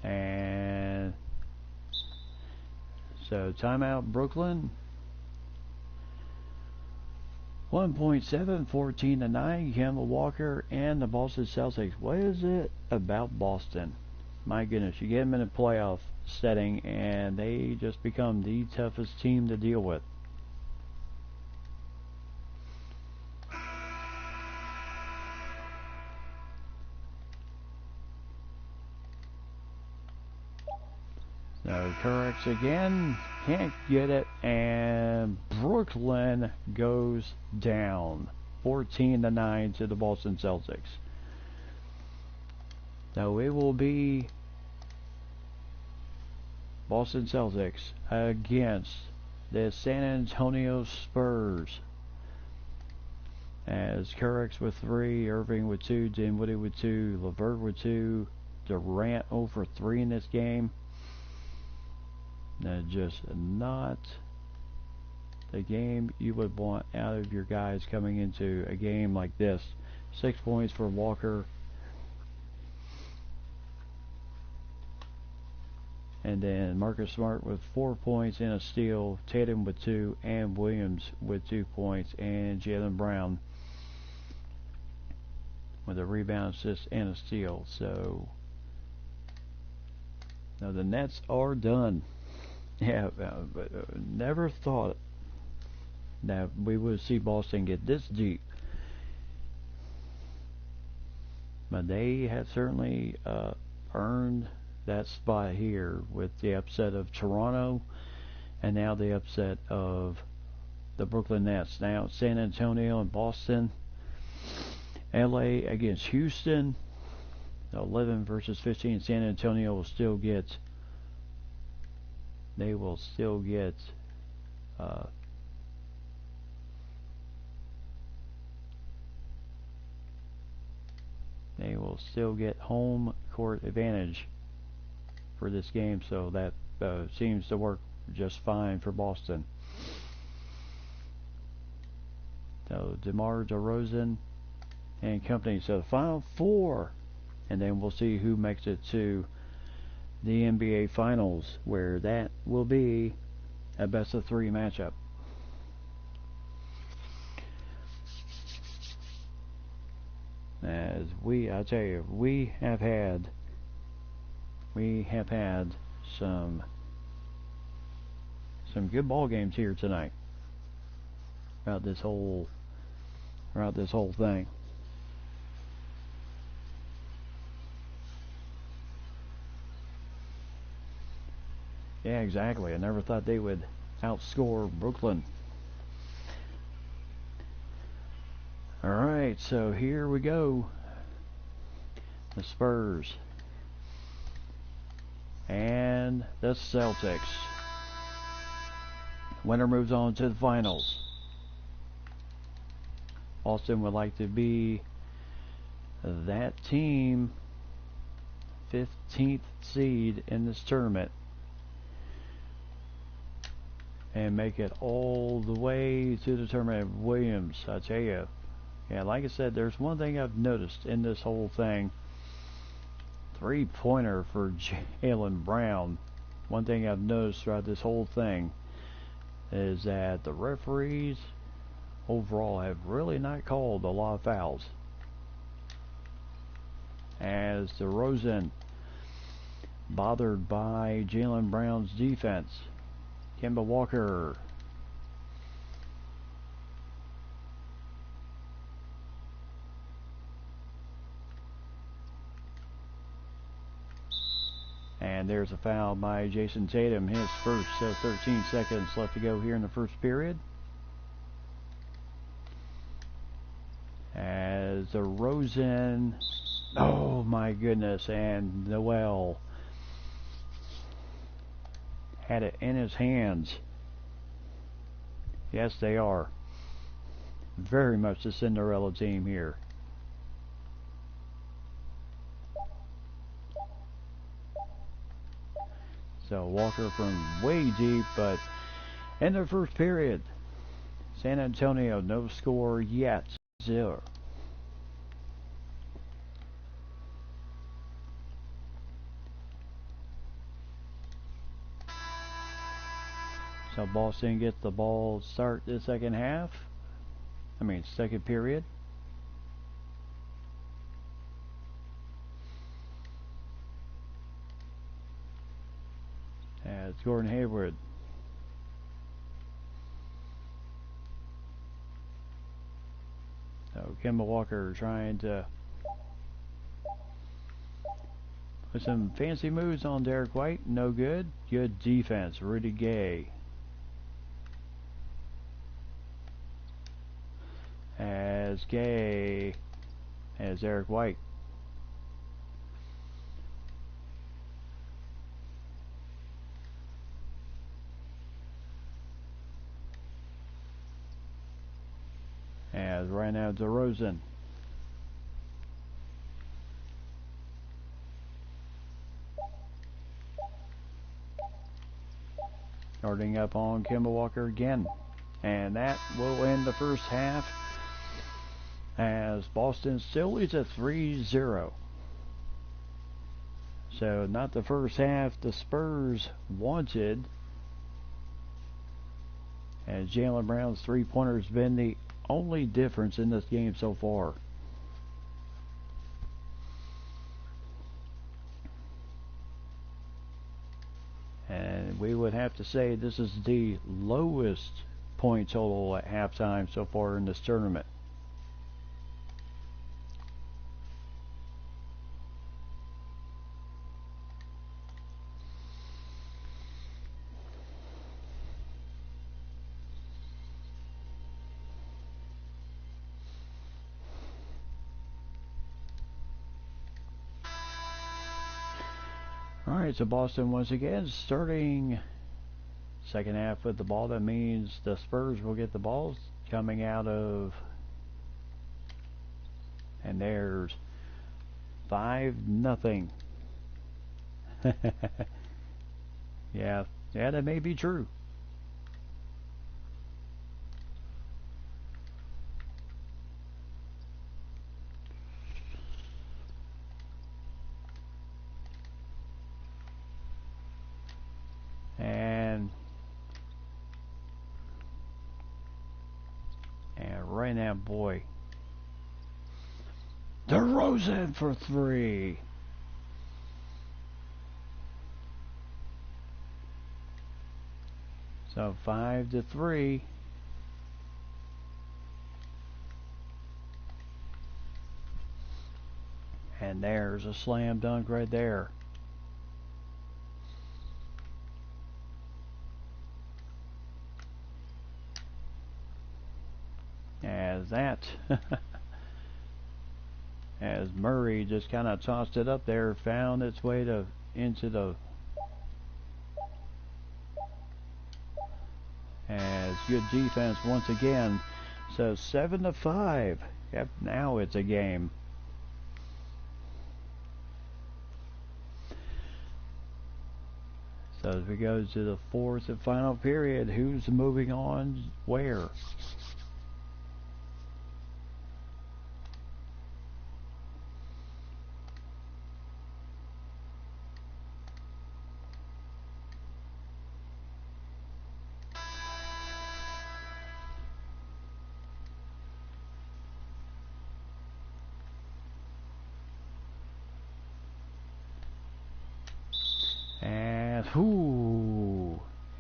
[SPEAKER 1] And so timeout Brooklyn. 1.7, 14-9. Kemba Walker and the Boston Celtics. What is it about Boston? My goodness, you get them in a playoff setting and they just become the toughest team to deal with. So Curricks again, can't get it, and Brooklyn goes down 14-9 to the Boston Celtics. So it will be Boston Celtics against the San Antonio Spurs. As Curricks with 3, Irving with 2, Dinwiddie with 2, LeVert with 2, Durant over 3 in this game. Just not the game you would want out of your guys coming into a game like this. 6 points for Walker. And then Marcus Smart with 4 points and a steal. Tatum with 2 and Williams with 2 points. And Jaylen Brown with a rebound, assist, and a steal. So now the Nets are done. Yeah, but never thought that we would see Boston get this deep. But they have certainly earned that spot here with the upset of Toronto and now the upset of the Brooklyn Nets. Now San Antonio and Boston. LA against Houston. 11 versus 15. San Antonio will still get they will still get home court advantage for this game, so that seems to work just fine for Boston. So DeMar DeRozan and company. So the final 4, and then we'll see who makes it to the NBA Finals, where that will be a best-of-3 matchup. As I tell you, we have had some good ball games here tonight throughout this whole thing. Yeah, exactly. I never thought they would outscore Brooklyn. Alright, so here we go. The Spurs and the Celtics. Winner moves on to the finals. Boston would like to be that team, 15th seed in this tournament, and make it all the way to the tournament. Williams, I tell you, yeah, like I said, there's one thing I've noticed in this whole thing. 3-pointer for Jaylen Brown. One thing I've noticed throughout this whole thing is that the referees overall have really not called a lot of fouls. As DeRozan, bothered by Jaylen Brown's defense. Kemba Walker. And there's a foul by Jason Tatum, his first. 13 seconds left to go here in the first period. As DeRozan, oh my goodness, and Noel had it in his hands. Yes, they are. Very much the Cinderella team here. So Walker from way deep, but in the first period, San Antonio, no score yet, 0. So Boston gets the ball start the second half. Second period. As Gordon Hayward. So Kemba Walker trying to put some fancy moves on Derek White. No good. Good defense. Rudy Gay. As Gay as Derek White. As right now DeRozan. Starting up on Kemba Walker again. And that will end the first half as Boston still leads at 3-0. So not the first half the Spurs wanted. And Jaylen Brown's three-pointer has been the only difference in this game so far. And we would have to say this is the lowest point total at halftime so far in this tournament. Alright, so Boston once again starting second half with the ball. That means the Spurs will get the balls coming out of, and there's 5-0. Yeah, that may be true. And right now, boy, DeRozan for 3. So 5-3. And there's a slam dunk right there. As that, as Murray just kind of tossed it up there, found its way into the, as good defense once again. So 7-5. Yep, now it's a game. So as we go to the fourth and final period, who's moving on where? And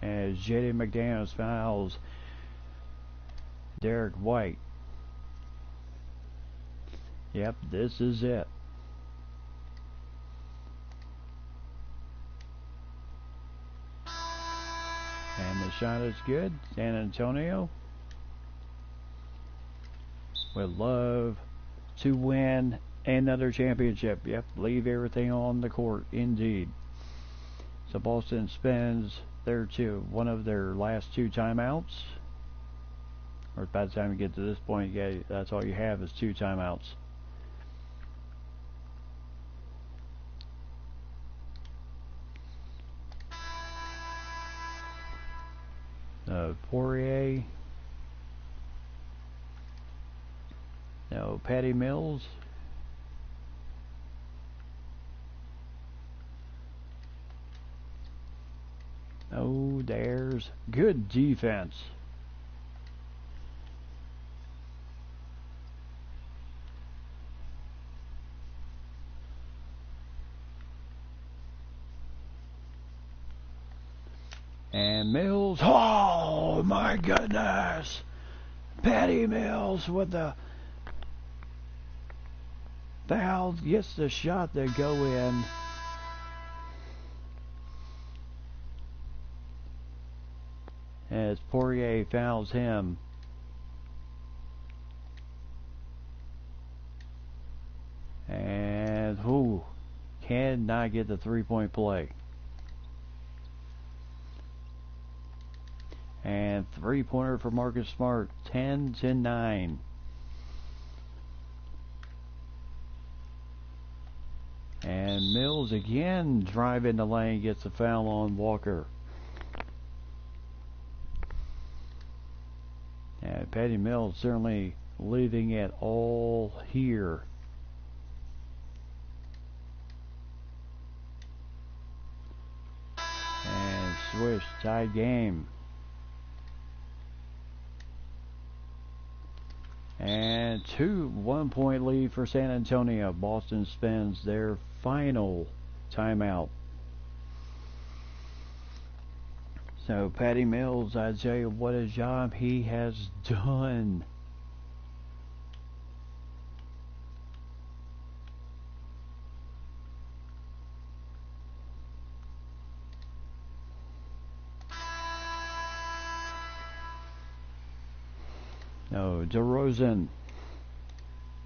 [SPEAKER 1] as J.D. McDaniels fouls Derek White. Yep, this is it. And the shot is good. San Antonio would love to win another championship. Yep, leave everything on the court, indeed. So Boston spends one of their last two timeouts. Or by the time you get to this point, that's all you have is two timeouts. Poirier. No, Patty Mills. No, there's good defense. And Mills, oh my goodness! Patty Mills with the foul, gets the shot to go in. As Poirier fouls him. And who cannot get the three-point play. And three-pointer for Marcus Smart, 10-9. And Mills again driving the lane, gets a foul on Walker. And Patty Mills certainly leaving it all here. And swish, tied game. And 1-point lead for San Antonio. Boston spends their final timeout. So Patty Mills, I tell you what a job he has done. No, DeRozan,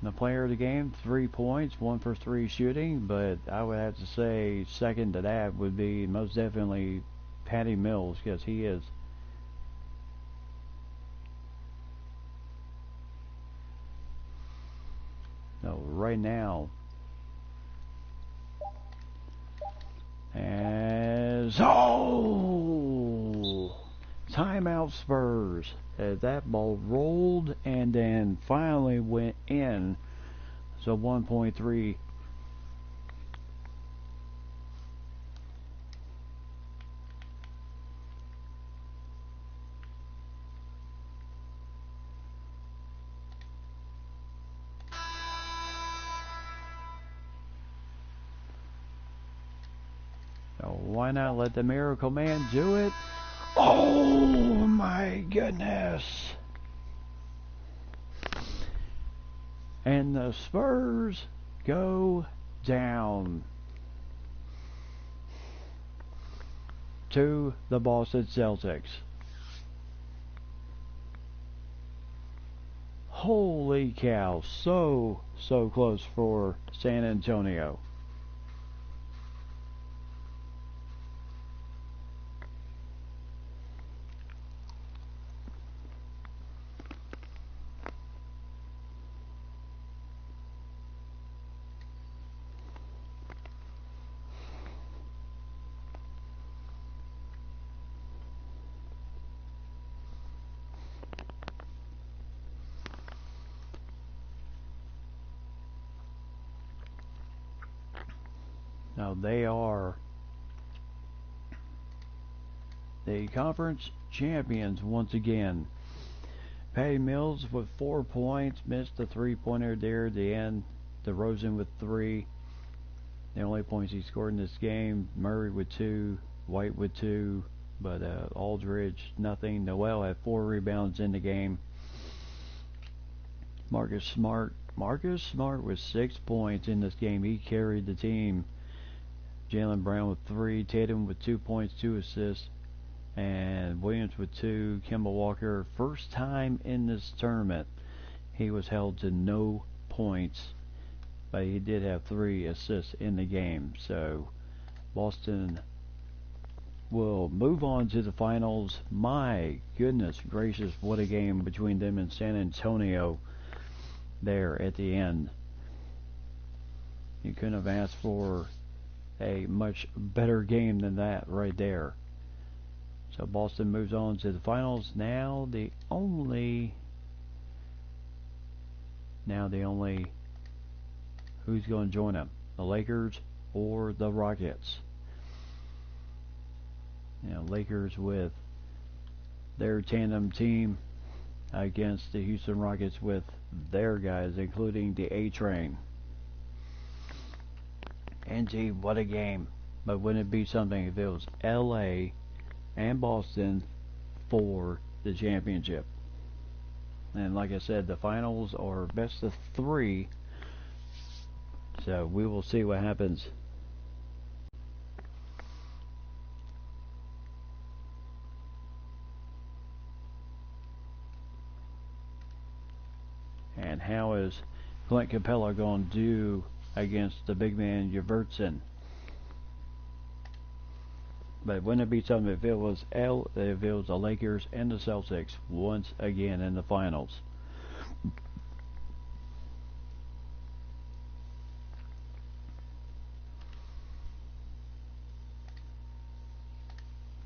[SPEAKER 1] the player of the game, 3 points, 1 for 3 shooting, but I would have to say second to that would be most definitely Patty Mills, because he is right now. As timeout Spurs. That ball rolled and then finally went in. So 1.3. So why not let the Miracle Man do it? Oh my goodness. And the Spurs go down to the Boston Celtics. Holy cow, so close for San Antonio. Now they are the conference champions once again. Patty Mills with 4 points, missed the three-pointer there at the end. DeRozan with 3. The only points he scored in this game. Murray with 2, White with 2, but Aldridge nothing. Noel had 4 rebounds in the game. Marcus Smart with 6 points in this game. He carried the team. Jaylen Brown with 3, Tatum with 2 points, 2 assists, and Williams with 2. Kemba Walker, first time in this tournament, he was held to no points, but he did have 3 assists in the game. So Boston will move on to the finals. My goodness gracious, what a game between them and San Antonio there at the end. You couldn't have asked for a much better game than that right there. So Boston moves on to the finals. Now the only who's going to join them? The Lakers or the Rockets? Lakers with their tandem team against the Houston Rockets with their guys, including the A-Train. And gee, what a game. But wouldn't it be something if it was LA and Boston for the championship? And like I said, the finals are best of 3. So we will see what happens. And how is Clint Capella going to do against the big man Yvertson? But wouldn't it be something if it was the Lakers and the Celtics once again in the finals?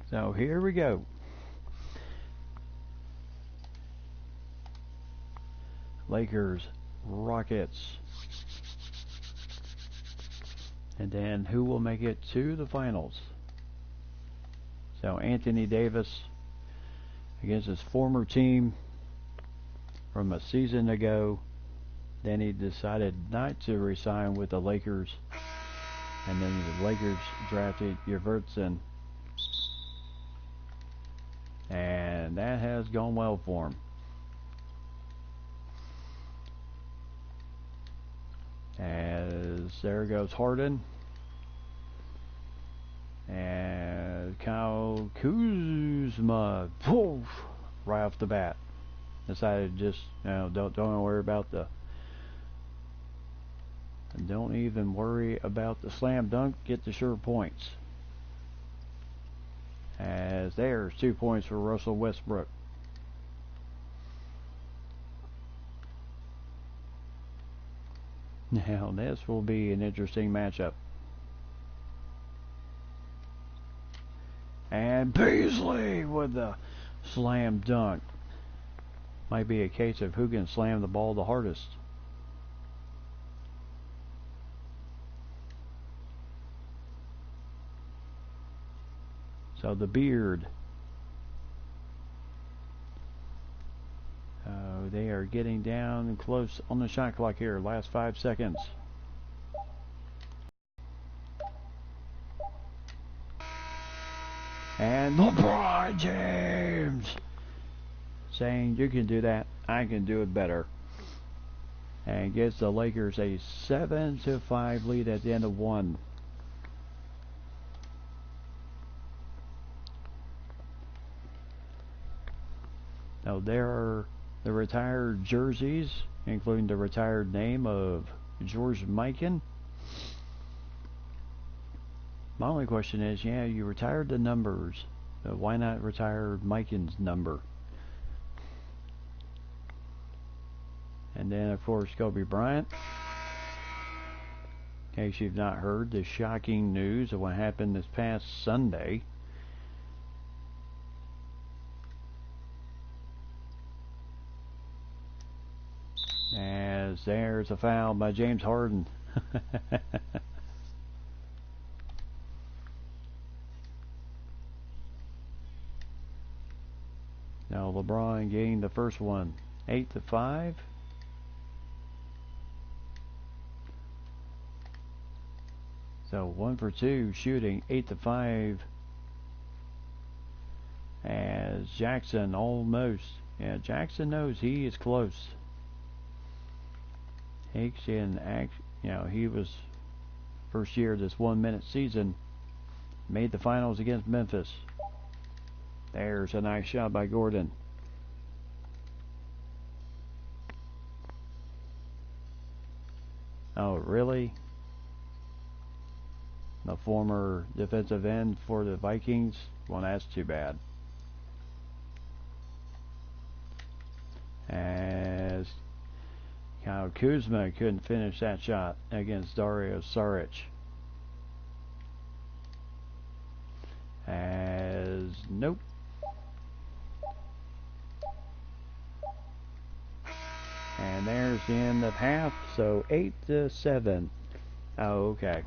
[SPEAKER 1] So here we go. Lakers, Rockets. And then who will make it to the finals? So Anthony Davis against his former team from a season ago. Then he decided not to resign with the Lakers. And then the Lakers drafted Yvertson. And that has gone well for him. As there goes Harden. And Kyle Kuzma, poof, right off the bat, decided just don't worry about don't even worry about the slam dunk. Get the sure points. As there's 2 points for Russell Westbrook. Now this will be an interesting matchup. And Beasley with the slam dunk. Might be a case of who can slam the ball the hardest. So the Beard. They are getting down close on the shot clock here. Last 5 seconds. And LeBron James saying, you can do that, I can do it better. And gives the Lakers a 7-5 lead at the end of 1. Now there are the retired jerseys, including the retired name of George Mikan. My only question is, you retired the numbers. Why not retire Mikan's number? And then, of course, Kobe Bryant. In case you've not heard the shocking news of what happened this past Sunday. As there's a foul by James Harden. Now LeBron getting the first one, 8-5. So 1 for 2 shooting, 8-5. As Jackson almost, Jackson knows he is close. Hicks he was first year of this 1 minute season, made the finals against Memphis. There's a nice shot by Gordon. Oh, really? the former defensive end for the Vikings. Well, that's too bad. As Kyle Kuzma couldn't finish that shot against Dario Saric. As nope. And there's the end of half, so 8-7. Oh, okay.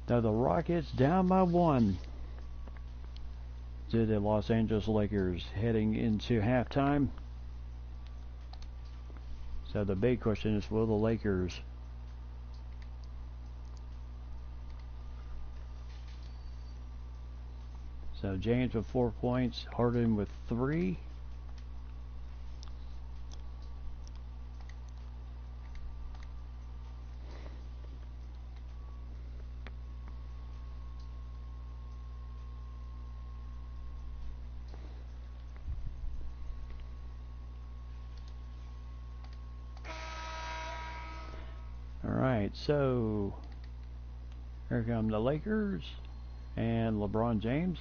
[SPEAKER 1] So the Rockets down by 1 to the Los Angeles Lakers heading into halftime. So the big question is, will the Lakers so James with 4 points, Harden with 3. Alright, so here come the Lakers and LeBron James.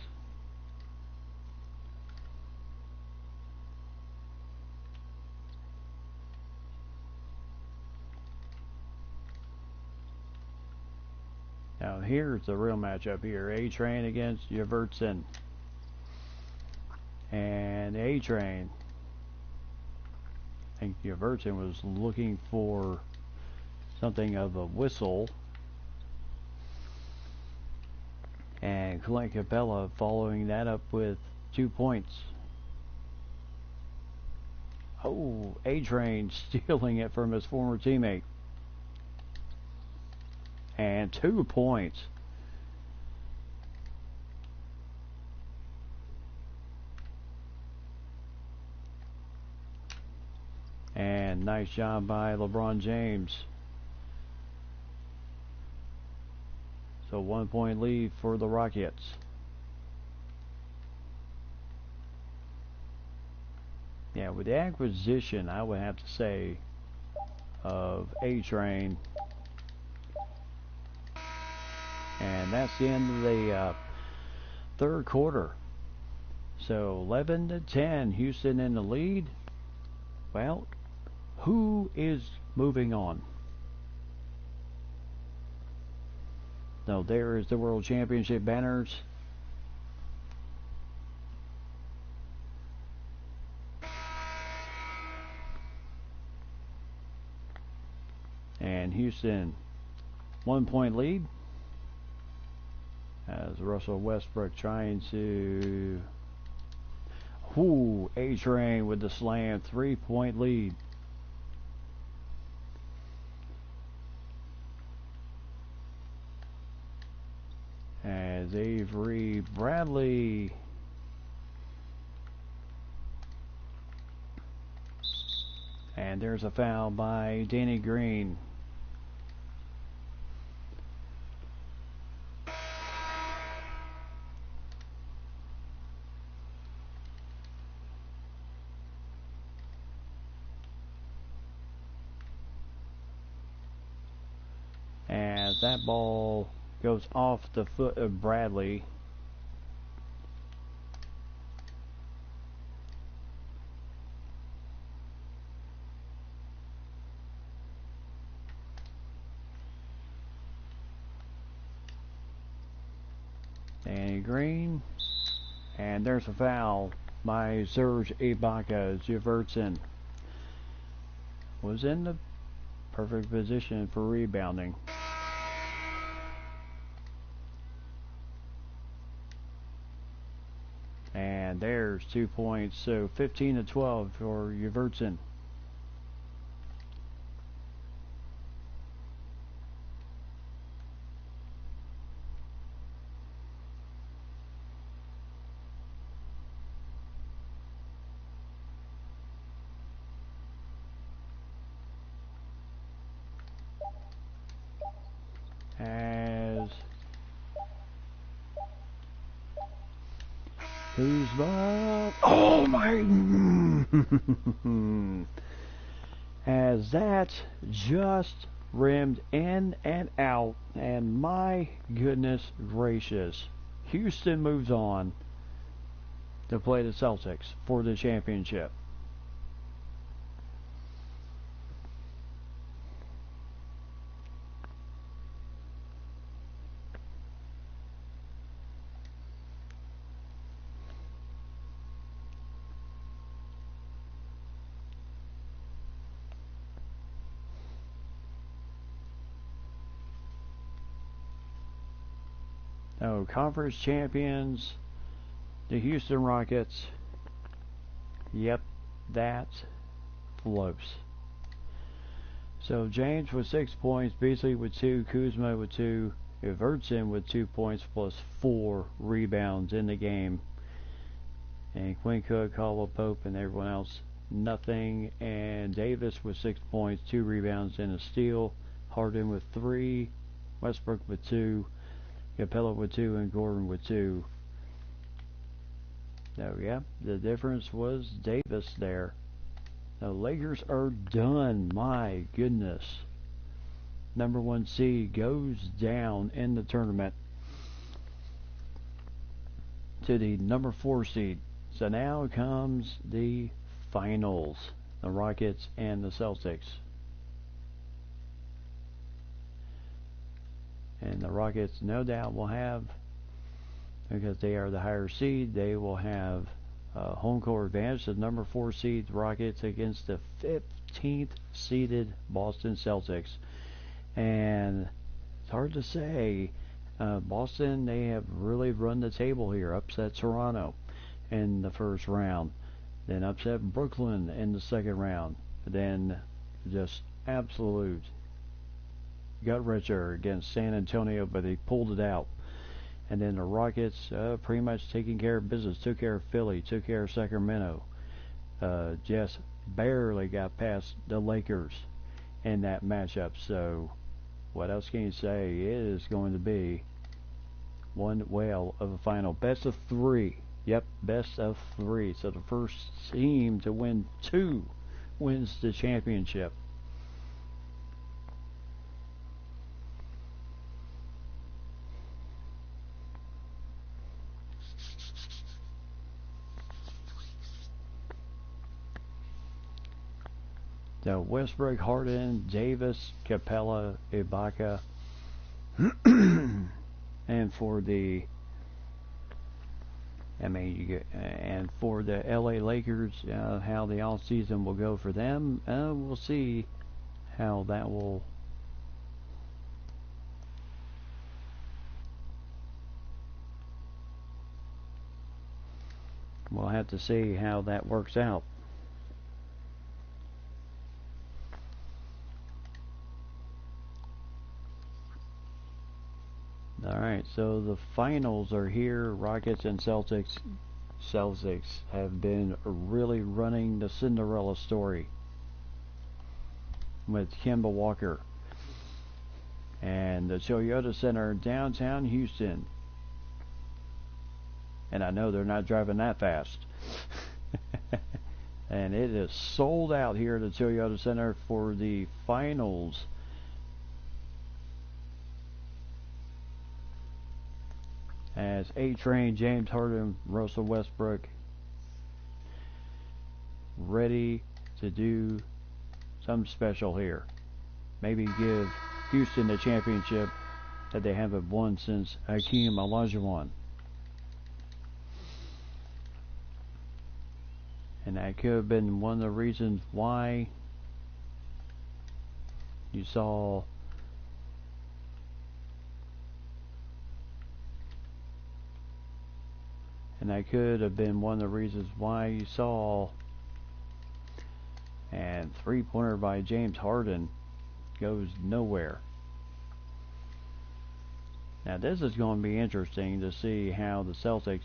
[SPEAKER 1] Now here's the real matchup here. A-Train against Yvertson. And A-Train, I think Yvertson was looking for something of a whistle. And Clint Capella following that up with 2 points. Oh, A-Train stealing it from his former teammate. And 2 points. And nice job by LeBron James. So 1 point lead for the Rockets. Yeah, with the acquisition, I would have to say, of A-Train. And that's the end of the third quarter. So 11-10, Houston in the lead. Well, who is moving on? No, there is the World Championship banners. And Houston, 1 point lead. As Russell Westbrook trying to... Ooh, A-Train with the slam, 3 point lead. As Avery Bradley and there's a foul by Danny Green. As that ball goes off the foot of Bradley. Danny Green. And there's a foul by Serge Ibaka. Jefferson was in the perfect position for rebounding. And there's 2 points, so 15-12 for Yvertson. As Kuzma, oh my! as that just rimmed in and out, and my goodness gracious, Houston moves on to play the Celtics for the championship. Oh, conference champions, the Houston Rockets. Yep, that's close. So James with 6 points, Beasley with 2, Kuzma with 2, Evertson with 2 points plus 4 rebounds in the game. And Quinn Cook, Caldwell Pope, and everyone else, nothing. And Davis with 6 points, 2 rebounds, and a steal. Harden with 3, Westbrook with 2, Capella with 2, and Gordon with 2. So, yeah, the difference was Davis there. The Lakers are done. My goodness. Number 1 seed goes down in the tournament to the number 4 seed. So now comes the finals. The Rockets and the Celtics. And the Rockets no doubt will have, because they are the higher seed, they will have home court advantage. The number 4 seed Rockets against the 15th seeded Boston Celtics. And it's hard to say. Boston, they have really run the table here. Upset Toronto in the first round. Then upset Brooklyn in the second round. But then just absolute gut-wrencher against San Antonio, but they pulled it out. And then the Rockets pretty much taking care of business. Took care of Philly, took care of Sacramento. Just barely got past the Lakers in that matchup. So what else can you say? It is going to be one whale of a final. Best of 3. Yep, best of 3. So the first team to win 2 wins the championship. So Westbrook, Harden, Davis, Capella, Ibaka, and for the LA Lakers, how the off season will go for them, we'll see how that will. We'll have to see how that works out. Alright, so the finals are here. Rockets and Celtics. Celtics have been really running the Cinderella story with Kemba Walker. And the Toyota Center downtown Houston. And I know they're not driving that fast. And it is sold out here at the Toyota Center for the finals. As A-Train, James Harden, Russell Westbrook ready to do something special here. Maybe give Houston the championship that they haven't won since Hakeem Olajuwon. And that could have been one of the reasons why you saw and three-pointer by James Harden goes nowhere. Now this is going to be interesting to see how the Celtics,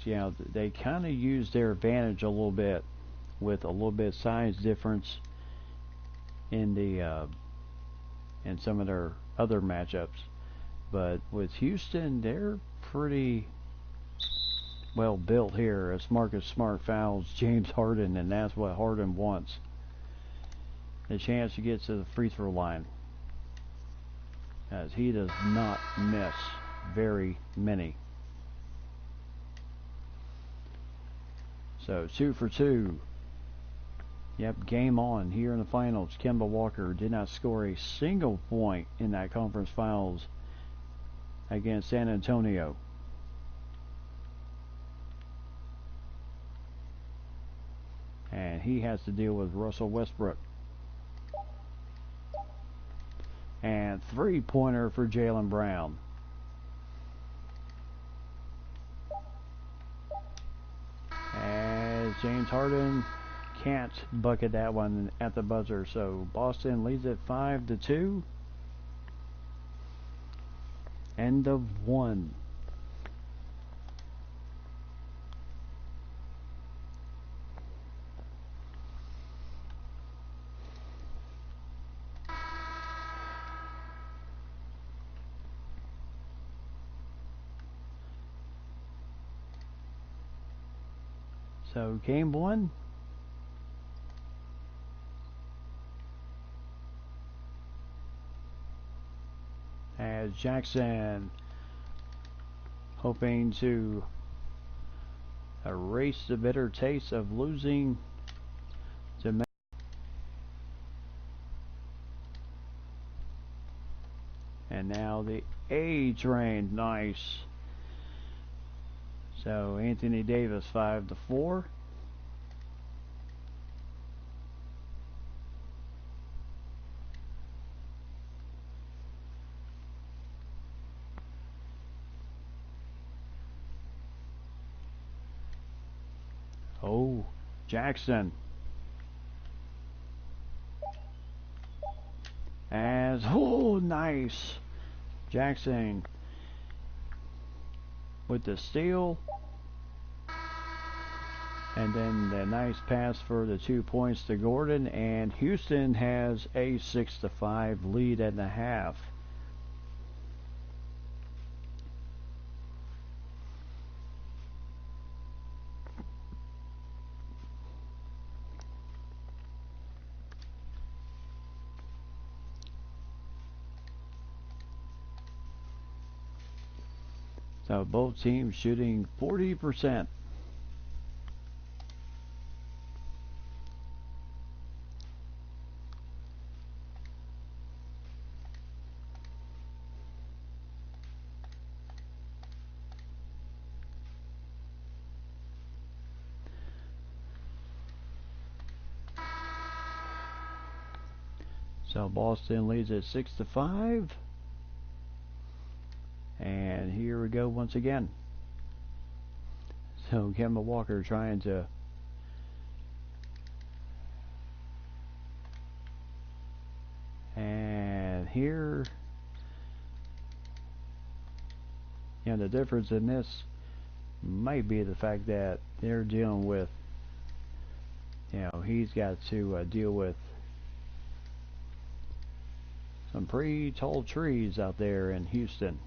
[SPEAKER 1] they kind of use their advantage a little bit with a little bit size difference in the in some of their other matchups. But with Houston, they're pretty well built here as Marcus Smart fouls James Harden, and that's what Harden wants. a chance to get to the free throw line, as he does not miss very many. So 2 for 2. Yep, game on here in the finals. Kemba Walker did not score a single point in that conference finals against San Antonio. And he has to deal with Russell Westbrook. And three-pointer for Jaylen Brown. As James Harden can't bucket that one at the buzzer, so Boston leads it 5-2. End of one. So game one. As Jackson hoping to erase the bitter taste of losing to and now the A train, nice. So Anthony Davis 5-4. Oh, Jackson. As, oh, nice. Jackson with the steal. And then the nice pass for the 2 points to Gordon. And Houston has a 6-5 lead at the half. So both teams shooting 40%. So Boston leads at 6-5. And here we go once again. So Kemba Walker trying to and here, you know, the difference in this might be the fact that they're dealing with, you know, he's got to deal with some pretty tall trees out there in Houston.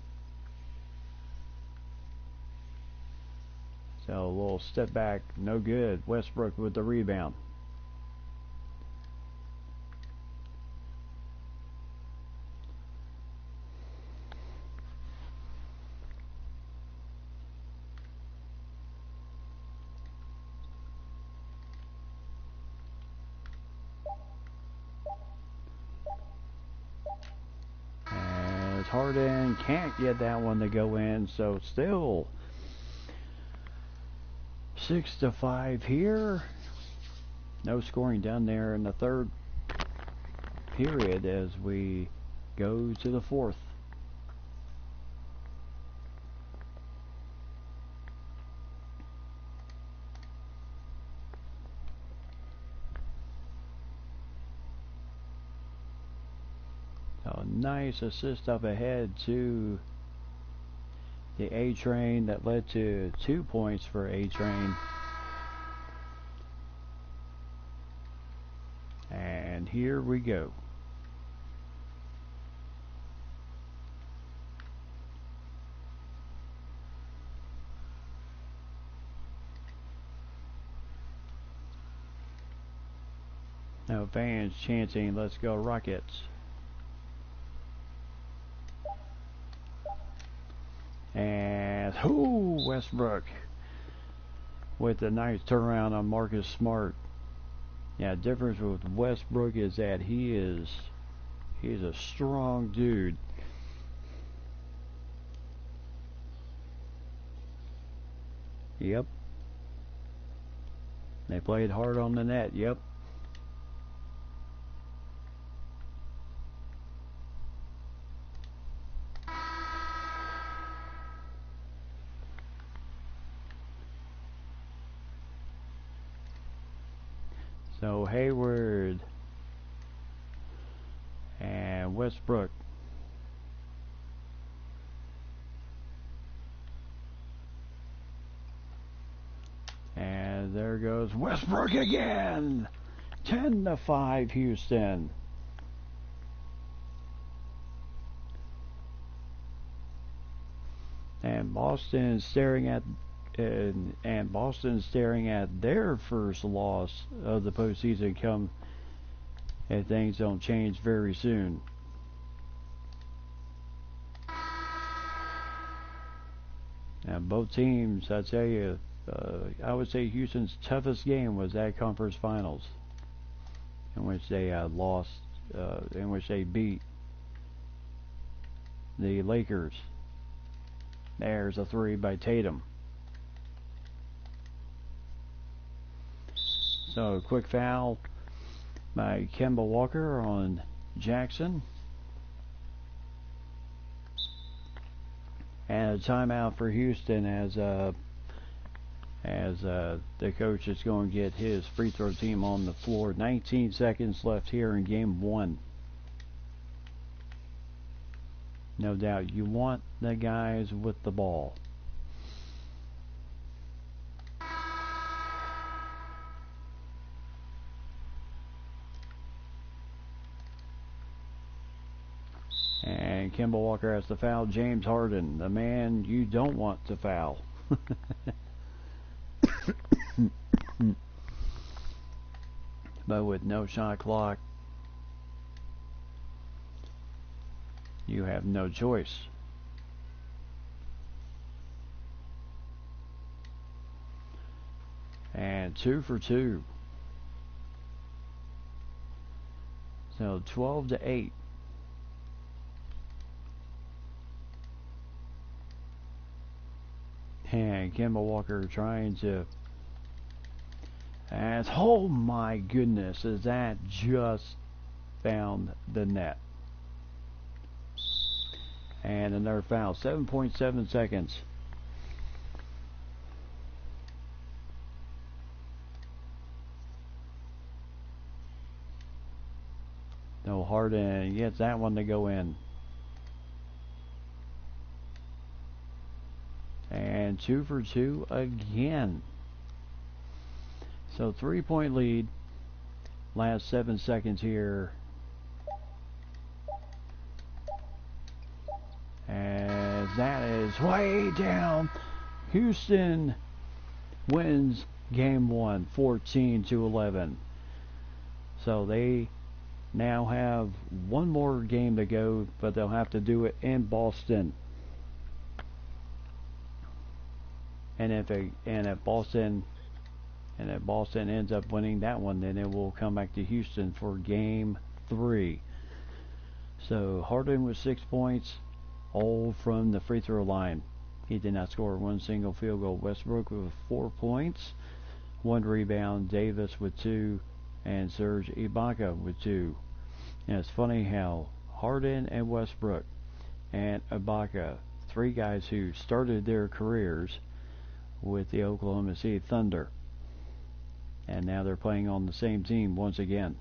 [SPEAKER 1] So a little step back, no good. Westbrook with the rebound. As Harden can't get that one to go in, so still 6-5 here. No scoring down there in the third period as we go to the fourth. A nice assist up ahead to the A Train that led to 2 points for A Train. And here we go. Now fans chanting, "Let's go Rockets." And Westbrook with a nice turnaround on Marcus Smart. Yeah, the difference with Westbrook is that he's a strong dude. Yep. They played hard on the net. Yep. So Hayward and Westbrook. And there goes Westbrook again. 10-5 Houston. And Boston staring at their first loss of the postseason come if things don't change very soon. And both teams, I tell you, I would say Houston's toughest game was that conference finals, in which they lost, in which they beat the Lakers. There's a three by Tatum. So quick foul by Kemba Walker on Jackson. And a timeout for Houston as the coach is going to get his free throw team on the floor. 19 seconds left here in game one. No doubt you want the guys with the ball. And Kemba Walker has to foul James Harden, the man you don't want to foul. But with no shot clock, you have no choice. And 2 for 2. So 12-8. And Kemba Walker trying to. And oh my goodness, is that just found the net? And another foul. 7.7 seconds. No, Harden gets that one to go in. And 2 for 2 again. So 3-point lead. Last 7 seconds here. As that is way down. Houston wins game one, 14-11. So they now have one more game to go, but they'll have to do it in Boston. And if Boston ends up winning that one, then it will come back to Houston for game 3. So Harden with 6 points, all from the free throw line. He did not score one single field goal. Westbrook with 4 points, 1 rebound. Davis with 2, and Serge Ibaka with 2. And it's funny how Harden and Westbrook and Ibaka, 3 guys who started their careers with the Oklahoma City Thunder, and now they're playing on the same team once again.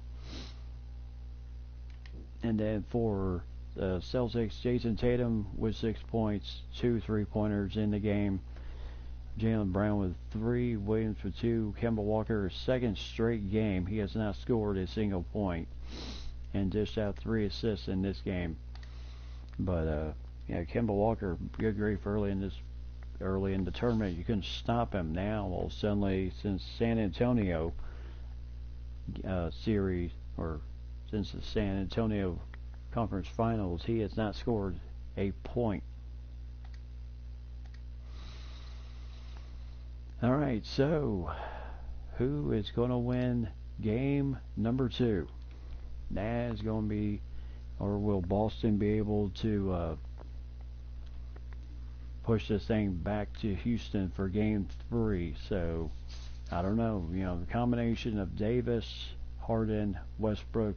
[SPEAKER 1] And then for the Celtics, Jason Tatum with 6 points, 2 3-pointers in the game. Jaylen Brown with 3, Williams with 2. Kemba Walker, second straight game he has not scored a single point, and dished out 3 assists in this game. But yeah, Kemba Walker, good grief, early in the tournament, you couldn't stop him. Now, well, suddenly, since San Antonio series, or since the San Antonio Conference Finals, he has not scored a point. All right, so who is going to win game number 2? That is going to be, or will Boston be able to push this thing back to Houston for game 3? So I don't know. You know, the combination of Davis, Harden, Westbrook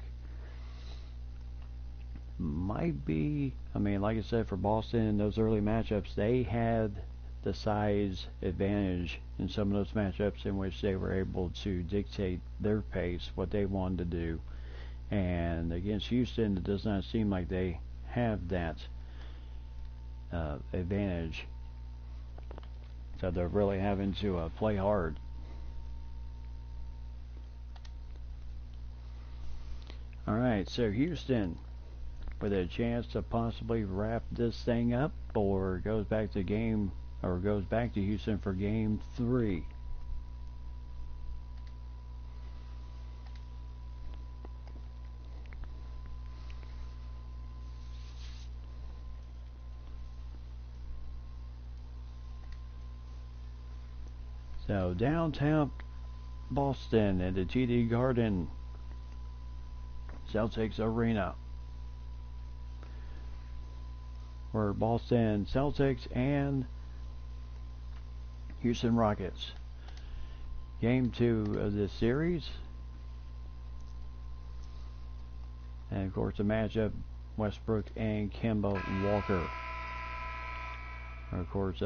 [SPEAKER 1] might be, I mean, like I said, for Boston in those early matchups, they had the size advantage in some of those matchups in which they were able to dictate their pace, what they wanted to do. And against Houston, it does not seem like they have that advantage. So they're really having to play hard. All right, so Houston with a chance to possibly wrap this thing up, or goes back to Houston for game 3. So downtown Boston at the TD Garden Celtics Arena, where Boston Celtics and Houston Rockets. Game 2 of this series. And of course the matchup, Westbrook and Kemba Walker. And of course,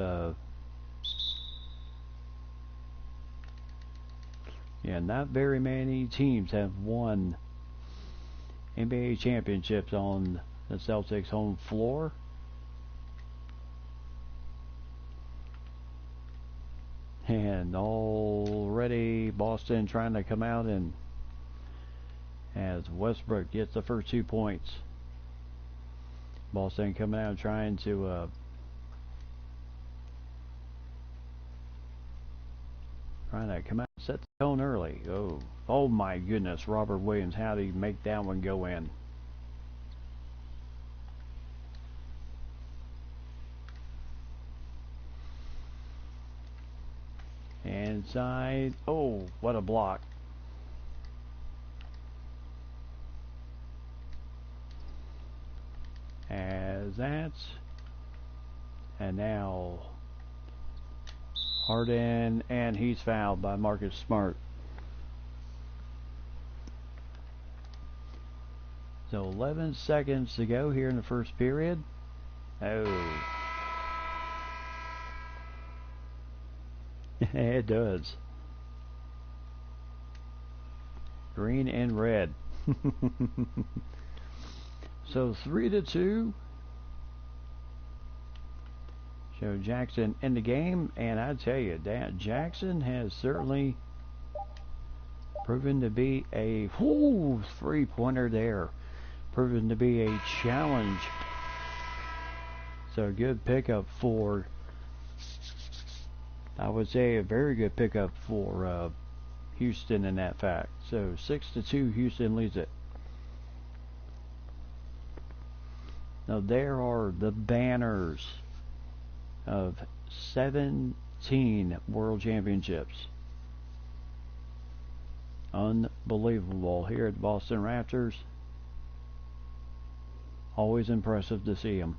[SPEAKER 1] not very many teams have won NBA championships on the Celtics home floor. And already Boston trying to come out, and as Westbrook gets the first 2 points, Boston coming out trying to come out and set the tone early. Oh my goodness, Robert Williams, how did he make that one go in? Inside. Oh, what a block. As that's, and now Harden, and he's fouled by Marcus Smart. So 11 seconds to go here in the first period. Oh. It does. Green and red. So 3-2. Joe Jackson in the game, and I tell you that Jackson has certainly proven to be a three-pointer there. Proven to be a challenge. So good pickup for, I would say, a very good pickup for Houston in that fact. So 6-2, Houston leads it. Now there are the banners of 17 World Championships. Unbelievable here at the Boston Raptors. Always impressive to see them.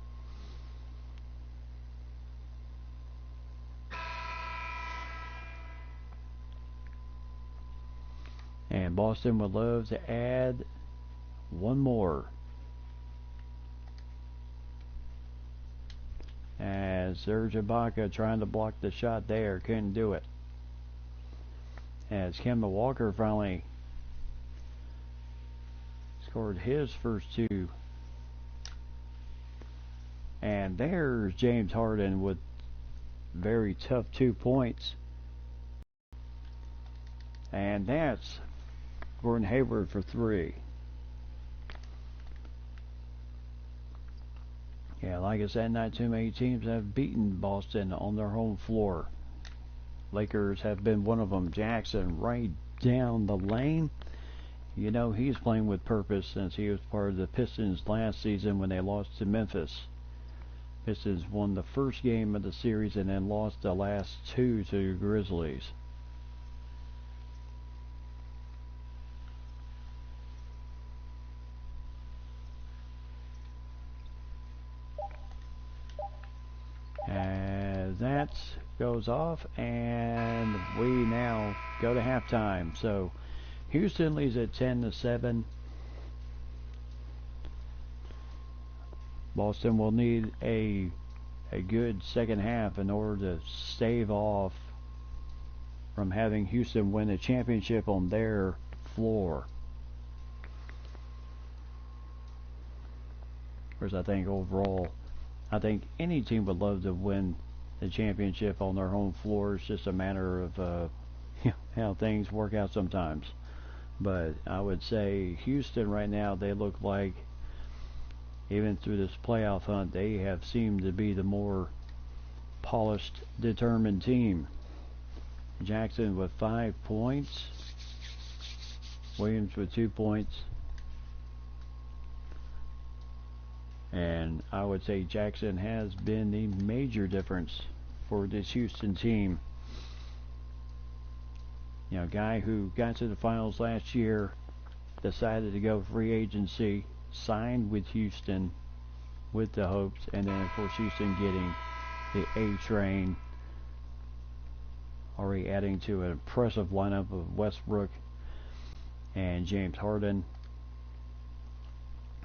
[SPEAKER 1] And Boston would love to add one more. As Serge Ibaka trying to block the shot there, couldn't do it. As Kemba Walker finally scored his first 2. And there's James Harden with very tough 2 points. And that's Gordon Hayward for 3. Yeah, like I said, not too many teams have beaten Boston on their home floor. Lakers have been one of them. Jackson right down the lane. you know he's playing with purpose since he was part of the Pistons last season when they lost to Memphis. Pistons won the first game of the series and then lost the last two to the Grizzlies. As that goes off, and we now go to halftime. So Houston leads at 10-7. Boston will need a good second half in order to stave off from having Houston win the championship on their floor. Whereas I think overall, I think any team would love to win the championship on their home floor. It's just a matter of how things work out sometimes. But I would say Houston right now, they look like, even through this playoff hunt, they have seemed to be the more polished, determined team. Jackson with 5 points. Williams with 2 points. And I would say Jackson has been the major difference for this Houston team. You know, a guy who got to the finals last year, decided to go free agency, signed with Houston with the hopes, and then of course Houston getting the A train, already adding to an impressive lineup of Westbrook and James Harden.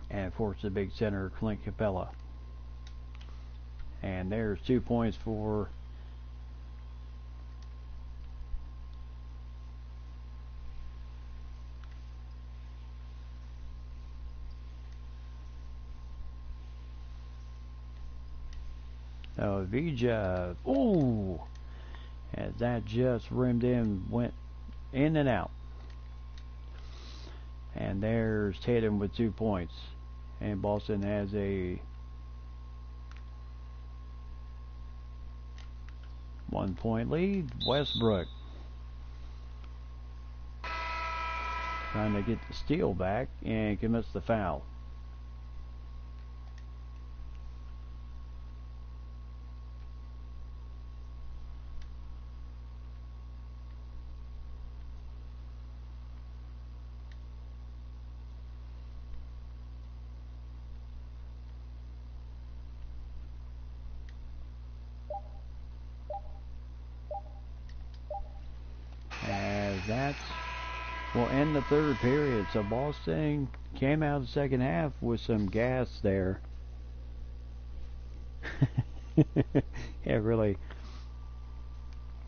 [SPEAKER 1] And of course the big center, Clint Capella. And there's 2 points for Vija. Ooh! As that just rimmed in, went in and out. And there's Tatum with 2 points. And Boston has a 1 point lead. Westbrook trying to get the steal back and commits the foul. As that will end the third period. So Boston came out of the second half with some gas there. Yeah, really.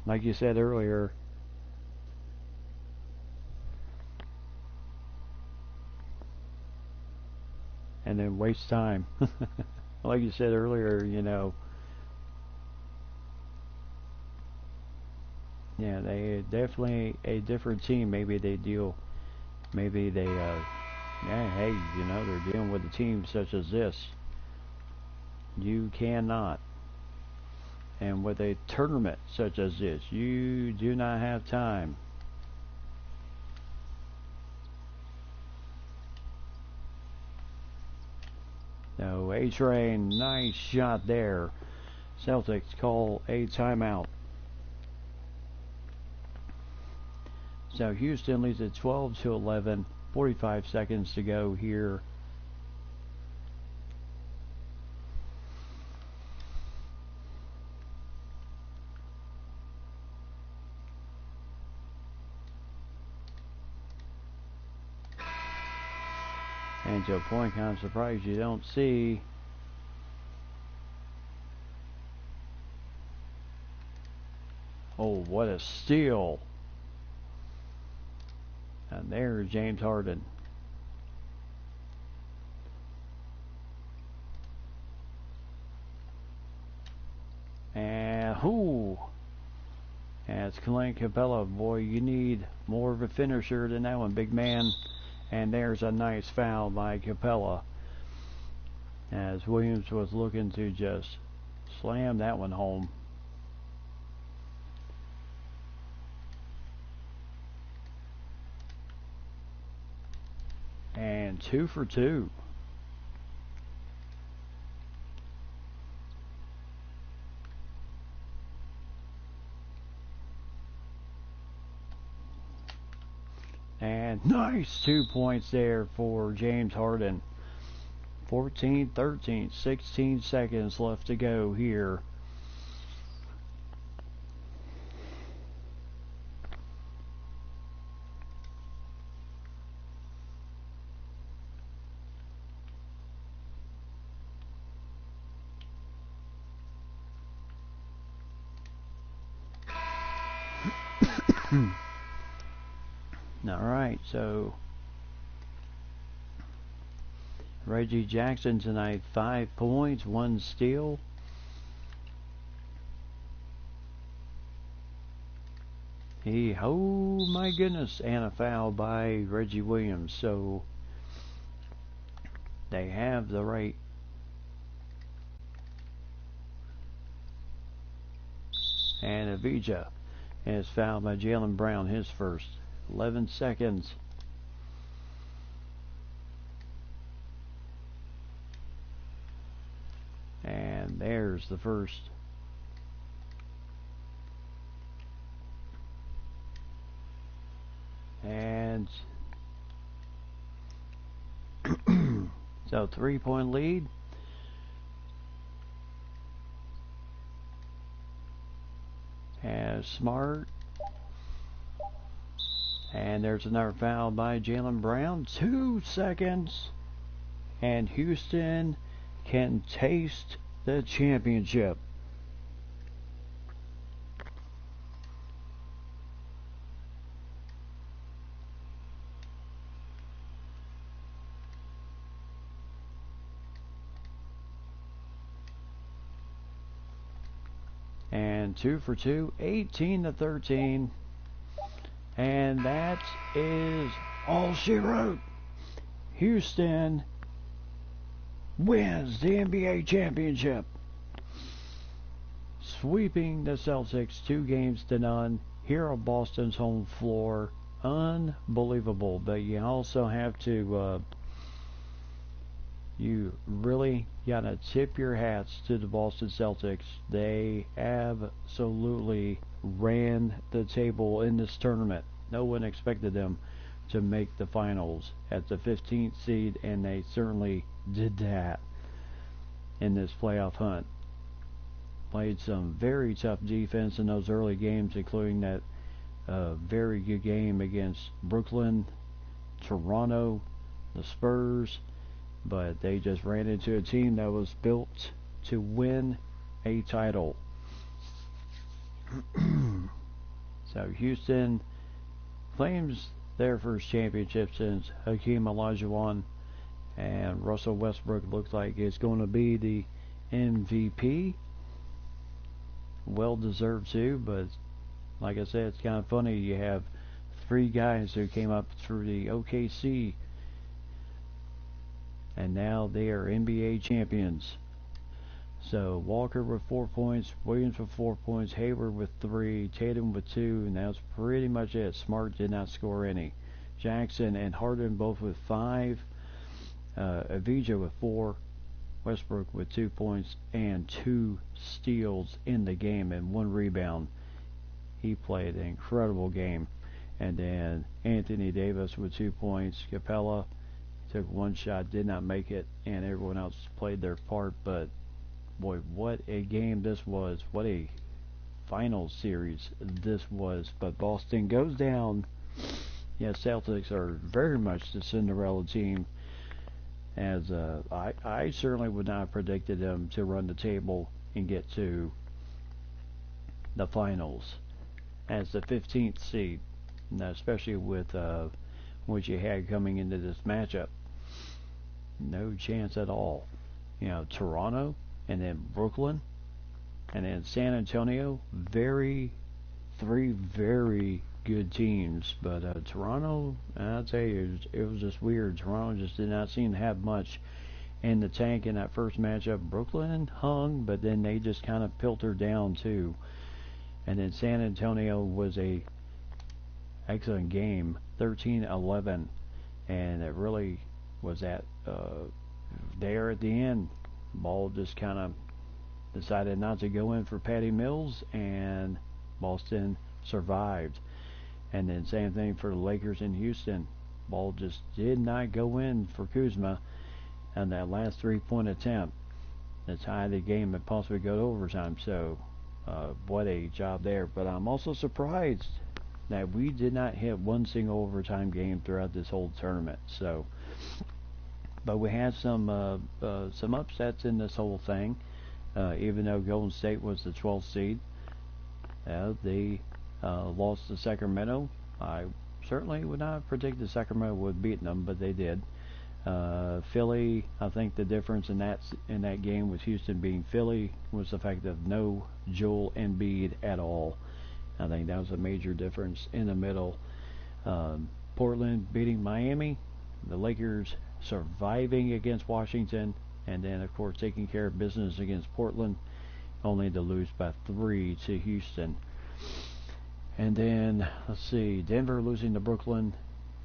[SPEAKER 1] Like you said earlier, and then waste time. Like you said earlier, you know, yeah, they definitely a different team. Maybe they deal, maybe they, yeah, hey, you know, they're dealing with a team such as this. You cannot. And with a tournament such as this, you do not have time. No, A-Train, nice shot there. Celtics call a timeout. So Houston leads at 12-11, 45 seconds to go here. And to a point, kind of surprised you don't see oh, what a steal. And there's James Harden. And whoo! That's Clint Capella. Boy, you need more of a finisher than that one, big man. And there's a nice foul by Capella, as Williams was looking to just slam that one home. And 2 for 2. And nice 2 points there for James Harden. 14-13, 16 seconds left to go here. Alright, so Reggie Jackson tonight, 5 points, 1 steal. Oh my goodness, and a foul by Reggie Williams. So they have the right. And Avija is fouled by Jaylen Brown, his first. 11 seconds. And there's the first. And so 3-point lead. As Smart. And there's another foul by Jaylen Brown. 2 seconds. And Houston can taste the championship. And 2 for 2, 18-13. And that is all she wrote. Houston wins the NBA championship, sweeping the Celtics 2-0 here on Boston's home floor. Unbelievable. But you also have to you really gotta tip your hats to the Boston Celtics. They absolutely ran the table in this tournament. No one expected them to make the finals at the 15th seed, and they certainly did that in this playoff hunt. Played some very tough defense in those early games, including that very good game against Brooklyn, Toronto, the Spurs, but they just ran into a team that was built to win a title. So Houston claims their first championship since Hakeem Olajuwon, and Russell Westbrook looks like it's going to be the MVP. Well deserved too, but like I said, it's kind of funny. You have 3 guys who came up through the OKC, and now they are NBA champions. So Walker with 4 points, Williams with 4 points, Hayward with 3, Tatum with 2, and that's pretty much it. Smart did not score any. Jackson and Harden both with 5, Avija with 4, Westbrook with 2 points and 2 steals in the game and 1 rebound. He played an incredible game. And then Anthony Davis with 2 points. Capella took 1 shot, did not make it, and everyone else played their part. But boy, what a game this was. What a final series this was. But Boston goes down. Yes, Celtics are very much the Cinderella team, as I certainly would not have predicted them to run the table and get to the finals as the 15th seed, especially with what you had coming into this matchup. No chance at all. You know, Toronto and then Brooklyn and then San Antonio, 3 very good teams. But Toronto, I'll tell you, it was just weird. Toronto just did not seem to have much in the tank in that first matchup. Brooklyn hung, but then they just kind of filtered down too. And then San Antonio was a excellent game, 13-11, and it really was at there at the end. Ball just kind of decided not to go in for Patty Mills, and Boston survived. And then same thing for the Lakers in Houston. Ball just did not go in for Kuzma on that last three-point attempt to tie the game and possibly go to overtime. So what a job there. But I'm also surprised that we did not hit one single overtime game throughout this whole tournament. So, but we had some upsets in this whole thing. Even though Golden State was the 12th seed, they lost to Sacramento. I certainly would not have predicted Sacramento would beat them, but they did. Philly, I think the difference in that game with Houston being Philly was the fact of no Joel Embiid at all. I think that was a major difference in the middle. Portland beating Miami, the Lakers surviving against Washington, and then of course taking care of business against Portland, only to lose by 3 to Houston. And then let's see, Denver losing to Brooklyn.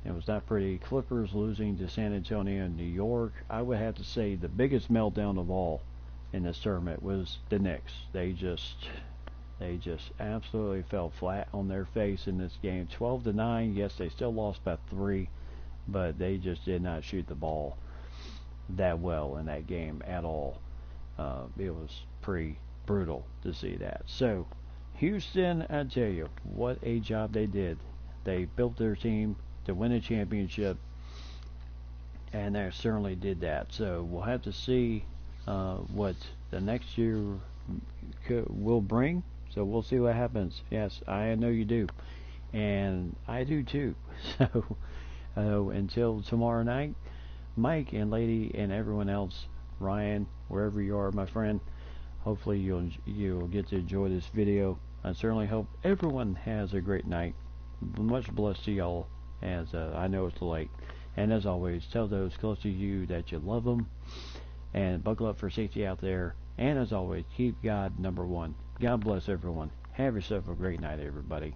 [SPEAKER 1] It was not pretty. Clippers losing to San Antonio and New York. I would have to say the biggest meltdown of all in this tournament was the Knicks. They just absolutely fell flat on their face in this game. 12-9. Yes, they still lost by 3, but they just did not shoot the ball that well in that game at all. It was pretty brutal to see that. So Houston, I tell you, what a job they did. They built their team to win a championship, and they certainly did that. So we'll have to see what the next year will bring. So we'll see what happens. Yes, I know you do, and I do too. So until tomorrow night, Mike and Lady and everyone else, Ryan, wherever you are, my friend, hopefully you'll get to enjoy this video. I certainly hope everyone has a great night. Much blessed to y'all, as I know it's late. And as always, tell those close to you that you love them, and buckle up for safety out there. And as always, keep God number one. God bless everyone. Have yourself a great night, everybody.